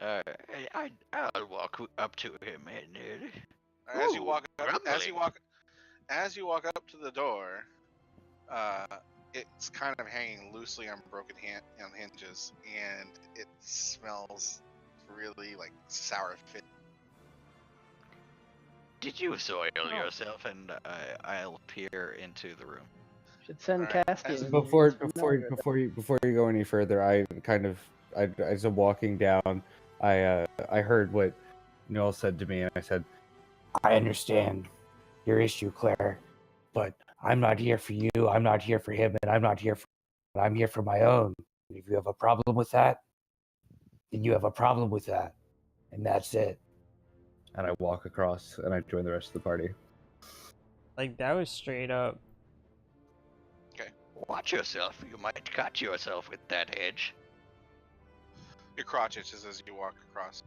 I'll walk up to him and. As you walk up, grumbling. as you walk up to the door, it's kind of hanging loosely on broken on hinges, and it smells really like sour fish. Did you soil yourself? And I'll peer into the room. Should send Alright, Castian. Before you go any further, as I'm walking down, I heard what Nall said to me, and I said, "I understand your issue, Claire, but I'm not here for you. I'm not here for him, and I'm not here for. I'm here for my own. And if you have a problem with that, then you have a problem with that, and that's it." And I walk across, and I join the rest of the party. Like, that was straight up. Watch yourself. You might cut yourself with that edge. Your crotch itches as you walk across.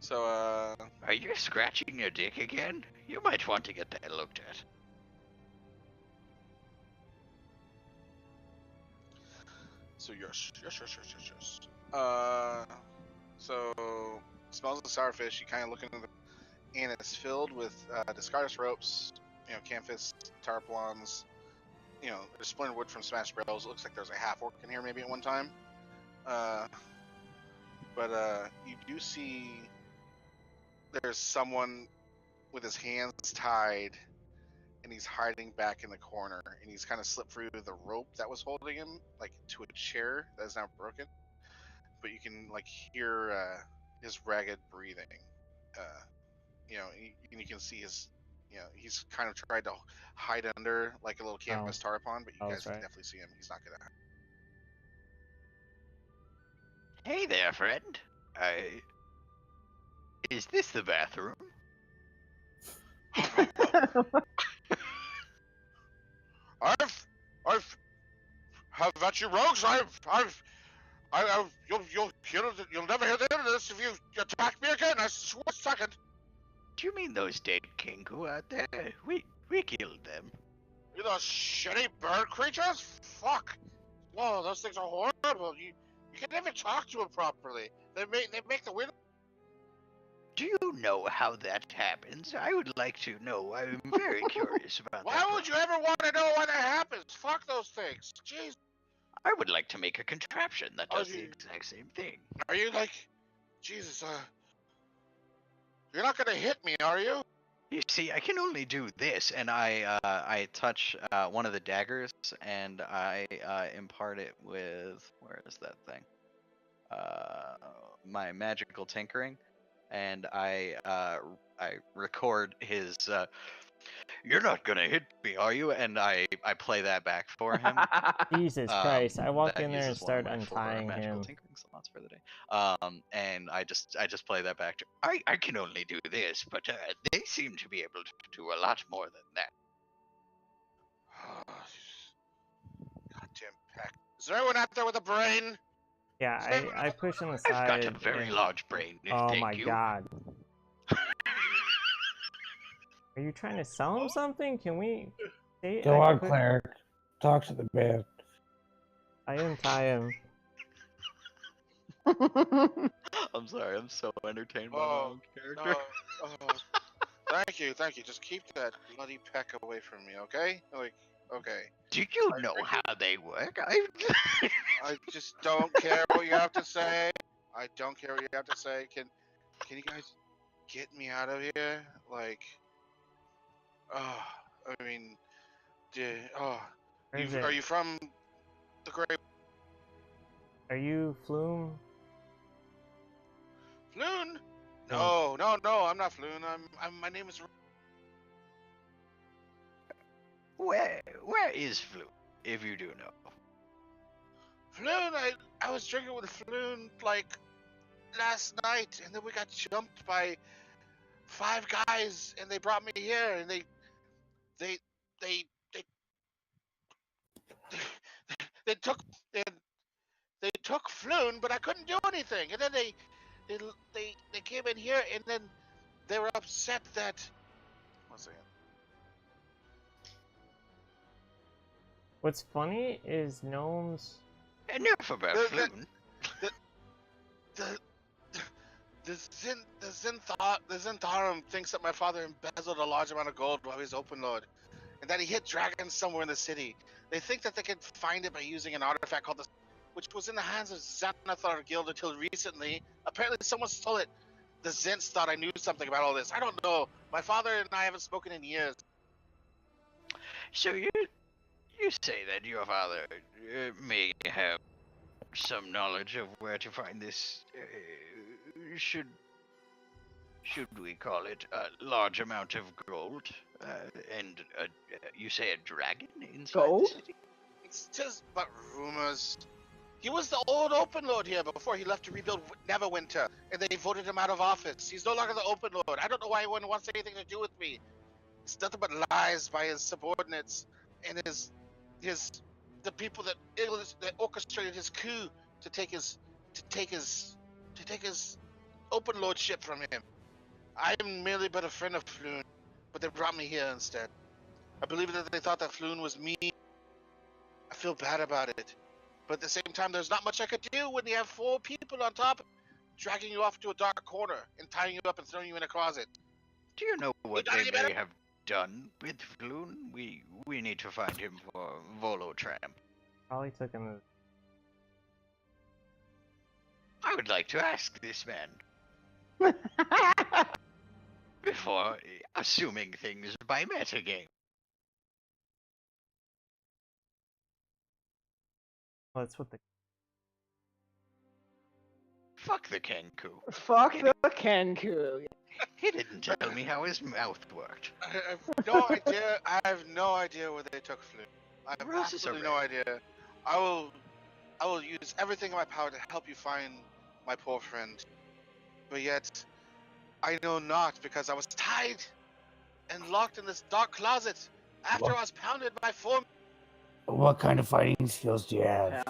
So, Are you scratching your dick again? You might want to get that looked at. So yes. So smells of sour fish. You kind of look into the, and it's filled with discarded ropes, canvas, tarpaulins. There's splintered wood from smashed barrels. It looks like there's a half orc in here maybe at one time. But you do see there's someone with his hands tied, and he's hiding back in the corner, and he's kind of slipped through the rope that was holding him, like to a chair that is now broken. But you can like hear his ragged breathing. And you can see his, he's kind of tried to hide under like a little canvas tarpaulin, but you guys can definitely see him. He's not gonna. Hey there, friend. Is this the bathroom? I've have at you rogues. You'll never hear the end of this if you attack me again. I swear, second. Do you mean those dead Kenku out there? We killed them. You those shitty bird creatures? Fuck. Whoa, those things are horrible. You can never talk to him properly. They make the wind. Do you know how that happens? I would like to know. I'm very curious about that. Why would you ever want to know why that happens? Fuck those things. Jeez. I would like to make a contraption that Oh, does the you- exact same thing. Are you like, Jesus? You're not gonna hit me, are you? You see, I can only do this, and I touch one of the daggers, and I impart it with, where is that thing? My magical tinkering, and I record his. You're not gonna hit me, are you? And I play that back for him. Jesus Christ! I walk that in there and uses one of start my 4 untying magical him. tinkering slots for the day. And I just play that back to. I can only do this, but they seem to be able to do a lot more than that. Goddamn pack. Is there anyone out there with a brain? Yeah, I push him I've aside. got a very and- large brain. Oh thank my you. god! Are you trying to sell him something? Can we? Go on, cleric. Talk to the man. I untie him. I'm sorry. I'm so entertained by my Oh, own character. Thank you. Just keep that bloody peck away from me, okay? Like, okay. Do you know how they work? I just don't care what you have to say. I don't care what you have to say. Can you guys get me out of here? Like, I mean, Where is are it? you from the Great Are you Flume? Floon? Oh. No, I'm not Floon. My name is. Where is Flu, if you do know? Floon, I was drinking with Floon like last night, and then we got jumped by 5 guys, and they brought me here, and they they took they took Floon, but I couldn't do anything, and then they came in here, and then they were upset that. One second. What's funny is gnomes. Enough about The- Floon. The Zentharum thinks that my father embezzled a large amount of gold while he was open lord, and that he hid dragons somewhere in the city. They think that they can find it by using an artifact called which was in the hands of Xanathar Guild until recently. Apparently someone stole it. The Zents thought I knew something about all this. I don't know. My father and I haven't spoken in years. So you say that your father may have some knowledge of where to find this. Should we call it a large amount of gold? And you say a dragon inside Gold? the city? It's just but rumors. He was the old open lord here before he left to rebuild Neverwinter, and they voted him out of office. He's no longer the open lord. I don't know why anyone wants anything to do with me. It's nothing but lies by his subordinates and the people that orchestrated his coup to take his open lordship from him. I am merely but a friend of Floon, but they brought me here instead. I believe that they thought that Floon was me. I feel bad about it. But at the same time, there's not much I could do when you have 4 people on top, dragging you off to a dark corner and tying you up and throwing you in a closet. Do you know what gotta they get may better. have done with Floon? We need to find him for Volo Tramp. Probably took him. I would like to ask this man before assuming things by metagame. Well, that's what the. Fuck the Kenku. Fuck the Kenku. He didn't tell me how his mouth worked. I have no idea. I have no idea where they took Floon. I have Roses are absolutely no idea. I will use everything in my power to help you find my poor friend. But yet, I know not, because I was tied and locked in this dark closet after What? I was pounded by 4. What kind of fighting skills do you have?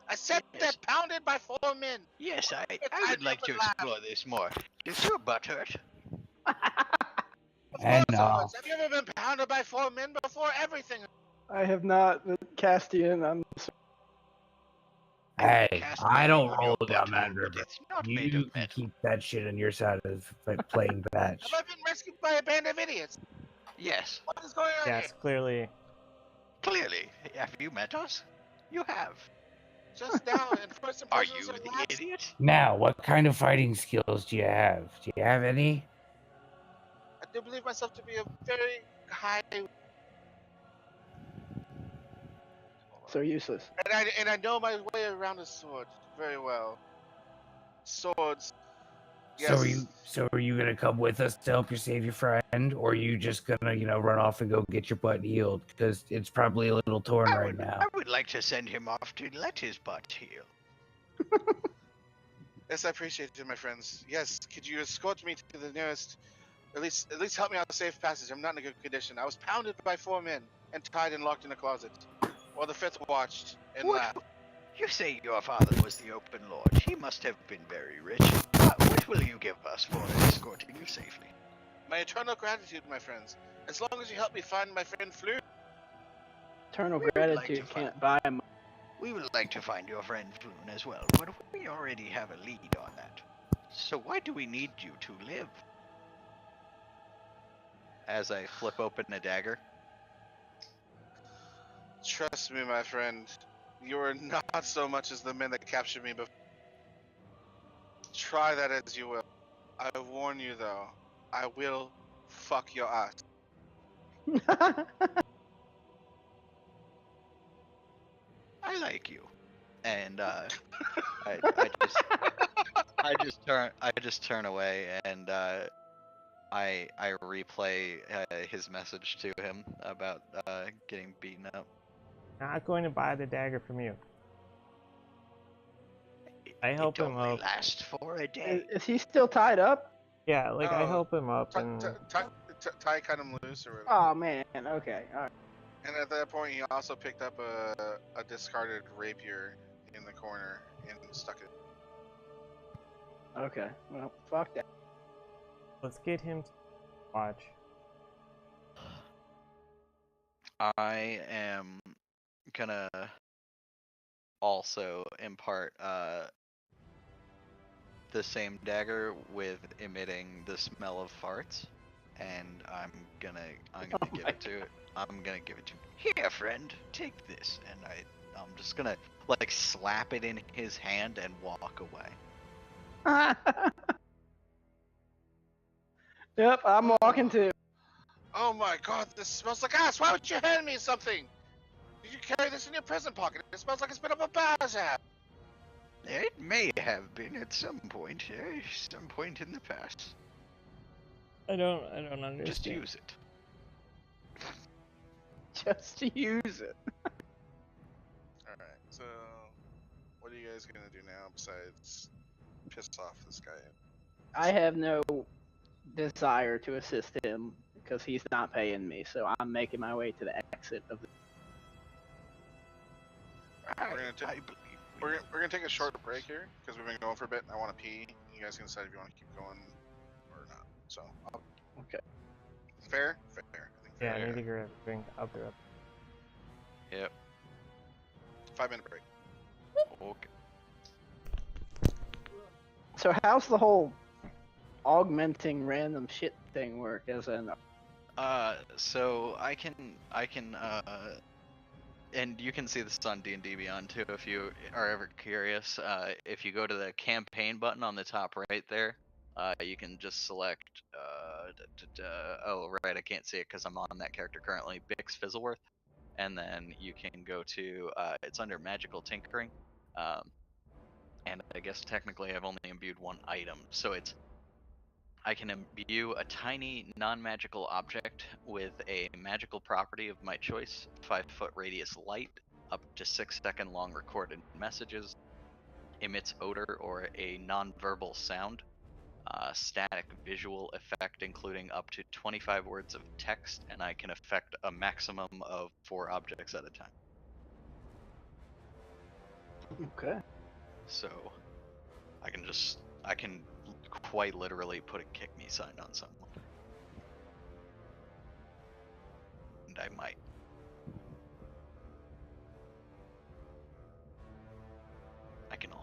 I said Yes. that pounded by 4 men. Yes, I I would like to never laughed. explore this more. Does your butt hurt? Of And course it Nall. was. Have you ever been pounded by 4 men before? Everything. I have not, but Castian, I'm Hey, cast I lightning don't on roll your down butthole, that but river. it's not You made of can metal. keep that shit on your side of playing batch. Have I been rescued by a band of idiots? Yes, What is going on here? Yes, clearly. clearly. Have you met us? You have. Just now, and first Are impressions you are the last. idiot? Now, what kind of fighting skills do you have? Do you have any? I do believe myself to be a very high, So useless. and I know my way around a sword very well. Swords, yes. So are you gonna come with us to help you save your friend, or are you just gonna, run off and go get your butt healed? Because it's probably a little torn right now. I would like to send him off to let his butt heal. Yes, I appreciate it, my friends. Yes, could you escort me to the nearest? At least help me out a safe passage. I'm not in a good condition. I was pounded by 4 men and tied and locked in a closet, while the fifth watched and What? laughed. You say your father was the open lord. He must have been very rich. What will you give us for escorting you safely? My eternal gratitude, my friends. As long as you help me find my friend Fleur. Eternal We would like gratitude to can't buy him. We would like to find your friend Floon as well, but we already have a lead on that. So why do we need you to live? As I flip open a dagger. Trust me, my friend. You are not so much as the men that captured me before. Try that as you will. I warn you, though. I will fuck your ass. I like you. And I just turn away and I replay his message to him about getting beaten up. Not going to buy the dagger from you. I help It him only up. lasts for a day. Is he still tied up? Yeah, like I Oh, help him up and Ty cut him loose or whatever. Oh man. Okay. All right. And at that point, he also picked up a discarded rapier in the corner and stuck it. Okay. Well, fuck that. let's get him to watch. I am gonna also impart the same dagger with emitting the smell of farts, and I'm gonna give it to it. I'm gonna give it to Here, friend, take this. And I'm just gonna like slap it in his hand and walk away. Yep, I'm walking too. Oh my god, this smells like ass! Why would you hand me something? Did you carry this in your present pocket? It smells like it's been up a bar's ass. It may have been at some point in the past. I don't understand. Just use it. Just to use it. Alright, so what are you guys gonna do now besides piss off this guy? I have no desire to assist him because he's not paying me, so I'm making my way to the exit of the. We're gonna take a short break here because we've been going for a bit and I want to pee. You guys can decide if you want to keep going or not. So Okay. fair? Fair. I think Yeah, fair. I need to grab a drink. I'll be right. Yep. 5-minute break. Okay. So how's the whole augmenting random shit thing work? As in, So I can and you can see this on D&D Beyond too if you are ever curious. If you go to the campaign button on the top right there, you can just select oh right, I can't see it because I'm on that character currently, Bix Fizzleworth, and then you can go to it's under magical tinkering, and I guess technically I've only imbued one item, so it's I can imbue a tiny non-magical object with a magical property of my choice, 5-foot radius light, up to 6-second long recorded messages, emits odor or a non-verbal sound, static visual effect including up to 25 words of text, and I can affect a maximum of 4 objects at a time. okay. So I can quite literally put a kick me sign on someone. And I might.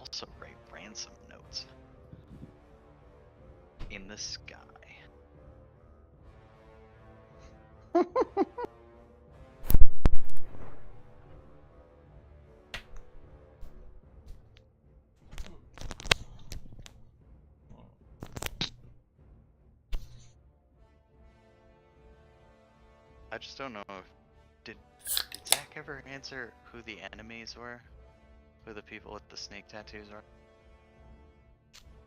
also write ransom notes in the sky. I just don't know if did Zach ever answer who the enemies were? Who the people with the snake tattoos are?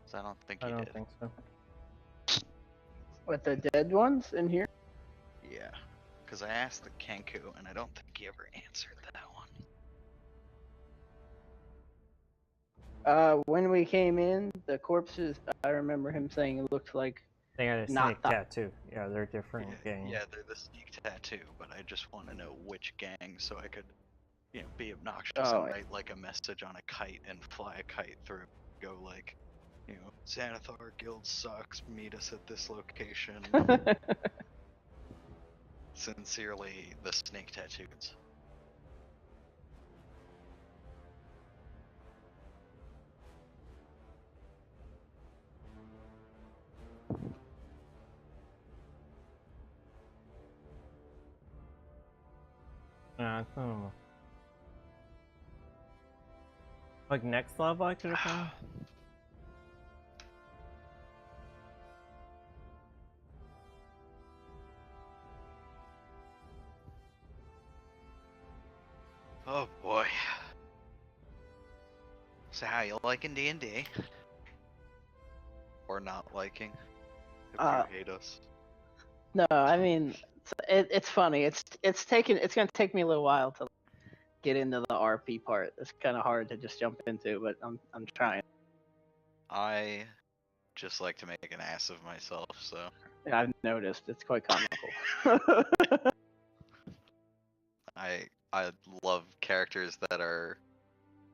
'Cause I don't think he I don't did. think so. With the dead ones in here? Yeah, because I asked the Kenku and I don't think he ever answered that one. When we came in, the corpses, I remember him saying it looked like They got a Not snake the- tattoo. Yeah, they're different gangs. Yeah, they're the sneak tattoo, but I just want to know which gang so I could, be obnoxious Oh, and write like a message on a kite and fly a kite through. Go like, Xanathar Guild sucks. Meet us at this location. Sincerely, the snake tattoos. I don't know. Like next level, I could have found. Oh boy. So how you liking D&D? Or not liking? If Uh, you hate us. No, I mean it's funny. It's gonna take me a little while to get into the RP part. It's kind of hard to just jump into, but I'm trying. I just like to make an ass of myself, so. Yeah, I've noticed it's quite comical. I love characters that are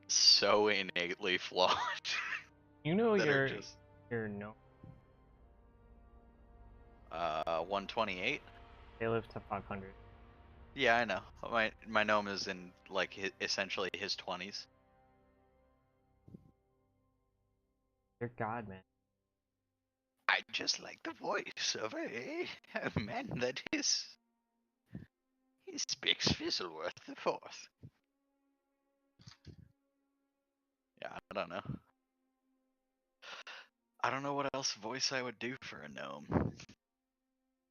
so innately flawed. You know that you're are just no. 128. They live to 500. Yeah, I know. My gnome is in like essentially his 20s. You're God, man. I just like the voice of a man that is. He speaks Fizzleworth the Fourth. Yeah, I don't know. I don't know what else voice I would do for a gnome.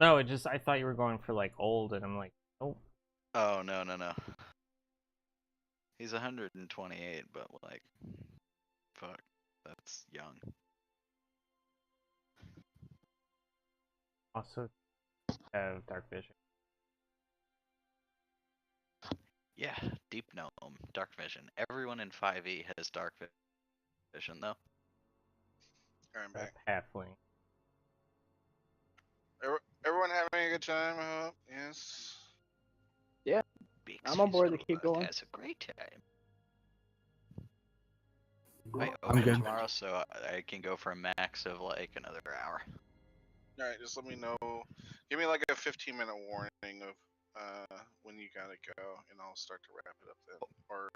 No, I thought you were going for like old, and I'm like, oh. Oh, no. He's 128, but like, fuck, that's young. Also, have dark vision. Yeah, deep gnome, dark vision. Everyone in 5e has dark vision, though. I'm back. Halfling. Everyone having a good time, I hope? Yes. Big I'm on board to keep Fizzleworth going. has a great time. I I'm open good. tomorrow, so I can go for a max of like another hour. Alright, just let me know. Give me like a 15-minute warning of when you gotta go, and I'll start to wrap it up then. Or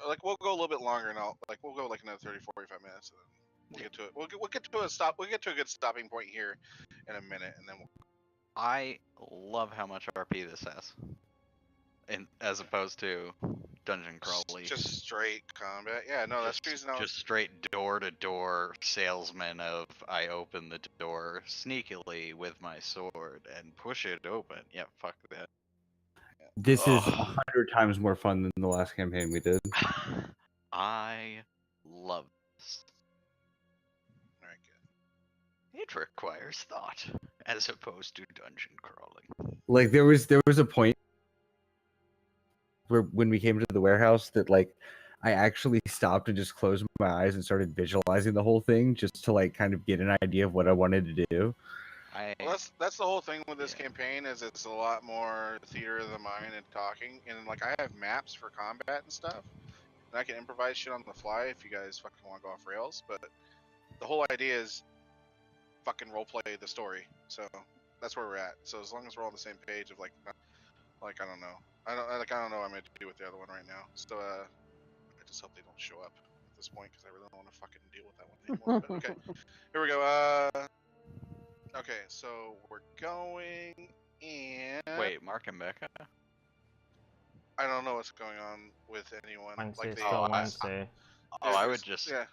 like we'll go a little bit longer, and we'll go like another 30-45 minutes, and then we'll get to it. We'll get to a stop. We'll get to a good stopping point here in a minute, and then we'll. I love how much RP this has, as opposed to dungeon crawly. Just straight combat. Yeah, no, that's the reason I was. Just straight door-to-door salesman of I open the door sneakily with my sword and push it open. Yeah, fuck that. This is Ugh. 100 times more fun than the last campaign we did. I love this. Alright, good. It requires thought, as opposed to dungeon crawling. Like there was a point where when we came to the warehouse that like I actually stopped and just closed my eyes and started visualizing the whole thing just to like kind of get an idea of what I wanted to do. Well, that's the whole thing with this Yeah. campaign is it's a lot more theater of the mind and talking, and like I have maps for combat and stuff, and I can improvise shit on the fly if you guys fucking want to go off rails. But the whole idea is fucking roleplay the story. So that's where we're at. So as long as we're all on the same page of like I don't know, I don't know what I'm gonna do with the other one right now. So I just hope they don't show up this point because I really don't want to fucking deal with that one anymore. But okay, here we go. Okay, so we're going and Wait, Mark and Becca? I don't know what's going on with anyone. Wednesday, Like still I- Wednesday. Oh, yeah.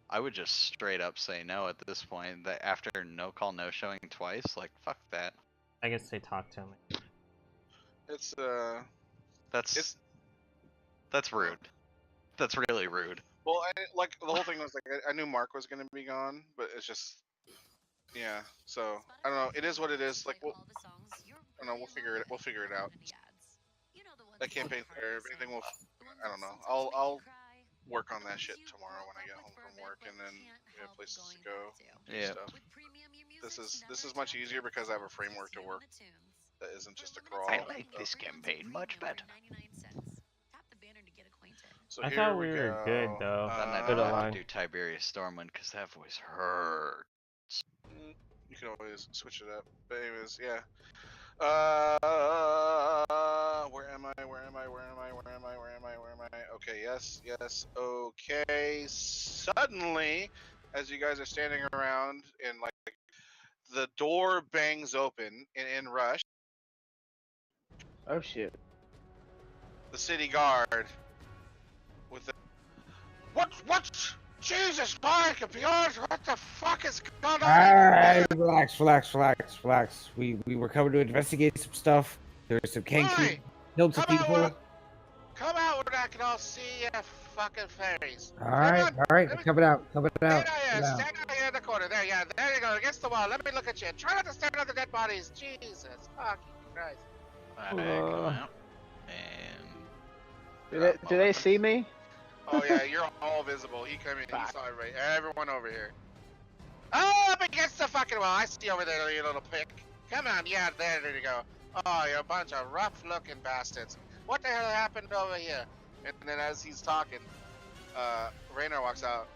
I would just straight up say no at this point. That after no call, no showing twice, like fuck that. I guess they talked to him. It's That's rude. That's really rude. well, like the whole thing was like I knew Mark was gonna be gone, but it's just yeah. So I don't know. It is what it is. Like I don't know. We'll figure it out. That campaign or anything will. I don't know. I'll work on that shit tomorrow when I get home from work, and then we have places to go. Yeah. Stuff. This is much easier because I have a framework to work that isn't just a crawl. I like this campaign much better. So I here thought we were go. good though. Then I Good don't align. do Tiberius Stormwind because that voice hurt. You can always switch it up. But anyways, yeah. Where am I? Okay, yes. Okay. Suddenly, as you guys are standing around and like the door bangs open in rush, Oh shit. the city guard with the what? Jesus, Mike, Bjorn, what the fuck is going on? Alright, relax. We were coming to investigate some stuff. There's some kinky, killed some people. Come out where I can all see your fucking face. Alright, Let me- coming out. Stand out here in the corner. There you go, against the wall. Let me look at you. Try not to stand on the dead bodies. Jesus fucking Christ. Come out. And Do they see me? Oh yeah, you're all visible. He came in, he saw everyone over here. Oh, up against the fucking wall. I see you over there, you little prick. Come on, yeah, there you go. Oh, you're a bunch of rough-looking bastards. What the hell happened over here? And then as he's talking, Raynor walks out,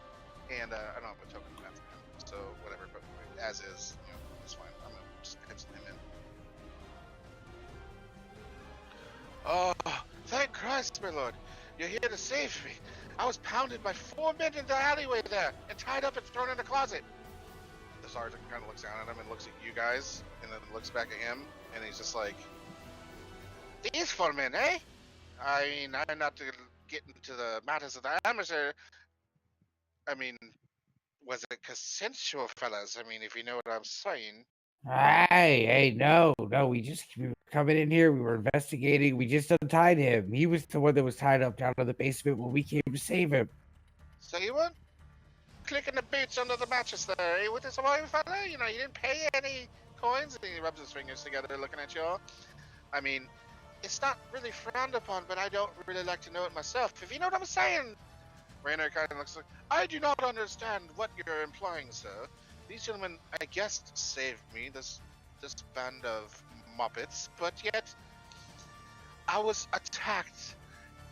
and I don't have a token for that for him, so whatever. But as is, it's fine. I'm gonna just pencil him in. Oh, thank Christ, my lord. You're here to save me. I was pounded by 4 men in the alleyway there and tied up and thrown in a closet. The sergeant kind of looks down at him and looks at you guys and then looks back at him and he's just like, these 4 men, eh? I mean, I'm not to get into the matters of the amateur. I mean, was it consensual, fellas? I mean, if you know what I'm saying. Hey, no, we were coming in here, we were investigating, we just untied him. He was the one that was tied up down in the basement when we came to save him. So you weren't clicking the boots under the mattress there, eh, with this white fella? You know, you didn't pay any coins, and he rubs his fingers together looking at you all. I mean, it's not really frowned upon, but I don't really like to know it myself, if you know what I'm saying. Raynor kind of looks like, I do not understand what you're implying, sir. These gentlemen, I guess, saved me, this band of muppets, but yet I was attacked.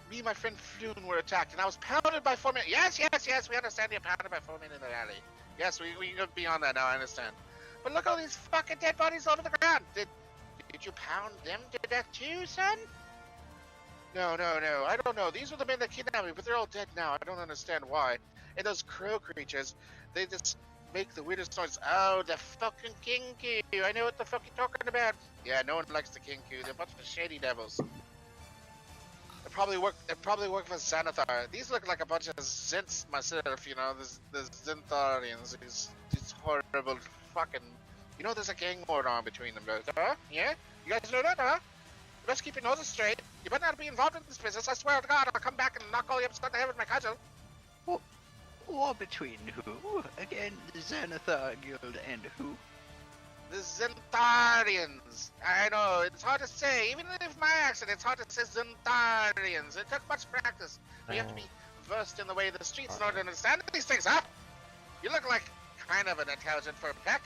Me and my friend Floon were attacked, and I was pounded by 4 men. Yes, we understand you're pounded by 4 men in the alley. Yes, we can go beyond that now, I understand. But look at all these fucking dead bodies over the ground. Did you pound them to death too, son? No, I don't know. These are the men that kidnapped me, but they're all dead now. I don't understand why. And those crow creatures, they just make the weirdest noise. Oh, the fucking Kinku. I know what the fuck you're talking about. Yeah, no one likes the Kinku. They're a bunch of shady devils. They probably work for Xanathar. These look like a bunch of Zents myself, you know, the Zentharians. These horrible fucking... You know there's a gang war on between them both, huh? Yeah? You guys know that, huh? You best keep your noses straight. You better not be involved in this business. I swear to God, I'll come back and knock all you upside the head with my cudgel. War between who? Again, the Xanathar Guild and who? The Zentharians. I know, it's hard to say. Even if my accent, it's hard to say Zentharians. It took much practice. You have to be versed in the way of the streets in order to understand these things, huh? You look like kind of an intelligent for a peck.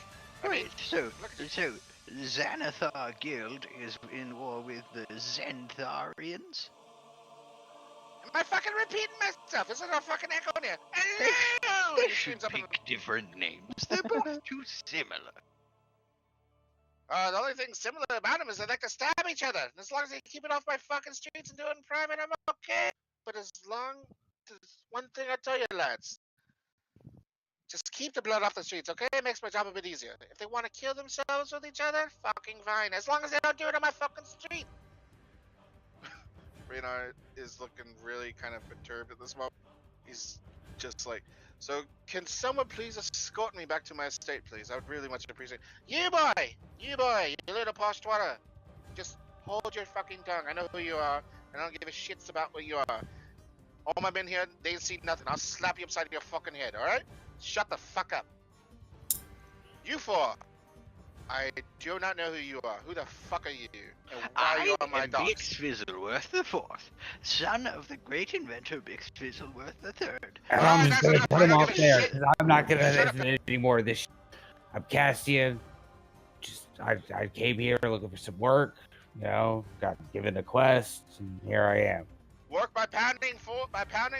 Wait, so Xanathar Guild is in war with the Zentharians? Am I fucking repeating myself? Is it a fucking echo in here? They Hello! should pick different names. They're both too similar. The only thing similar about them is they like to stab each other. As long as they keep it off my fucking streets and do it in private, I'm okay. But as long one thing I tell you, lads. Just keep the blood off the streets, okay? It makes my job a bit easier. If they want to kill themselves with each other, fucking fine. As long as they don't do it on my fucking street. Reynard is looking really kind of perturbed at this moment. He's just like, so can someone please escort me back to my estate, please? I would really much appreciate it. You boy, you little posh twatter. Just hold your fucking tongue. I know who you are, and I don't give a shits about what you are. All my men here, they see nothing. I'll slap you upside your fucking head, alright? Shut the fuck up. You four. I do not know who you are. Who the fuck are you? And why are you on my am dogs? Bix Fizzleworth the Fourth, son of the great inventor Bix Fizzleworth the Third. And Alright, I'm just that's gonna enough. put I him don't off give a there shit. because I'm not gonna Shut up. listen to any more of this. I'm Castian. I came here looking for some work. You know, got given a quest, and here I am. Work by pounding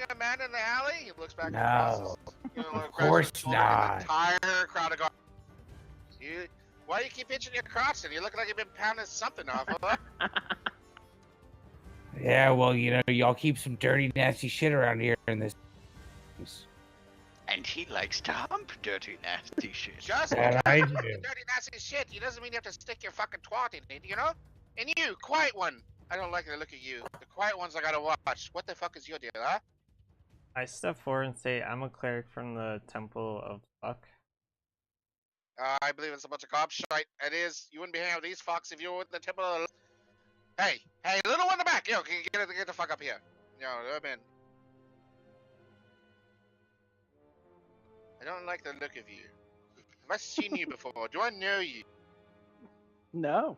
a man in the alley? He looks back No, across his, of course not. An entire crowd of guards. Why do you keep itching your crotch? And you look like you've been pounding something off. Huh? Yeah, well, you know, y'all keep some dirty, nasty shit around here in this. And he likes to hump dirty, nasty shit. Just That because I you're do. fucking dirty, nasty shit, it doesn't mean you have to stick your fucking twat in it, you know? And you, quiet one. I don't like the look at you. The quiet ones I gotta watch. What the fuck is your deal, huh? I step forward and say, I'm a cleric from the Temple of Fuck. I believe it's a bunch of gobshite. It is. You wouldn't be hanging out with these fucks if you were in the temple of... Hey, little one in the back. Yo, can you get the fuck up here? Yo, I'm in. I don't like the look of you. Have I seen you before? Do I know you? No.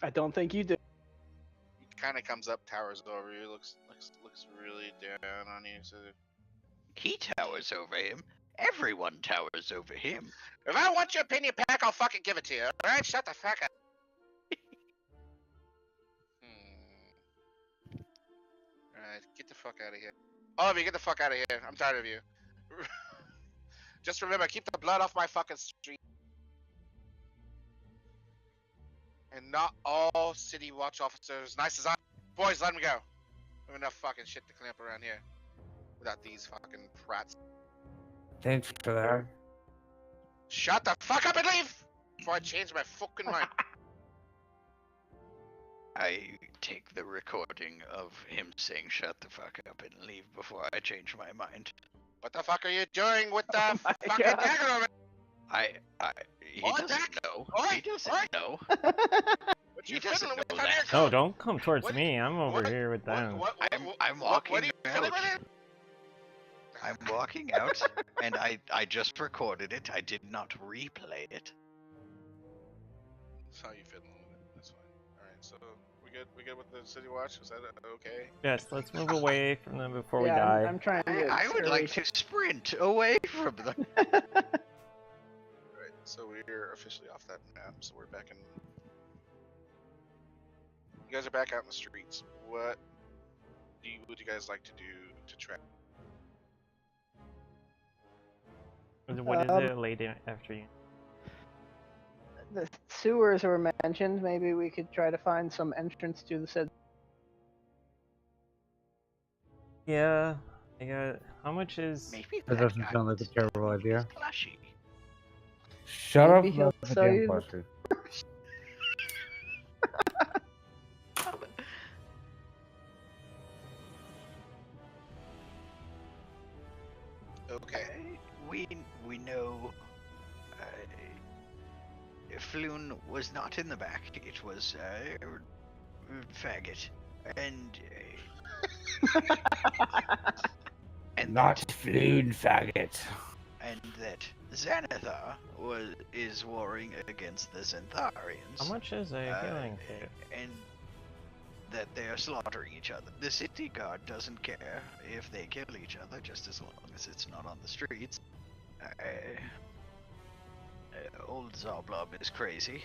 I don't think you do. He kind of comes up, towers over you, looks really down on you. So He towers over him. Everyone towers over him. if I want your opinion back, I'll fucking give it to you. All right, shut the fuck up. All right, get the fuck out of here. All of you, get the fuck out of here. I'm tired of you. Just remember, keep the blood off my fucking street. And not all city watch officers, nice as I. Boys, let me go. We have enough fucking shit to clean up around here. Without these fucking prats. Thanks for that. Shut the fuck up and leave! Before I change my fucking mind. I take the recording of him saying shut the fuck up and leave before I change my mind. What the fuck are you doing with the Oh my fucking God. dagger over? He Oi, doesn't Dak! know. Oi, He doesn't oi! know. What He you doesn't fiddling with know on your that. No, coat? don't come towards What- me. I'm over what- here with them. I'm what walking are you fiddling out. with it? I'm walking out, and I just recorded it. I did not replay it. That's how you fiddling with it. That's fine. Alright, so we good with the city watch? Was that okay? Yes, let's move away from them before we Yeah, die. I'm trying to. I would like to sprint away from them. Alright, so we're officially off that map, so we're back in. You guys are back out in the streets. What would you guys like to do to track? What is it late after you? The sewers were mentioned. Maybe we could try to find some entrance to the said. Yeah, I got. How much is? Maybe That doesn't sound like a terrible idea. Flashy. Shut up Maybe he'll about the sell damn you the- question. Okay. We know Floon was not in the back. It was Faggot, and Not Floon faggot. and that Xanathar is warring against the Xantharians. How much is a healing kit? And that they are slaughtering each other. The city guard doesn't care if they kill each other, just as long as it's not on the streets. Old Zoblob is crazy.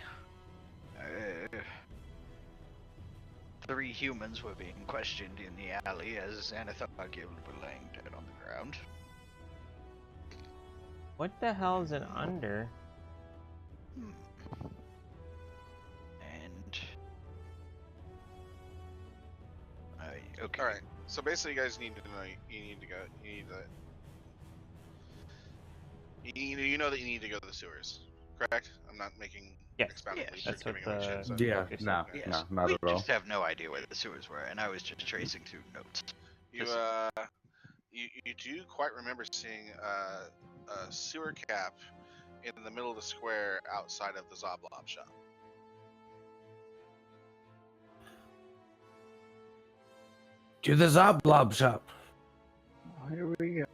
3 humans were being questioned in the alley as Xanathar Guild were laying dead on the ground. What the hell is an under? And okay. Alright. So basically, you guys need to know. You need to go. You need to. You know that you need to go to the sewers, correct? I'm not making Yes. expounding Yes. leads That's or what giving away shit. So. Yeah, focus no, said. Yes. not we at all. just have no idea where the sewers were, and I was just tracing through notes. You you do quite remember seeing a sewer cap in the middle of the square outside of the Zoblob shop. To the Zoblob shop. Here we go.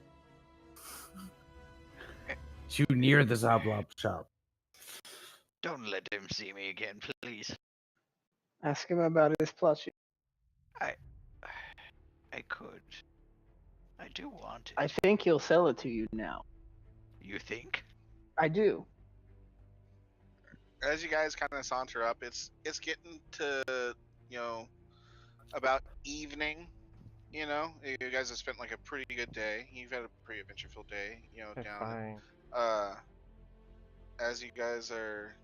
To near the Zoblob shop. Don't let him see me again, please. Ask him about his plushie. I could. I do want it. I think he'll sell it to you now. You think? I do. As you guys kind of saunter up, it's getting to about evening. You guys have spent like a pretty good day. You've had a pretty adventure-filled day. That's Down. fine. As you guys are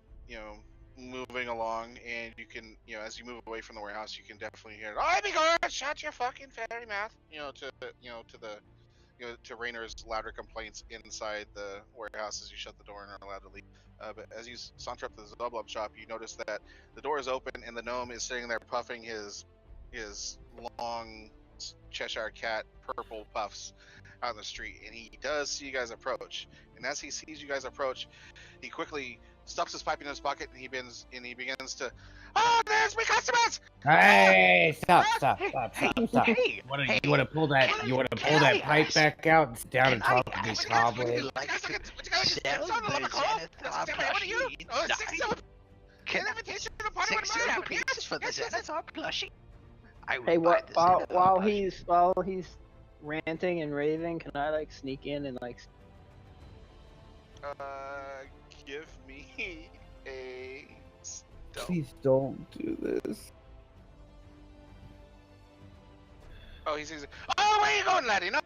moving along, and you can as you move away from the warehouse, you can definitely hear, "Oh, be good! Shut your fucking fairy mouth!" To Raynor's louder complaints inside the warehouse as you shut the door and are allowed to leave. But as you saunter up to the Zoblob shop, you notice that the door is open and the gnome is sitting there puffing his long Cheshire cat purple puffs out in the street, and he does see you guys approach. And as he sees you guys approach, he quickly stuffs his pipe in his pocket and he begins to, "Oh, there's my customers!" Hey, stop. Hey, You want to pull that? You want to pull that pipe back out and sit down and talk to me calmly? Like to sell the Xanathar plushie? 6 silver pieces for the Xanathar plushie? I would Hey, buy the Xanathar while plushie. he's ranting and raving, can I like sneak in and like? Give me a stealth. Please don't do this. Oh, he sees it. "Oh, where you going, laddie? No.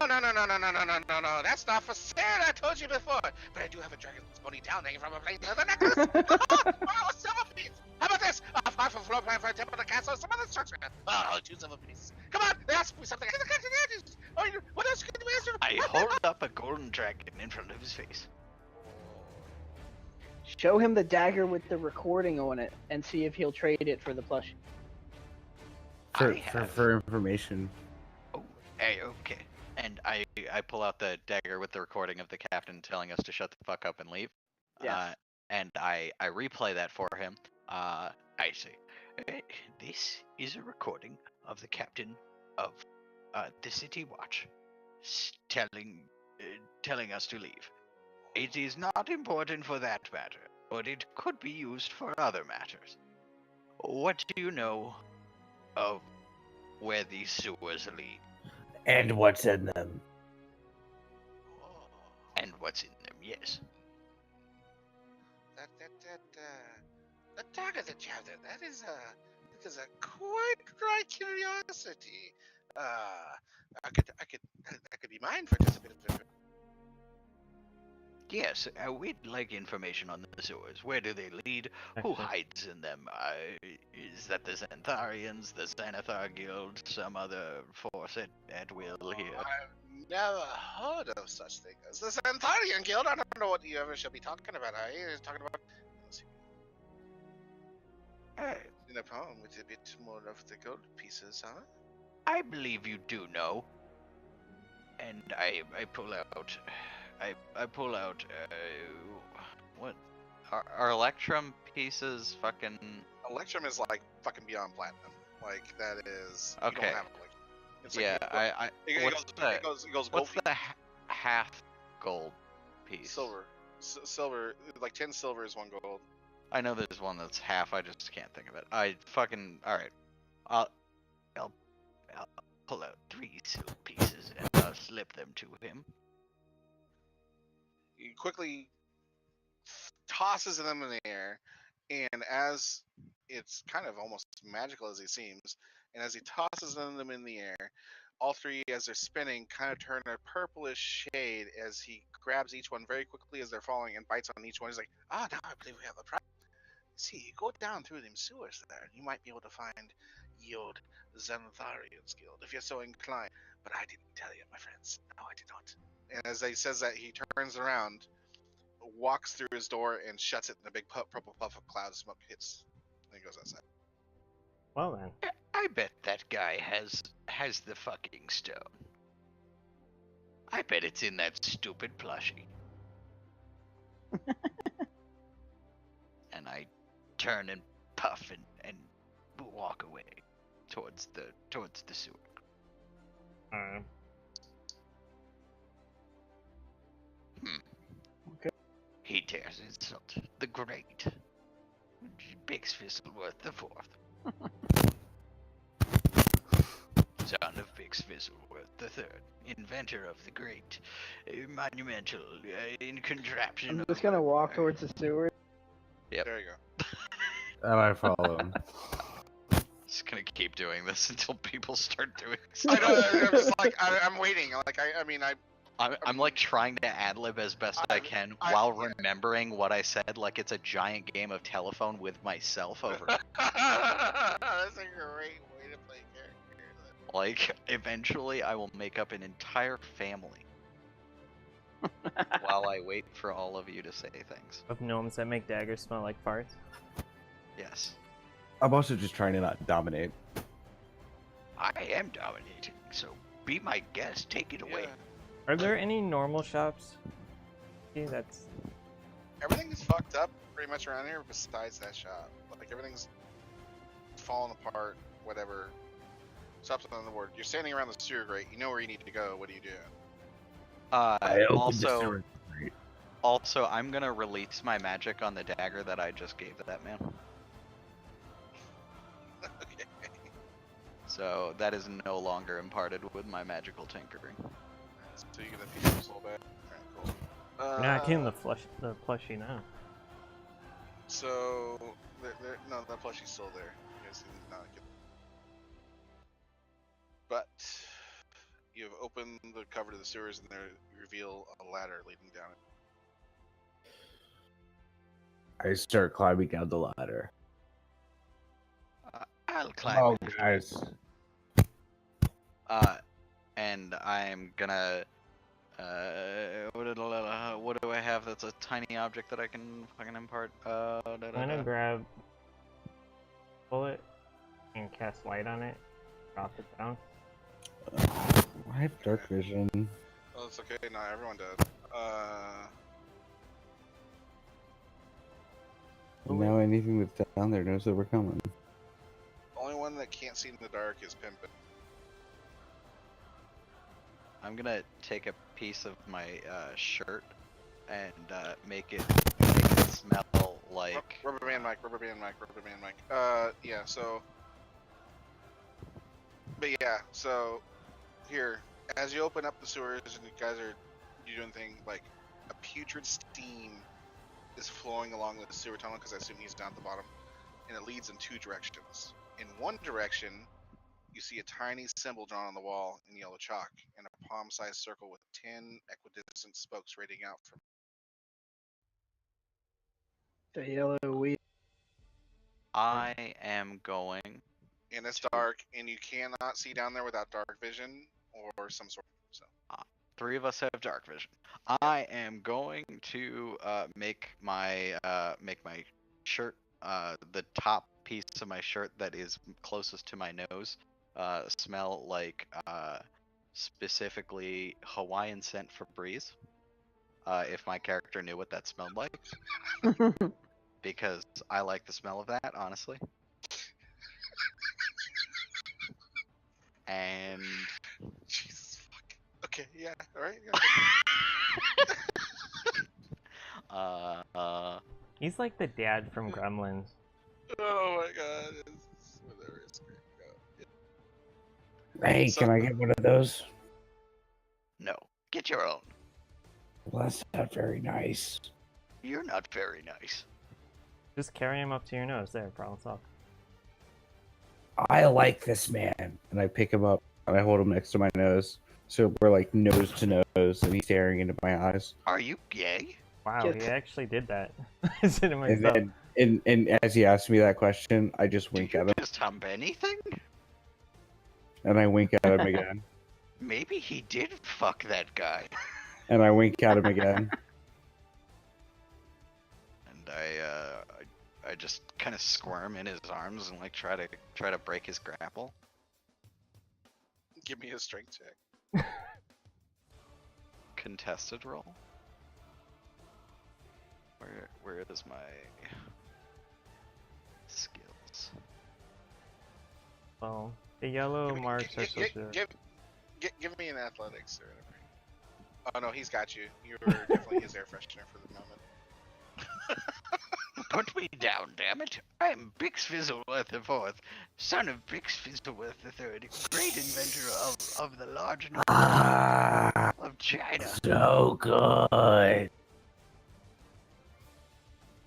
That's not for sale. I told you before. But I do have a dragon's bony down hanging from a plane to the necklace. Oh, silver piece. How about this? A 5 floor plan for a temple, a castle, some other structure. Oh, 2 silver pieces. Come on, ask me something. Oh, what else can you answer? I hold up a golden dragon in front of his face. Show him the dagger with the recording on it and see if he'll trade it for the plushie. For information. Oh, hey, okay. And I pull out the dagger with the recording of the captain telling us to shut the fuck up and leave. Yes. And I replay that for him. I say, this is a recording of the captain of the City Watch telling us to leave. It is not important for that matter, but it could be used for other matters. What do you know of where these sewers lead? And what's in them? And what's in them, yes. The dagger that you have there, that is a quite dry curiosity. That could be mine for just a bit of. Yes, we'd like information on the sewers. Where do they lead? Who Okay. hides in them? Is that the Xantharians, the Xanathar Guild, some other force at will here? I've never heard of such thing as the Xantharian Guild. I don't know what you ever should be talking about. Are you talking about? Let's see. In a poem with a bit more of the gold pieces, huh? I believe you do know. And I pull out. I pull out. What? Are Electrum pieces fucking? Electrum is like fucking beyond platinum. Like that is. Okay. You don't have Electrum. It's Yeah, like, it goes gold. What's the half gold piece? Silver. Silver. Like 10 silver is 1 gold. I know there's one that's half. I just can't think of it. I fucking all right. I'll pull out 3 silver pieces and I'll slip them to him. He quickly tosses them in the air, and as it's kind of almost magical as he seems, and as he tosses them in the air, all 3, as they're spinning, kind of turn a purplish shade as he grabs each one very quickly as they're falling and bites on each one. He's like, "Ah, now I believe we have a prize." See, go down through them sewers there, and you might be able to find ye old Xanatharian's Guild, if you're so inclined. But I didn't tell you, my friends. No, I did not. And as he says that, he turns around, walks through his door, and shuts it, and a big purple puff of cloud smoke hits. And he goes outside. Well then. I bet that guy has the fucking stone. I bet it's in that stupid plushie. And I turn and puff and walk away towards the sewer. Alright. Okay. He dares insult the great Bix Fizzleworth the Fourth. Son of Bix Fizzleworth the Third, inventor of the great monumental contraption. I'm of just gonna walk hardware. towards the sewer. Yep. There you go. And I follow him. Just gonna keep doing this until people start doing I stuff. know. I'm just like I'm waiting. Like I'm like trying to ad lib as best I can while remembering what I said, like it's a giant game of telephone with myself over. That's a great way to play characters. Like eventually, I will make up an entire family while I wait for all of you to say things. Of gnomes that make daggers smell like farts. Yes, I'm also just trying to not dominate. I am dominating, so be my guest. Take it away. Yeah. Are there any normal shops? See, that's Everything is fucked up pretty much around here besides that shop. Like everything's falling apart, whatever. Stops on the board. You're standing around the sewer grate, you know where you need to go, what do you do? I opened the also, sewer grate. also, I'm gonna release my magic on the dagger that I just gave to that man. Okay. So that is no longer imparted with my magical tinkering. So you're gonna piece this whole back? Alright, cool. nah, I came the plushie now. So, no, that plushie's still there. You guys did not get. But you've opened the cover to the sewers, and there you reveal a ladder leading down it. I start climbing down the ladder. I'll climb. Oh, it. guys. And I'm gonna. What do I have that's a tiny object that I can fucking impart? I'm gonna grab bullet and cast light on it. Drop it down. I have dark vision. Oh, it's okay. No, everyone did. Now anything that's down there knows that we're coming. The only one that can't see in the dark is Pimpin. I'm gonna take a piece of my shirt and make it smell like. Rubber band mic. Yeah, so. But yeah, so. Here, as you open up the sewers and you guys are doing things, like, a putrid steam is flowing along the sewer tunnel, because I assume he's down at the bottom, and it leads in two directions. In one direction, you see a tiny symbol drawn on the wall in yellow chalk, and a palm-sized circle with 10 equidistant spokes radiating out from The yellow weed. I am going. and it's dark, and you cannot see down there without dark vision or some sort. So Three of us have dark vision. I am going to make my shirt, the top piece of my shirt that is closest to my nose, smell like specifically Hawaiian scent Febreze. If my character knew what that smelled like, because I like the smell of that, honestly. And Jesus fuck. Okay, yeah, all right. Yeah. He's like the dad from Gremlins. Oh my god. It's whatever. It's great. Hey, So- can I get one of those? No, get your own. Well, that's not very nice. You're not very nice. Just carry him up to your nose. There, problem solved. I like this man. And I pick him up and I hold him next to my nose. So we're like nose to nose and he's staring into my eyes. Are you gay? Wow, Get- he actually did that. I said to And myself, then And as he asks me that question, I just Do wink you at him, just hump anything? and I wink at him again, Maybe he did fuck that guy. and I wink at him again. And I just kind of squirm in his arms and like try to break his grapple. Give me a strength check. Contested roll. Where is my skills? Well, the yellow marks are supposed to. Give me an athletics or whatever. Oh no, he's got you. You were definitely his air freshener for the moment. Put me down, damn it! I am Bix Fizzleworth the Fourth, son of Bix Fizzleworth the Third, great inventor of the large north of China. So good.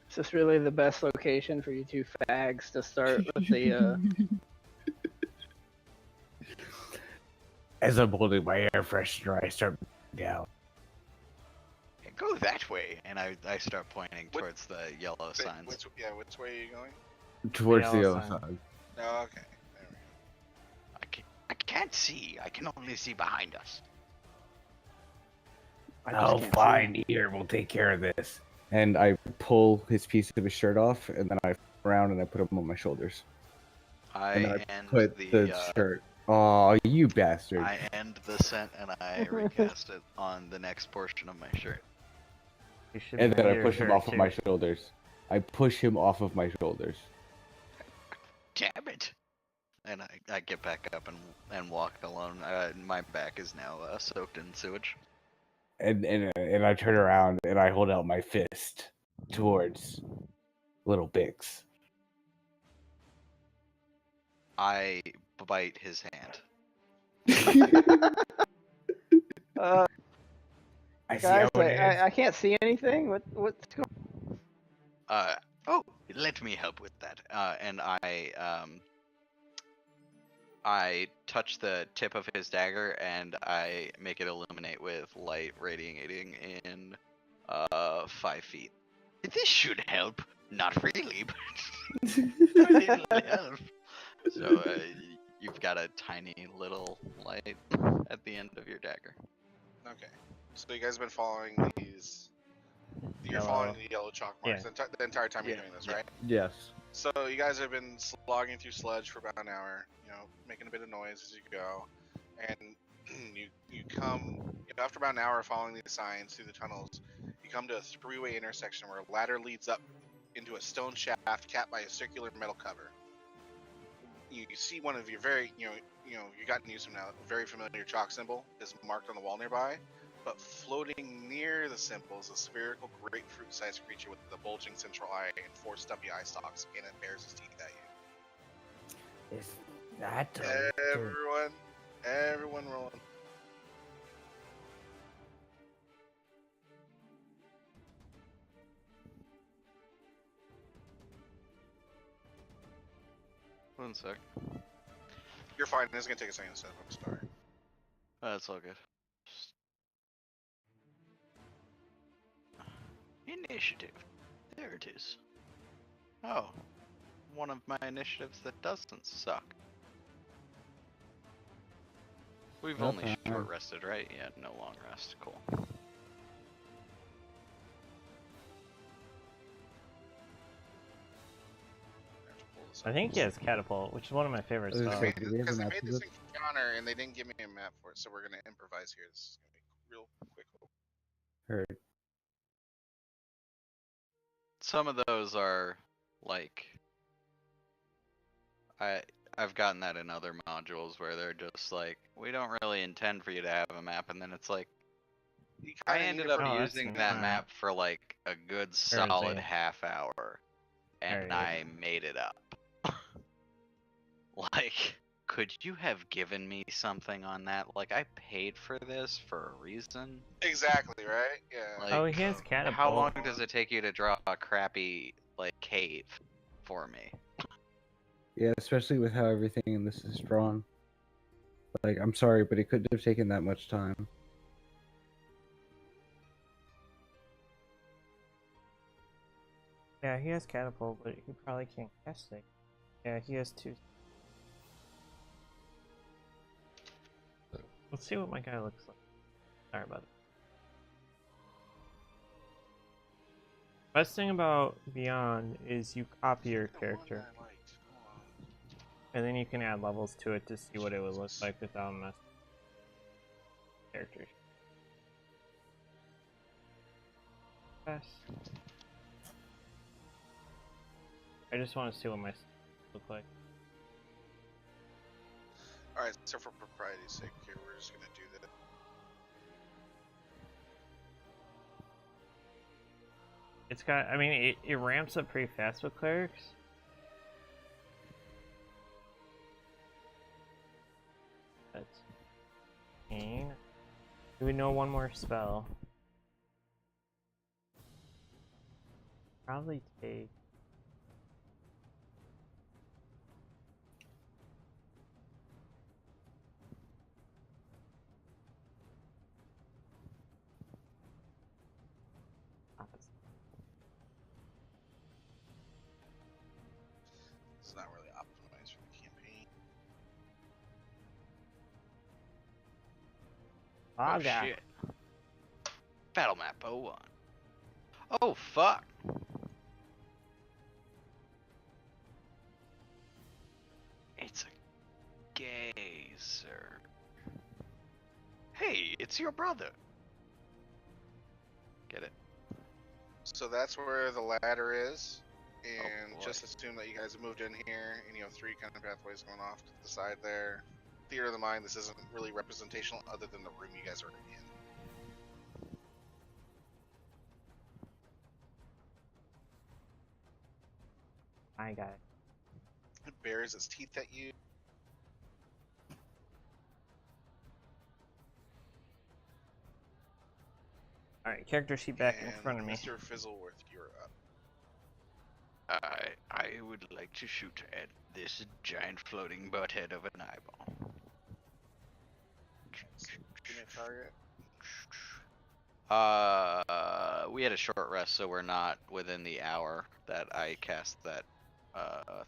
Is this really the best location for you two fags to start with the? As I'm holding my air freshener, I start down. Go that way, and I start pointing towards the yellow signs. Which way are you going? Towards the yellow other sign. side. Oh, okay. There we go. I can't see. I can only see behind us. I just Oh, can't fine. Here, we'll take care of this. And I pull his piece of his shirt off, and then I flip around and I put him on my shoulders. And I end put the the shirt. Oh, you bastard! I end the scent and I recast it on the next portion of my shirt. You should And then bring I your push him shirt, off of my too. shoulders. I push him off of my shoulders. Damn it! And I get back up and walk alone. My back is now soaked in sewage. And I turn around and I hold out my fist towards little Bix. I bite his hand. I see guys, how it is. I can't see anything. What's going? Oh, let me help with that. And I touch the tip of his dagger and I make it illuminate with light radiating in 5 feet. This should help. Not really, but a little help. So you've got a tiny little light at the end of your dagger. Okay. So you guys have been following these. You're following the yellow chalk marks the entire time you're doing this, right? Yes. So you guys have been slogging through sludge for about an hour, making a bit of noise as you go, and you come after about an hour following these signs through the tunnels. You come to a three-way intersection where a ladder leads up into a stone shaft capped by a circular metal cover. You see one of your you've gotten used to now, very familiar chalk symbol is marked on the wall nearby. But floating near the symbol is a spherical grapefruit-sized creature with a bulging central eye and 4 stumpy eye stalks, and it bares its teeth at you. Is that Everyone rolling. One sec. You're fine. It's gonna take a second to set up a start. That's all good. Initiative. There it is. Oh, one of my initiatives that doesn't suck. We've only short rested, right? Yeah, no long rest. Cool. I think he has catapult, which is one of my favorite I was spells. gonna say, do we have Because a they map made for this this? encounter and they didn't give me a map for it, so we're gonna improvise here. This is gonna be real quick. Heard. Some of those are like I've gotten that in other modules where they're just like, we don't really intend for you to have a map, and then it's like I ended up Oh, that's using that nice. map for like a good Where is solid he? half hour, and There he I made it up. Like, could you have given me something on that? Like, I paid for this for a reason. Exactly, right? Yeah. Like, Oh, he has catapult. how long does it take you to draw a crappy like cave for me? Yeah, especially with how everything in this is drawn. Like, I'm sorry, but it couldn't have taken that much time. Yeah, he has catapult, but he probably can't cast it. Yeah, he has 2. Let's see what my guy looks like. Sorry about it. Best thing about Beyond is you copy your character, and then you can add levels to it to see what it would look like without messing with characters. Yes. I just want to see what my look like. Alright, so for propriety's sake here, we're just gonna do that. It's got, I mean, it ramps up pretty fast with clerics. That's 15. Do we know one more spell? Probably take. It's not really optimized for the campaign. Oh shit. Battle map 01. Oh fuck. It's a gazer. Hey, it's your brother. Get it? So that's where the ladder is, and boy. just assume that you guys have moved in here, and you have 3 kind of pathways going off to the side there. Theater of the mind, this isn't really representational other than the room you guys are in. I got it. It bares its teeth at you. Alright, character sheet back in And front of me. Mr. Fizzleworth, you're up. I would like to shoot at this giant floating butthead of an eyeball. Give me a target. We had a short rest, so we're not within the hour that I cast that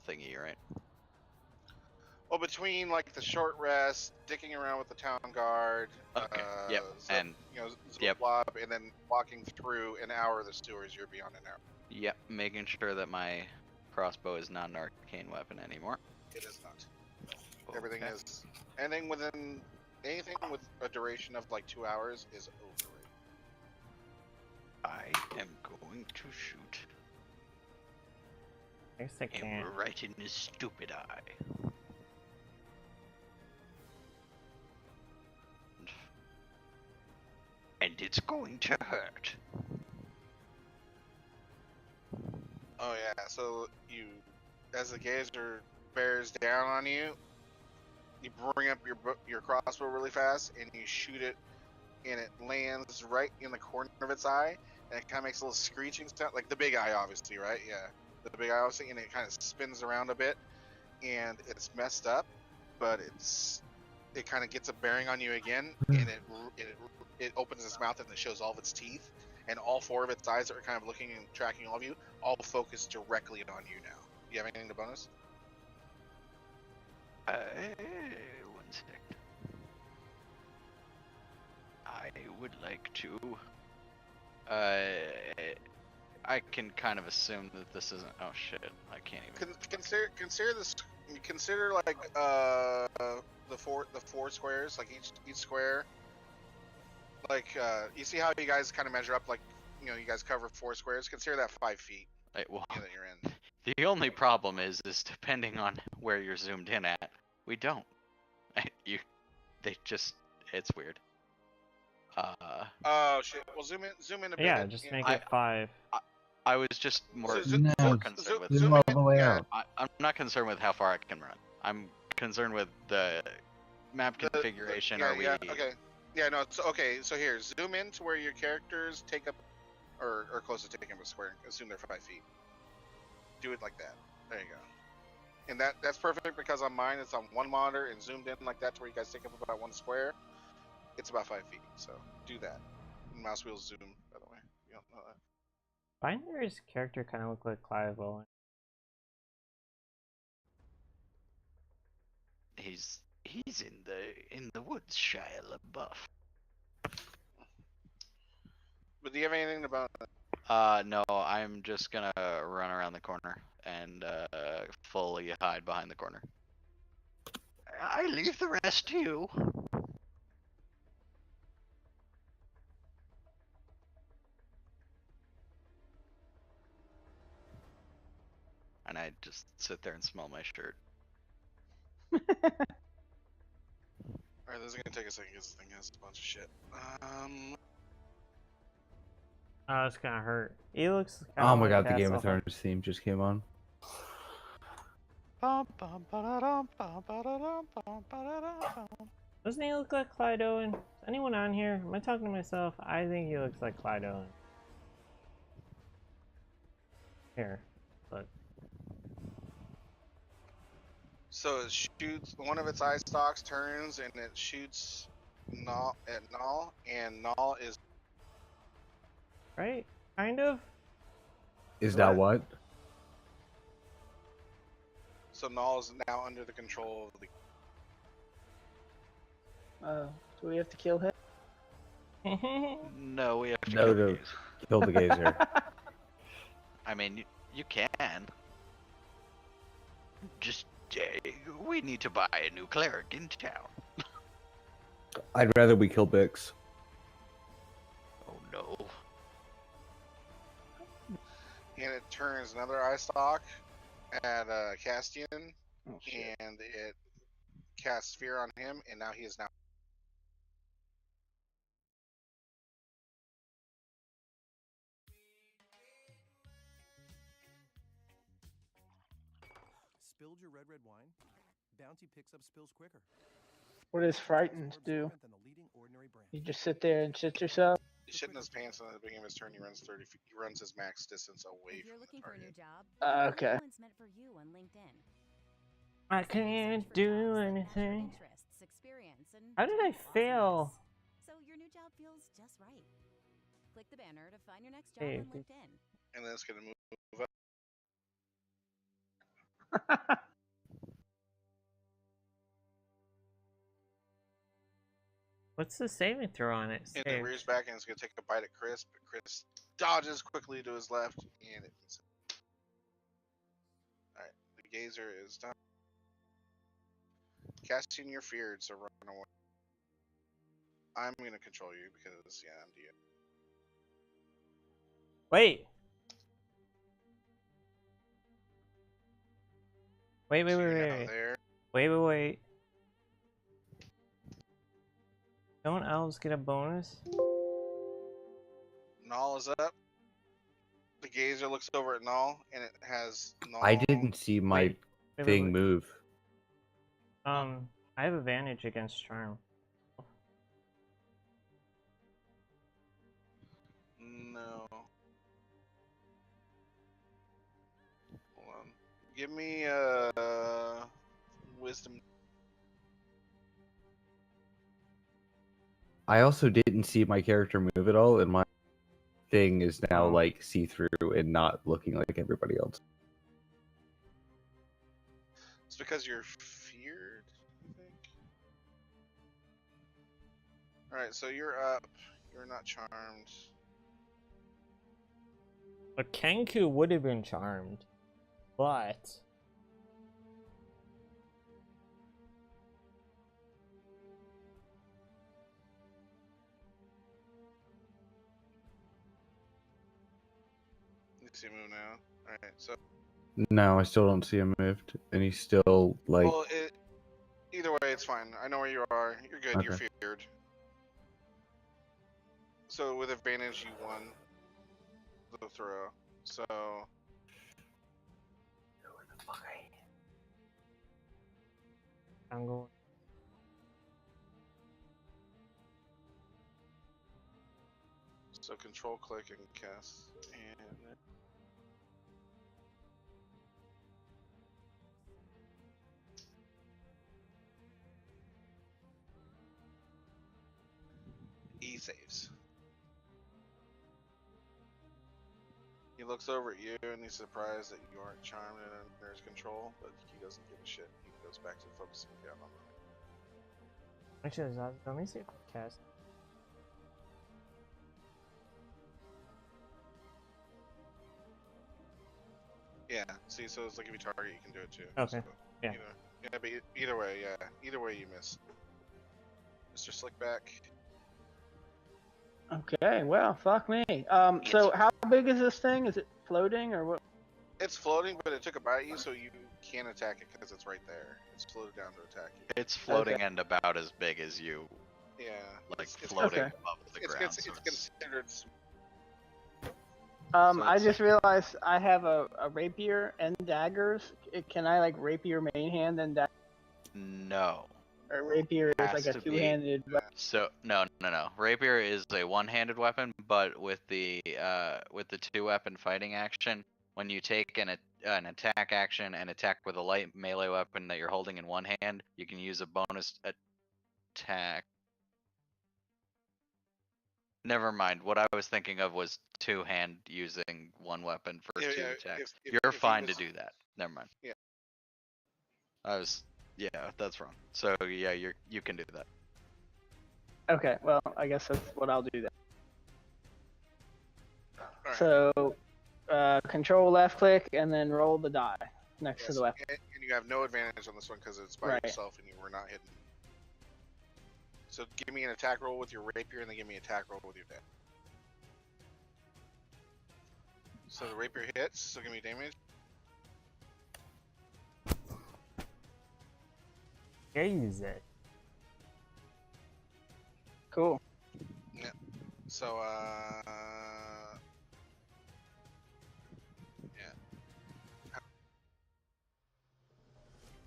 thingy, right? Well, between like the short rest, dicking around with the town guard, Okay, yep, and you know, yep. Zlob, and then walking through an hour of the sewers, you're beyond an hour. Yep, making sure that my crossbow is not an arcane weapon anymore. It is not. Everything Okay. is anything with a duration of like 2 hours is overrated. I am going to shoot I guess I him can't. right in his stupid eye. And it's going to hurt. Oh yeah, so you, as the gazer bears down on you, you bring up your crossbow really fast and you shoot it, and it lands right in the corner of its eye, and it kind of makes a little screeching sound, like the big eye, obviously, right? Yeah, the big eye, obviously, and it kind of spins around a bit, and it's messed up, but it kind of gets a bearing on you again, and it opens its mouth and it shows all of its teeth, and all 4 of its eyes that are kind of looking and tracking all of you, all focus directly on you now. Do you have anything to bonus? One sec. I would like to. I can kind of assume that this isn't. Oh shit! I can't even. Consider this. Consider like the four squares, like each square. Like you see how you guys kind of measure up, like you guys cover 4 squares. Consider that 5 feet Well, that you're in. the only problem is depending on where you're zoomed in at, we don't. It's weird. Oh shit! Well, zoom in a bit. Yeah, just make it 5. I was just more No, concerned with. zoom all the way yeah. out. I'm not concerned with how far I can run. I'm concerned with the map configuration. Are we? Yeah, okay. Yeah, no, it's okay. So here, zoom in to where your characters take up, or close to taking up a square. Assume they're 5 feet. Do it like that. There you go. And that's perfect because on mine it's on one monitor and zoomed in like that to where you guys take up about 1 square. It's about 5 feet. So do that. Mouse wheels zoom, by the way. You don't know that. Binder's character kind of looked like Clive Owen. He's in the woods, Shia LaBeouf. But do you have anything about No, I'm just gonna run around the corner and fully hide behind the corner. I leave the rest to you. And I just sit there and smell my shirt. Alright, this is gonna take a second because this thing has a bunch of shit. Oh, it's gonna hurt. He looks. Oh my god, the like Game of Hasselhoff. Thrones theme just came on. Doesn't he look like Clyde Owen? Is anyone on here? Am I talking to myself? I think he looks like Clyde Owen. Here, look. So it shoots, one of its eye stalks turns and it shoots Nall at Nall, and Nall is Right? Kind of? Is that what? so Nall is now under the control of the. Do we have to kill him? No, we have to No, kill no. the gaze. Kill the gazer. I mean, you can. Just, we need to buy a new cleric in town. I'd rather we kill Bix. Oh no. And it turns another eye stalk at Castian, Oh, shit. and it casts fear on him, and now he is now. Spilled your red wine? Bounty picks up spills quicker. What does frightened do? You just sit there and shit yourself? He's shitting his pants, and at the beginning of his turn, he runs 30 feet. He runs his max distance away If you're from looking the for a new target. job, Okay. one's meant for you on LinkedIn. I can't Search for do jobs that match your anything. interests, experience, and How did I fail? so your new job feels just right. Click the banner to find your next job Hey, on LinkedIn. And then it's gonna move up. What's the saving throw on it? And it rears back, and it's gonna take a bite at Chris, but Chris dodges quickly to his left, and it hits him. Alright, the gazer is done. Casting your feared, so run away. I'm gonna control you because, yeah, I'm DM. Wait. Wait, So you're now there. Wait. Don't elves get a bonus? Nall is up. The gazer looks over at Nall, and it has Nall. I didn't see my thing move. I have advantage against charm. No. Hold on. Give me wisdom. I also didn't see my character move at all, and my thing is now Oh. like see-through and not looking like everybody else. It's because you're feared, I think. Alright, so you're up. You're not charmed. A Kenku would have been charmed, but You see him move now. Alright, so. No, I still don't see him moved, and he's still like. Well, either way, it's fine. I know where you are. You're good. You're Okay. feared. So with advantage, you won the throw. So I'm going. control click and cast and. E saves. He looks over at you and he's surprised that you aren't charmed and under his control, but he doesn't give a shit. He goes back to focusing down on the Actually, let me see if I cast. Yeah, see, so it's like if you target, you can do it too. Okay, So, yeah. Yeah, but either way, yeah. Either way, you miss. Mr. Slickback. Okay, well, fuck me. So how big is this thing? Is it floating or what? It's floating, but it took a bite at you, so you can't attack it because it's right there. It's floated down to attack you. It's floating and about as big as you, Yeah. like it's floating okay. above the It's, ground. it's, so it's it's- considered. I just realized I have a rapier and daggers. Can I like rapier main hand and dagger? No. Or rapier is like Has a to be. two-handed weapon. So no. Rapier is a one-handed weapon, but with the two-weapon fighting action, when you take an attack action and attack with a light melee weapon that you're holding in one hand, you can use a bonus attack. Never mind. What I was thinking of was two-hand using one weapon for two attacks. You're fine to do that. Never mind. Yeah. Yeah, that's wrong. So yeah, you can do that. Okay, well, I guess that's what I'll do then. Alright. So, control left click and then roll the die next to Yes, the weapon. and you have no advantage on this one because it's by Right. yourself and you were not hidden. So give me an attack roll with your rapier and then give me an attack roll with your deck. So the rapier hits, so give me damage. Use it. Cool. So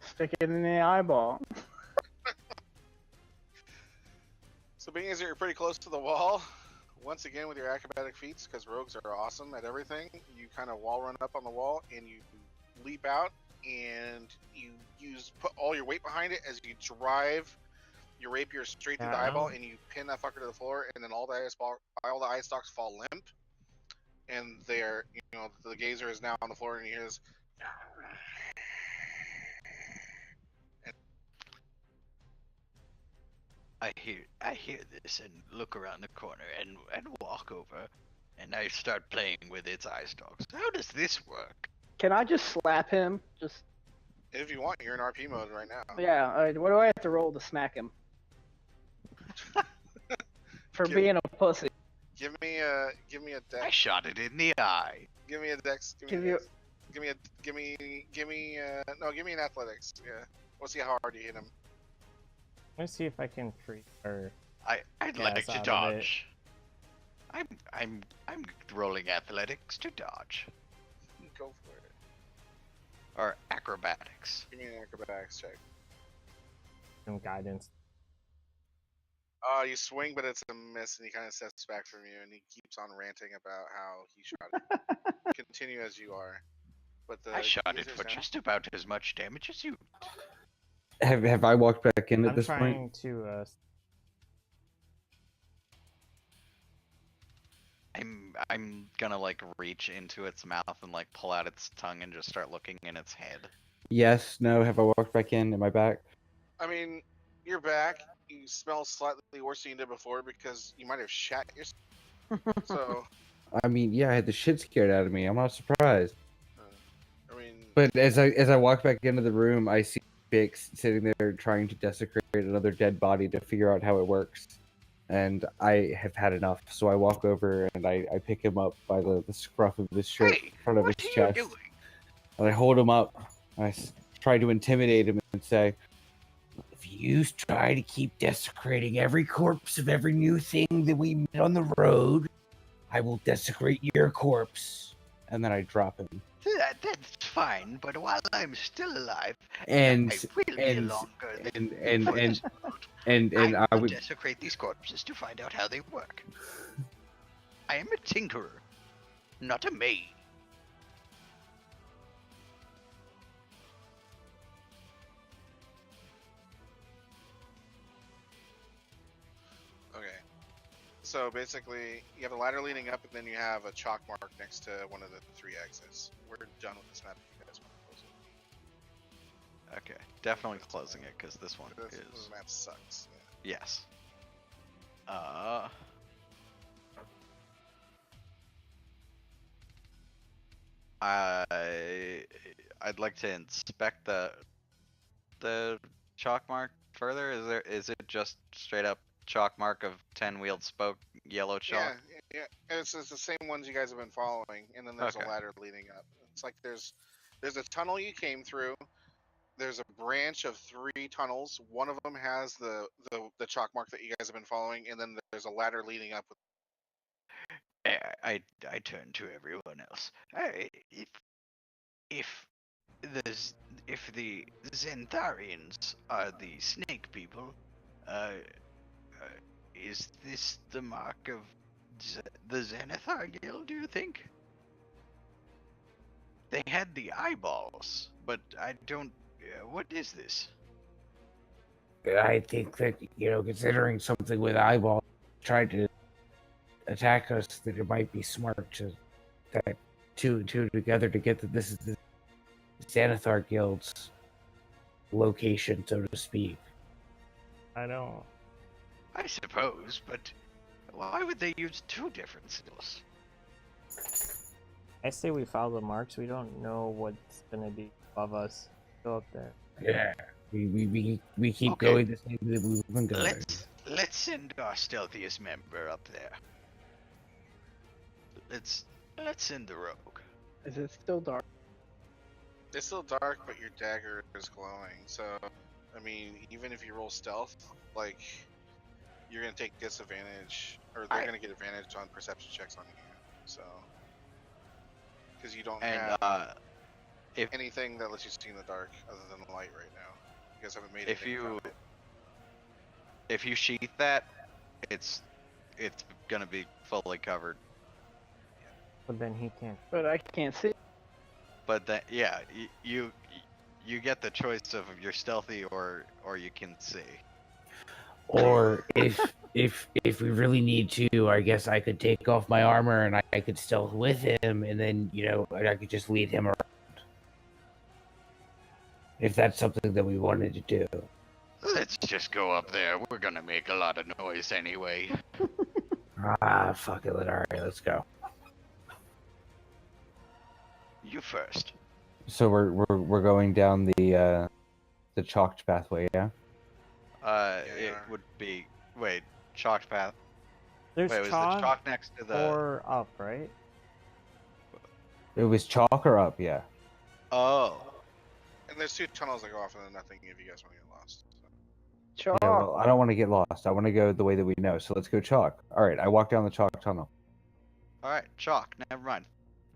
Stick it in the eyeball. So being as you're pretty close to the wall, once again with your acrobatic feats, because rogues are awesome at everything, you kind of wall run up on the wall and you leap out and you put all your weight behind it as you drive your rapier straight through the eyeball and you pin that fucker to the floor, and then all the eye stalks fall limp, and they're, the gazer is now on the floor and he hears. I hear this and look around the corner and walk over, and I start playing with its eye stalks. How does this work? Can I just slap him? Just If you want, you're in RP mode right now. yeah. What do I have to roll to smack him? For being a pussy. Give me a dex. I shot it in the eye. Give me a dex. Give me an athletics. Yeah. We'll see how hard you hit him. Let's see if I can free or I'd gas like to out of dodge. I'm rolling athletics to dodge. Go for it. Or acrobatics. Give me an acrobatics check. some guidance. You swing, but it's a miss, and he kind of steps back from you, and he keeps on ranting about how he shot it. Continue as you are. But I shot it gazer's for now- just about as much damage as you. Have I walked back in at I'm this trying point? to I'm gonna like reach into its mouth and like pull out its tongue and just start looking in its head. Yes, no, have I walked back in? Am I back? I mean, you're back. You smell slightly worse than you did before because you might have shat yourself. So, I mean, yeah, I had the shit scared out of me. I'm not surprised. I mean, But as I walk back into the room, I see Bix sitting there trying to desecrate another dead body to figure out how it works. And I have had enough, so I walk over and I pick him up by the scruff of his shirt in front of his What are you chest. doing? And I hold him up. I try to intimidate him and say, if you try to keep desecrating every corpse of every new thing that we met on the road, I will desecrate your corpse. And then I drop him. That's fine, but while I'm still alive, And I will be longer than for this world. and I I will would desecrate these corpses to find out how they work. I am a tinkerer, not a maid. okay. So basically, you have a ladder leading up, and then you have a chalk mark next to one of the 3 exits. We're done with this map. If you guys want to close it. Okay, definitely closing it because this one This is map sucks. Yeah. yes. I'd like to inspect the chalk mark further. Is it just straight up chalk mark of 10-wheeled spoke yellow chalk? Yeah. It's the same ones you guys have been following, and then there's Okay. a ladder leading up. It's like there's a tunnel you came through. There's a branch of 3 tunnels. One of them has the chalk mark that you guys have been following, and then there's a ladder leading up. I turn to everyone else. If the Xantharians are the snake people, is this the mark of the Xanathar Guild, do you think? They had the eyeballs, but I don't... what is this? I think that, considering something with eyeballs tried to attack us, that it might be smart to that two and two together to get that this is the Xanathar Guild's location, so to speak. I don't. I suppose, but why would they use 2 different symbols? I say we follow the marks. We don't know what's gonna be above us. Go up there. Yeah, we keep Okay. going the same way we've been going. Let's send our stealthiest member up there. Let's send the rogue. Is it still dark? It's still dark, but your dagger is glowing. So, I mean, even if you roll stealth, like, you're gonna take disadvantage, or they're gonna get advantage on perception checks on you. So, because you don't And have if anything that lets you see in the dark other than the light right now. You guys haven't made if anything from you it. if you sheath that, it's gonna be fully covered. But then he can't. But I can't see. But that yeah, you get the choice of you're stealthy or you can see. Or if we really need to, I guess I could take off my armor and I could stealth with him, and then I could just lead him around. If that's something that we wanted to do. Let's just go up there. We're gonna make a lot of noise anyway. Fuck it. All right, let's go. You first. So we're going down the chalked pathway, yeah? It are. would be chalked path. There's Wait, was chalk, the chalk next to the? or up, right? It was chalk or up, yeah. Oh, And there's 2 tunnels that go off, and then nothing if you guys want to get lost. So. Chalk. Yeah, well, I don't want to get lost. I want to go the way that we know. So let's go chalk. All right, I walk down the chalk tunnel. all right, chalk. Never mind.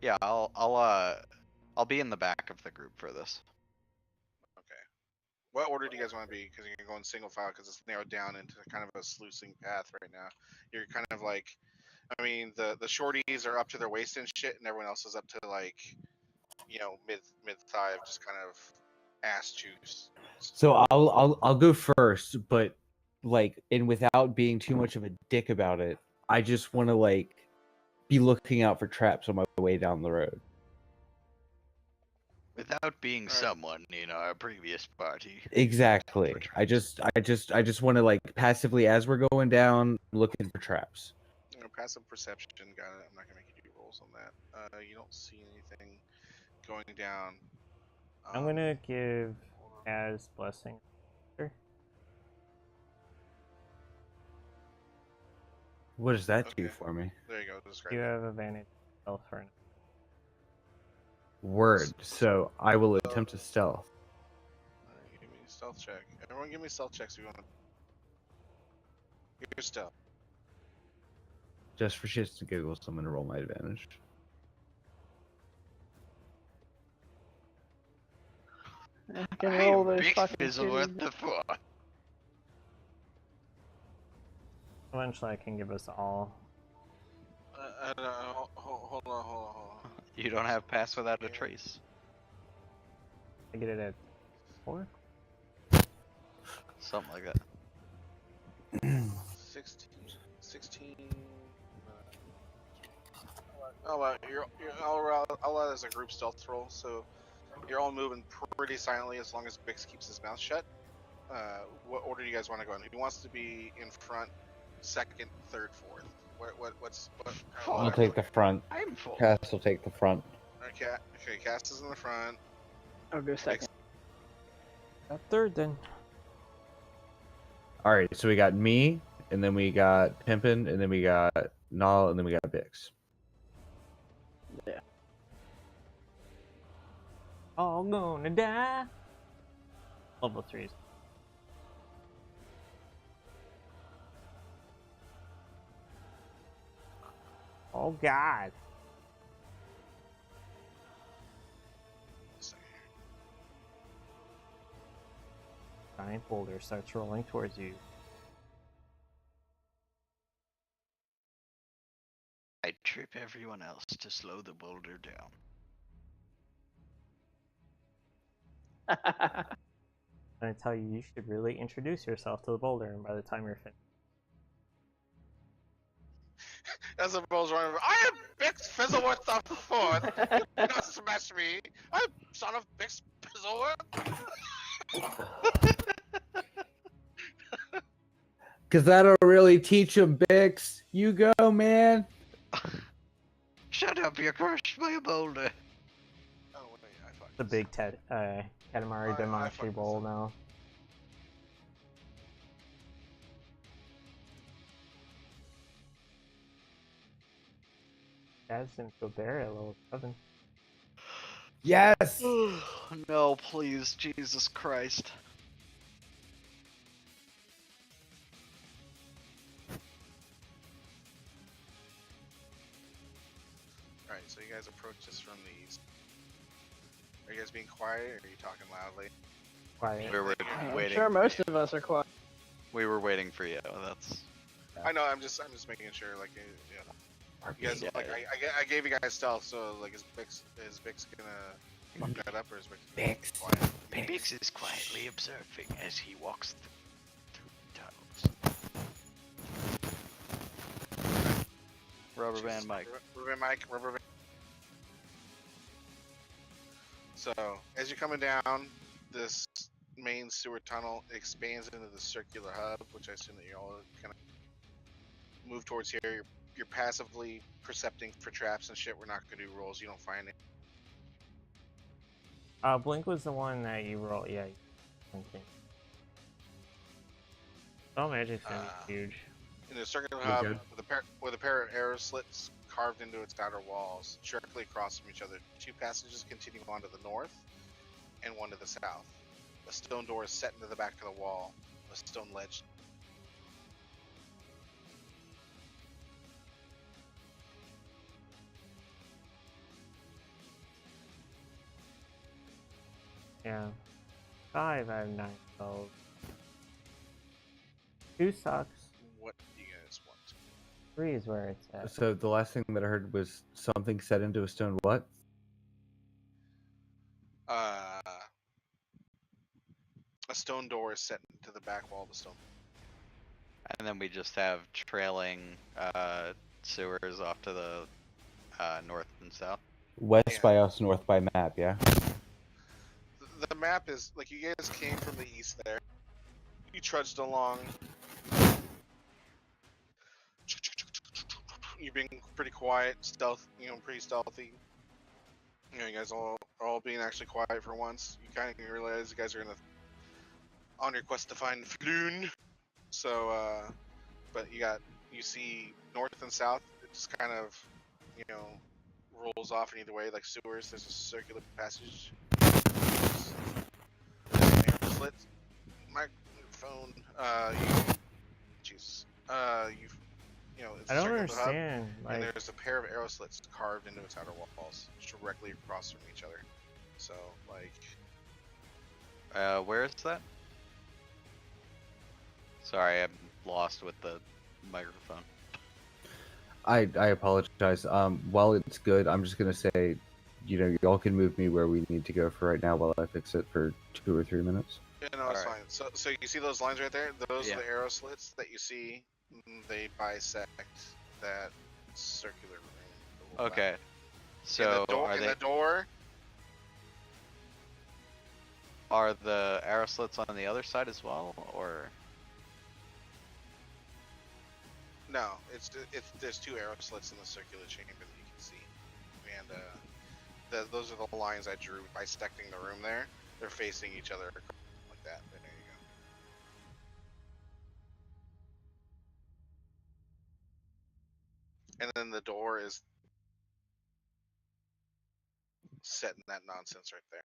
Yeah, I'll be in the back of the group for this. Okay. What order do you guys want to be? Because you're going single file because it's narrowed down into kind of a sluicing path right now. You're kind of like, I mean, the shorties are up to their waist and shit, and everyone else is up to like, mid thigh of just kind of ass juice. So I'll go first, but and without being too much of a dick about it, I just want to be looking out for traps on my way down the road. Without being Right. someone in our previous party. Exactly. I just want to passively, as we're going down, looking for traps. Passive perception, got it. I'm not gonna make you do rolls on that. You don't see anything going down. I'm gonna give as blessing. Sure. What does that do Okay. for me? There you go. Describe You it. have advantage stealth for an. Word. So I will attempt to stealth. Alright, give me a stealth check. Everyone, give me stealth checks if you want. Your stealth. Just for shits and giggles, I'm gonna roll my advantage. I can roll Hey, those Big fucking Fizzle, what twos. the fuck? Eventually, I can give us all. Hold on. You don't have pass without a trace. I get it at 4. Something like that. 16 16. Oh, I'll let it as a group stealth roll. So you're all moving pretty silently as long as Bix keeps his mouth shut. What order do you guys want to go in? Who wants to be in front, second, third, fourth? What's I'll take the front. I'm full. Cass will take the front. Okay, Cass is in the front. I'll go second. Got third then. All right, so we got me, and then we got Pimpin, and then we got Nall, and then we got Bix. Yeah. All gonna die. Level 3s. Oh God. Giant boulder starts rolling towards you. I trip everyone else to slow the boulder down. And I tell you, you should really introduce yourself to the boulder, and by the time you're finished. As the ball's running, I am Bix Fizzleworth the Fourth. You cannot smash me. I'm son of Bix Fizzleworth. Cause that'll really teach him, Bix. You go, man. Shut up, you're crushed by a boulder. Oh wait, I fucked The this big up. Katamari I Damacy fucked bowl this up. now. Guys into a bear at level 7. Yes. No, please, Jesus Christ. Alright, so you guys approach this from the east. Are you guys being quiet or are you talking loudly? Quiet. We were I'm waiting. sure most of us are quiet. We were waiting for you. That's. I know, I'm just making sure, like, you guys, Yeah, like, I gave you guys stealth, so, like, is Bix gonna fuck that up, or is Bix gonna be Bix. quiet? Bix is quietly observing as he walks through tunnels. Rubber band Mike. Rubber band. So, as you're coming down, this main sewer tunnel expands into the circular hub, which I assume that you all kind of move towards here. You're passively percepting for traps and shit. We're not gonna do rolls. You don't find it. Blink was the one that you rolled. Yeah. Blinking. Oh, magic's gonna be huge. In the circular We're hub, good. with a pair of arrow slits carved into its outer walls, directly across from each other. Two passages continue on to the north, and one to the south. A stone door is set into the back of the wall. A stone ledge. Yeah. 5 out of 9 spells. 2 sucks. What do you guys want? 3 is where it's at. So the last thing that I heard was something set into a stone. What? A stone door is set into the back wall of the stone. And then we just have trailing sewers off to the north and south. West Yeah. by us, north by map. Yeah. The map is like you guys came from the east there. You trudged along. You're being pretty quiet, pretty stealthy. You know, you guys are all being actually quiet for once. You kind of realize you guys are on your quest to find Floon. So, but you see north and south. It just kind of, rolls off in either way, like sewers. There's a circular passage. Air slit. Microphone. Jesus. It's I don't circular hub, understand. and Like, there's a pair of arrow slits carved into its outer walls, directly across from each other. So, like, Where is that? Sorry, I'm lost with the microphone. I apologize. While it's good, I'm just gonna say, y'all can move me where we need to go for right now while I fix it for 2 or 3 minutes. yeah, no, it's Alright. fine. So you see those lines right there? Those Yeah. are the arrow slits that you see They bisect that circular room. The Okay. left. So in the door. are the arrow slits on the other side as well, or? No, it's there's 2 arrow slits in the circular chamber that you can see, and those are the lines I drew bisecting the room there. They're facing each other like that. There you go. And then the door is set in that nonsense right there.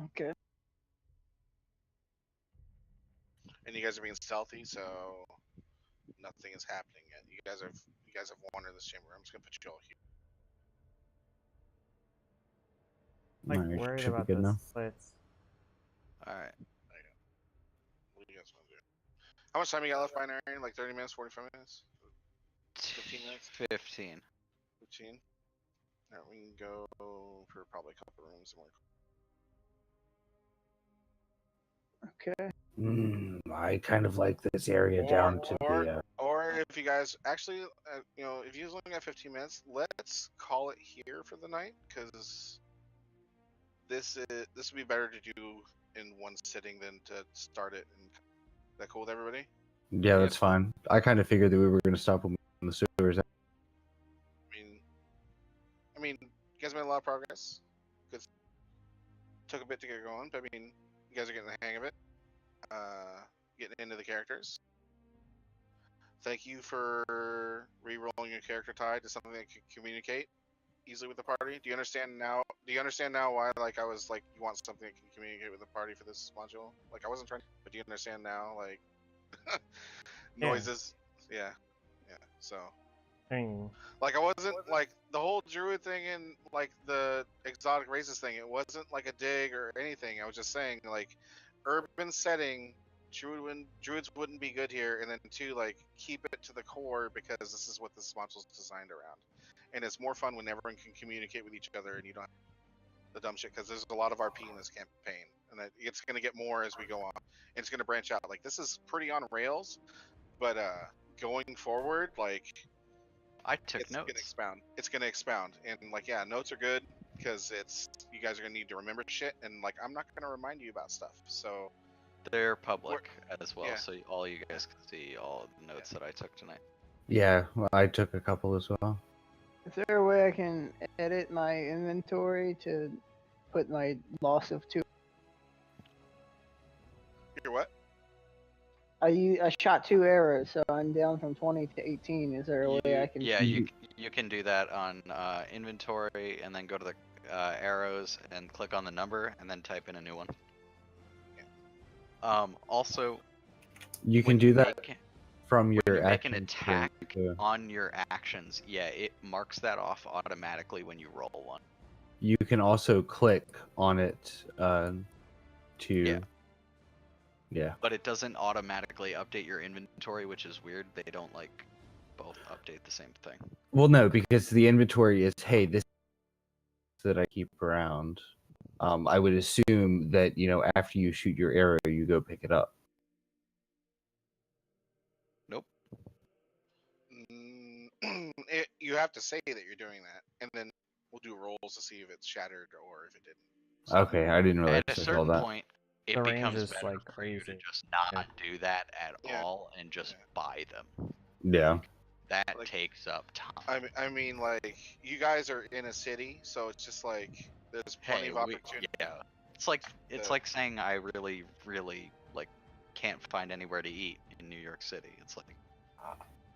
Okay. And you guys are being stealthy, so nothing is happening yet. You guys have wandered this chamber. I'm just gonna put you all here. Like, Alright, worried should be about good the now. slits. Alright. What do you guys want to do? How much time you got left, Binary? Like 30 minutes, 45 minutes? 15 minutes? 15. 15? Alright, we can go for probably a couple rooms more. Okay. I kind of like this area down to the. Or if you guys actually, if you only got 15 minutes, let's call it here for the night, because this would be better to do in one sitting than to start it. And is that cool with everybody? Yeah, that's fine. I kind of figured that we were going to stop when the sewers. I mean, you guys made a lot of progress. Good. Took a bit to get going, but I mean, you guys are getting the hang of it. Getting into the characters. Thank you for re-rolling your character tie to something that can communicate easily with the party. Do you understand now? Do you understand now why, like, I was like, you want something that can communicate with the party for this module? Like, I wasn't trying, but do you understand now? Like, noises. Yeah. So. I mean, Like, I wasn't like the whole druid thing and like the exotic races thing. It wasn't like a dig or anything. I was just saying, like, urban setting, druids wouldn't be good here. And then 2, like, keep it to the core because this is what this module is designed around. And it's more fun when everyone can communicate with each other and you don't have the dumb shit, because there's a lot of RP in this campaign, and it's going to get more as we go on. And it's going to branch out. Like, this is pretty on rails, but going forward, like, I took it's notes. Gonna expound. It's gonna expound, and like, yeah, notes are good because you guys are gonna need to remember shit, and like, I'm not gonna remind you about stuff. So They're public as well, yeah. so all you guys can see all the notes that I took tonight. Yeah, well, I took a couple as well. Is there a way I can edit my inventory to put my loss of 2? You're what? I shot 2 arrows, so I'm down from 20 to 18. Is there a way I can? Yeah, you can do that on inventory, and then go to the arrows and click on the number, and then type in a new one. Also, you can do that from your when you make action an attack too. on your actions. Yeah, it marks that off automatically when you roll one. You can also click on it to. Yeah. But it doesn't automatically update your inventory, which is weird. They don't like both update the same thing. Well, no, because the inventory is, hey, this that I keep around. I would assume that, after you shoot your arrow, you go pick it up. Nope. You have to say that you're doing that, and then we'll do rolls to see if it's shattered or if it didn't. So, okay, I didn't realize at a all certain that. point, it the range becomes is better like for you to crazy. just not do that at all and just buy them. Yeah. That Like, takes up time. I mean, like, you guys are in a city, so it's just like there's plenty of opportunity. Yeah, it's like saying I really, really like can't find anywhere to eat in New York City. It's like,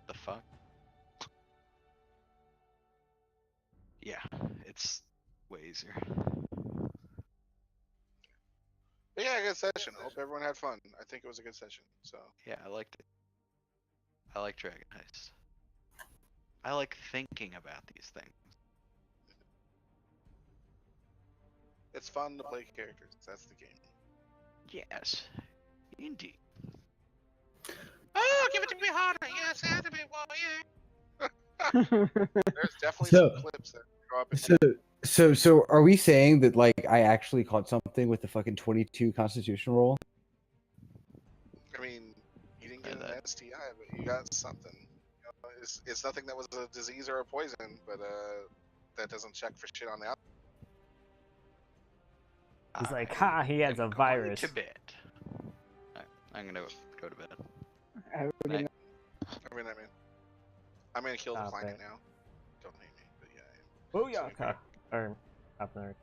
the fuck. Yeah, it's way easier. But yeah, good session. I hope everyone had fun. I think it was a good session. So Yeah, I liked it. I like Dragon Heist. I like thinking about these things. it's fun to play characters. That's the game. Yes, indeed. Oh, give it to me harder. Yes, anime warrior. There's definitely So- some clips that go up. So So are we saying that like I actually caught something with the fucking 22 Constitution roll? I mean, you didn't get And an that- STI, but you got something. You know, it's nothing that was a disease or a poison, but that doesn't check for shit on the outside. He's like, I ha, he has am a going virus. to bed. Alright, I'm gonna go to bed. Have a good Night. night. I'm gonna kill the Stop planet it. now. Don't hate me, but yeah. I am. Booyaka! Or, up there.